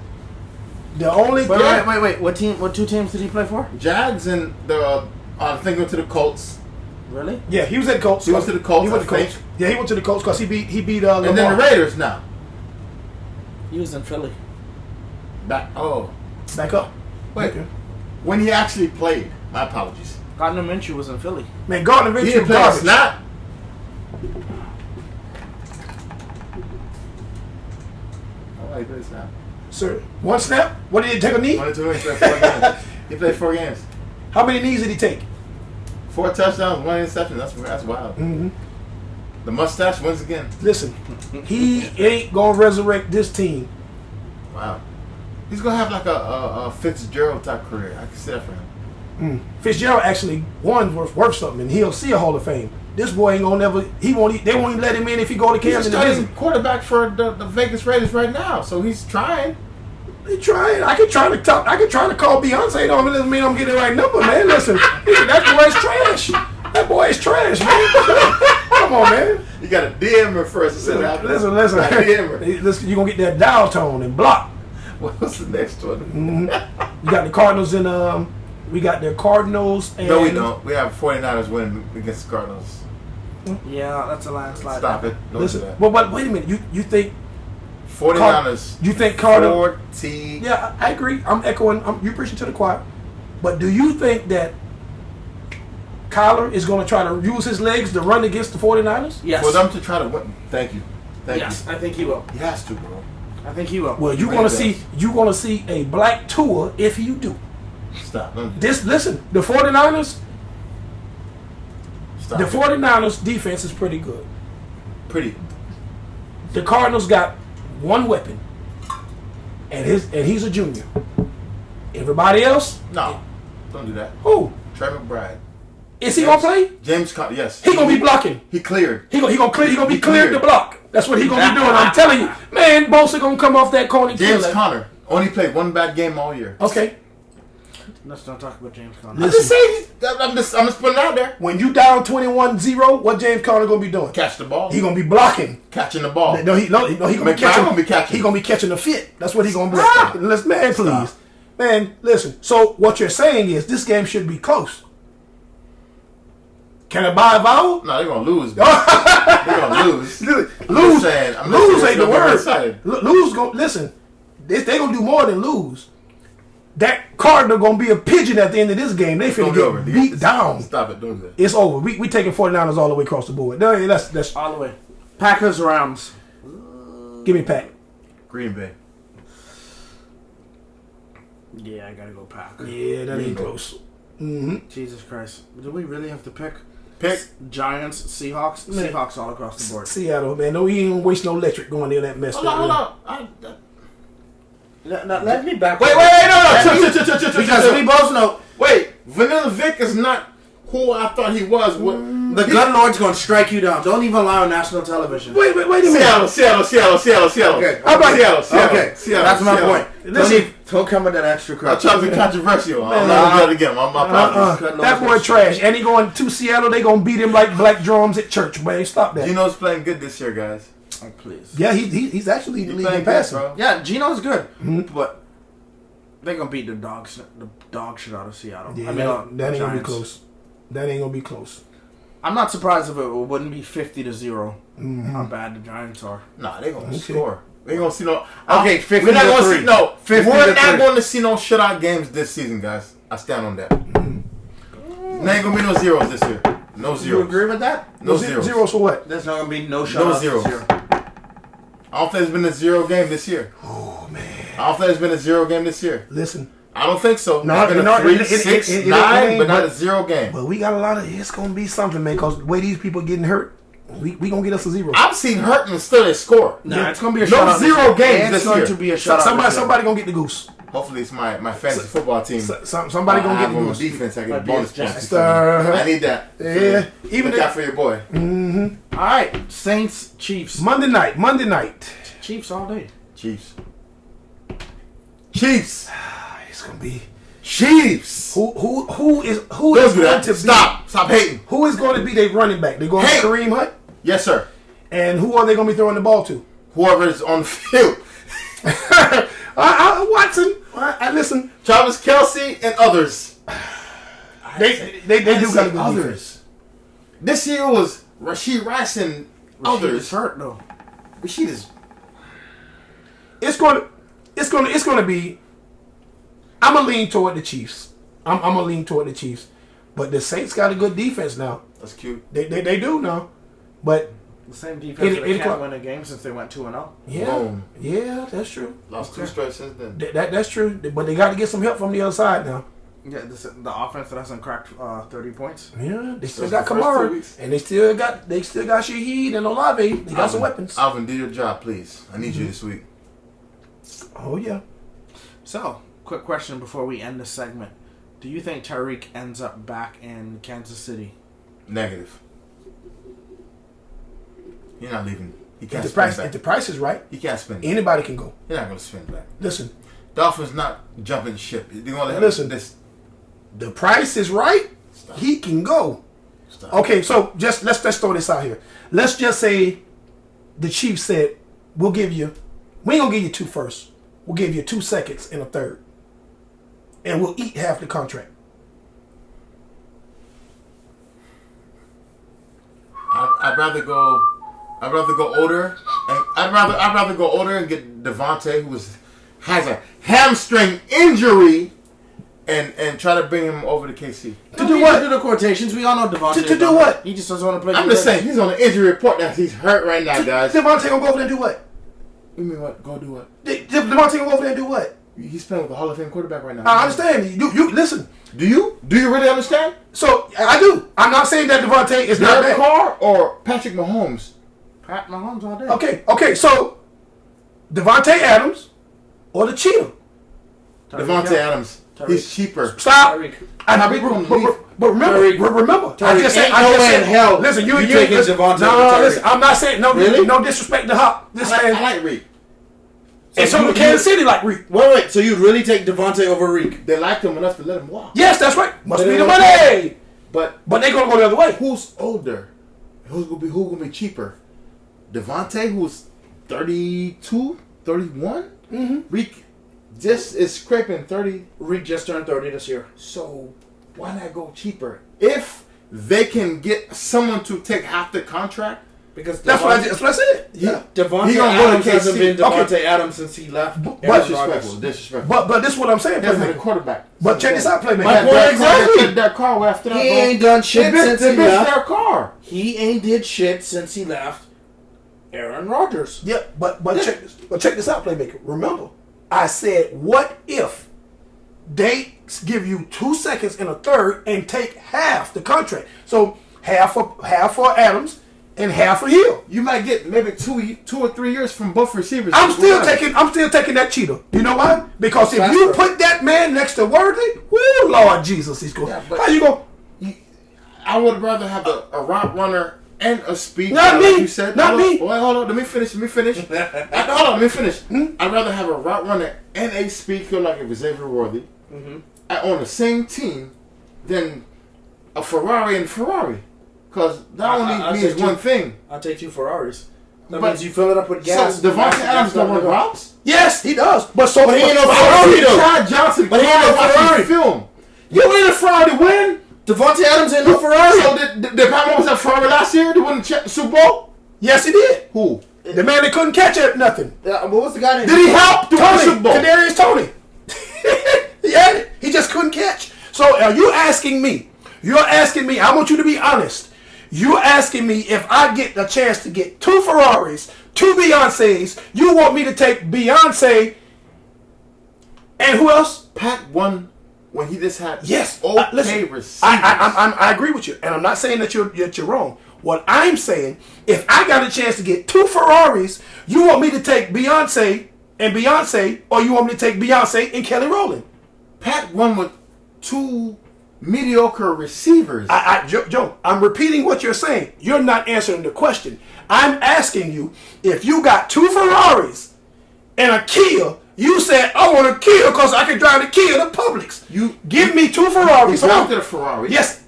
The only Wait. What team? What two teams did he play for? Jags and the I think went to the Colts. Really? Yeah, he was at Colts. He went to the Colts, He went to I Colts. think. Yeah, he went to the Colts because he beat Lamar. And then the Raiders now. He was in Philly. Back Back up. wait. Okay. When he actually played. My apologies. Gardner Minshew was in Philly. Man, Gardner He Minshew didn't play a garbage. snap. Oh, he played a snap. Sir, one snap. What did he take a knee? 1 2 he played 4 games. He played 4 games. How many knees did he take? 4 touchdowns, 1 interception. That's wild. Mm-hmm. The mustache wins again. Listen, he ain't gonna resurrect this team. Wow. He's gonna have like a Fitzgerald type career. I can see that for him. Fitzgerald actually won worth something, and he'll see a Hall of Fame. This boy ain't gonna never. They won't even let him in if he go to He's Camden. starting quarterback for the Vegas Raiders right now, so he's trying. They trying. I could try to talk. I could try to call Beyonce. Don't doesn't mean I'm getting the right number, man. Listen, that boy's trash. That boy is trash, man. Come on, man. You got to DM her first. Instead of Listen. DM her. Listen, you're gonna get that dial tone and block. What's the next one? You got the Cardinals and we got the Cardinals and No, we don't. We have 49ers win against the Cardinals. Yeah, that's a landslide. Stop it. Don't do Listen, that. but wait a minute. You think 49ers. you think Cardinals? 40. Yeah, I agree. I'm echoing. You preaching to the choir. But do you think that Kyler is going to try to use his legs to run against the 49ers? Yes. For them to try to win. Thank you. Yes, I think he will. He has to, bro. I think he will. Well, you're Really going to see a black tour if you do. Stop. Don't do that. Listen, the 49ers, Stop. the 49ers defense is pretty good. Pretty. The Cardinals got one weapon, and he's a junior. Everybody else, No. Don't do that. who Trey McBride. is he gonna play? James Conner. Yes. He gonna be blocking. He cleared. He gonna be He cleared to block. That's what he gonna be doing. I'm telling you, man. Bosa gonna come off that corner. and kill James that. Conner only played one bad game all year. Okay, Let's not talk about James Conner. I'm just saying. I'm just putting it out there. when you down 21-0, what James Conner gonna be doing? Catch the ball. He gonna be blocking. Catching the ball. No, he gonna McBride gonna be catching. He gonna be catching the fit. That's what he gonna be. Stop. Man, please, Stop. man. Listen. So what you're saying is this game should be close. Can I buy a vowel? No, they're gonna lose. They're gonna lose. Lose. Lose ain't the word. Lose go listen. They gonna do more than lose. That Cardinal gonna be a pigeon at the end of this game. They finna get beat down. Stop it, don't do that. It's over. We taking 49ers all the way across the board. No, that's all the way. Packers, Rams. Give me Pack. Green Bay. Yeah, I gotta go Pack. Yeah, that ain't close. Mm-hmm. Jesus Christ. Do we really have to pick? Pick. Giants, Seahawks. Man. Seahawks all across the board. Seattle, man. No, he ain't waste no electric going near that mess. Hold on. Let me back. Wait, no. Because we both know. Wait, Vanilla Vic is not who I thought he was. The gun lord's gonna strike you down. Don't even lie on national television. Wait a minute. Seattle. Okay. How about Seattle? Okay. Seattle. That's my point. Listen. Don't come with that extra crap. I'm trying to be controversial. I'm not gonna do it again. My apologies. That boy trash. And he going to Seattle. They gonna beat him like black drums at church, man. Stop that. Gino's playing good this year, guys. Oh, please. Yeah, he's actually the league in passing. Bro. Yeah, Gino's good, but they're gonna beat the dog shit out of Seattle. Yeah, I mean, that ain't gonna be Giants. close. That ain't gonna be close. I'm not surprised if it wouldn't be 50-0. How bad the Giants are. Nah, they gonna score. We ain't gonna see no. Okay, 50 We're not to gonna 3. see no. 50 We're to not 3. going to see no shutout games this season, guys. I stand on that. There ain't gonna be no zeros this year. No zeros. You agree with that? No zeros. Zeros for what? There's not gonna be no shutouts zeros. this year. I don't think there's been a zero game this year. Oh man. I don't think there's been a zero game this year. Listen, I don't think so. No, There's been no, a 3, it- 6, it 9, ain't, but not but- a zero game. but we got a lot of. It's gonna be something, man. Cause the way these people getting hurt, we gonna get us a zero. I've seen Hurton and still they score. Nah, it's gonna be a No shutout. zero games It's this going year. to be a shutout. Somebody gonna get the goose. Hopefully it's my fantasy football team. Somebody gonna I get have the on goose. defense. I Might get be bonus his chance. points. I need that. Yeah, even Look out if, for your boy. All right, Saints, Chiefs. Monday night. Chiefs all day. Chiefs. It's gonna be Chiefs. who is Don't going do that. to be Stop hating. who is going to be their running back? They're going to Hey. Kareem Hunt, Yes, sir. and who are they going to be throwing the ball to? Whoever is on the field. Watson. Listen, Travis Kelce and others. they do got a good defense. This year was Rashid Rice and Others others. hurt though. Rashid is. It's gonna be. I'm gonna lean toward the Chiefs. I'm gonna lean toward the Chiefs, but the Saints got a good defense now. That's cute. They do now, but The same defense that it- can't win a game since they went 2-0. Boom. yeah, that's true. Lost 2 straight since then. That's true. But they got to get some help from the other side now. Yeah, the offense that hasn't cracked 30 points. Yeah, they still Just got the first 2 Kamara, weeks. and they still got Shaheed and Olave. They got some weapons. Alvin, do your job, please. I need you this week. Oh yeah. So, quick question before we end this segment: do you think Tyreek ends up back in Kansas City? Negative. You're not leaving. He can't If spin back. the price is right, He can't spin. anybody can go. You're not going to spin back. Listen, Dolphins not jumping ship. They're going to let Listen. this. the price is right. Stop. He can go. Stop. Okay, so just let's throw this out here. Let's just say the Chiefs said, "We'll give you. We ain't gonna give you 2 firsts. We'll give you 2 seconds and a third, and we'll eat half the contract." I'd rather go older. And I'd rather go older and get Devontae, who has a hamstring injury, and try to bring him over to KC. To do what? Do the quotations. We all know Devontae. To do what? He just doesn't want to play. I'm just saying he's on the injury report now. He's hurt right now, guys. Devontae gonna go over there and do what? You mean what? Go do what? Devontae gonna go over there and do what? He's playing with a Hall of Fame quarterback right now. I understand. You listen. Do you really understand? So I do. I'm not saying that Devontae is not Derek bad. Carr or Patrick Mahomes? Pat Mahomes all day. Okay. So Devontae Adams or the Cheetah. Devontae Adams. He's cheaper. Stop. Tyreek. But remember, I just said, ain't no way in hell listen, you taking listen, Devontae no, over Tyreek. listen, I'm not saying no, Really? no disrespect to Hop. This I man, like Reed. and so Kansas City like Reed. Wait. So you'd really take Devontae over Reek? They liked him enough to let him walk. Yes, that's right. Must They be the don't money. But But they gonna go the other way. who's older? Who's gonna be cheaper? Devontae, who's 32, 31? Mm-hmm. Reek just is scraping 30. Reek just turned 30 this year. So why not go cheaper? If they can get someone to take half the contract. Because That's what I said. Yeah. Devontae He gonna go to Adams hasn't KC. been Devontae Okay. Adams since he left. But- Aaron Disrespectful. Rodgers. Disrespectful. But this is what I'm saying, He hasn't been a playmaker. quarterback. But check this out, playmaker. My point exactly. That car after that. He bro. ain't done shit since he They bitched left. their car. He ain't did shit since he left Aaron Rodgers. Yeah, but check this out, playmaker. Remember, I said, what if they give you 2 seconds and a third and take half the contract? So half for Adams and half for Hill. You might get maybe 2 or 3 years from both receivers. I'm still taking that cheater. You know why? Because if you put that man next to Worthy, whoo, Lord Jesus, he's going. Yeah, but- How you going? I would rather have a route runner and a speed. Not guy, me. Like you said. Not hold me. On, wait, hold on. Let me finish. Hold on. Let me finish. I'd rather have a route runner and a speed killer like if Xavier Worthy on the same team than a Ferrari and Ferrari. Because that only means one thing. I'll take 2 Ferraris. That But- means you fill it up with gas. So Devontae Adams don't run routes? Yes, he does. But He ain't no Ferrari though. Chad Johnson. But he ain't no watching Ferrari. film. You ain't a Ferrari to win. Devontae Adams ain't no Ferrari. So did Pat Mahomes have Ferrari last year to win the Super Bowl? Yes, he did. Who? The man that couldn't catch it, nothing. What was the guy named? Did he help to win the Tony, Super Bowl? Kadarius Tony. Yeah, he just couldn't catch. So are you asking me? You're asking me. I want you to be honest. You're asking me if I get a chance to get 2 Ferraris, 2 Beyoncés. You want me to take Beyonce and who else? Pat won when he just had Yes. okay Listen, receivers. I agree with you, and I'm not saying that you're wrong. What I'm saying, if I got a chance to get 2 Ferraris, you want me to take Beyonce, or you want me to take Beyonce and Kelly Rowland? Pat won with 2 mediocre receivers. Joe, I'm repeating what you're saying. You're not answering the question. I'm asking you if you got 2 Ferraris and a Kia. You said I want a Kia because I can drive the Kia to Publix. You give me 2 Ferraris. He wanted a Ferrari. Yes.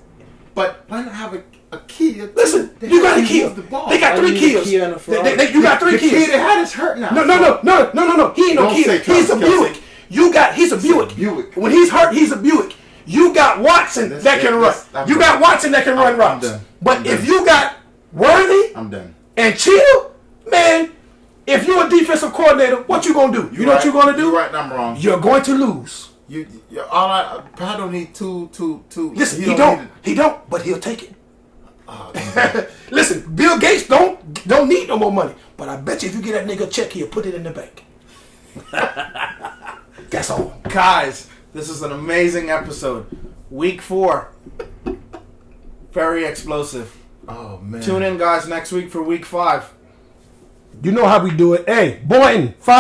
But why not have a Kia? Listen, They you got a had to Kia. move the ball. They got 3 I need a Kias. Kia and a Ferrari. You got 3 The Kia Kias. they had is hurt now. No. He ain't no Don't Kia. say He's Travis a Kelce. Buick. He's a Buick. Buick. When he's hurt, he's a Buick. You got Watson that can run. You got Watson that can run routes. done. But I'm if done. you got Worthy I'm done. and Chill, man, if you're a defensive coordinator, what you gonna do? You know what you're gonna do? You're right and I'm wrong. You're going to lose. Pat don't need two. Listen, he don't, but he'll take it. Listen, Bill Gates don't need no more money, but I bet you if you get that nigga a check, he'll put it in the bank. That's all. Guys, this is an amazing episode. Week 4. Very explosive. Oh man. Tune in, guys, next week for week 5. You know how we do it. Hey, Boynton, 5.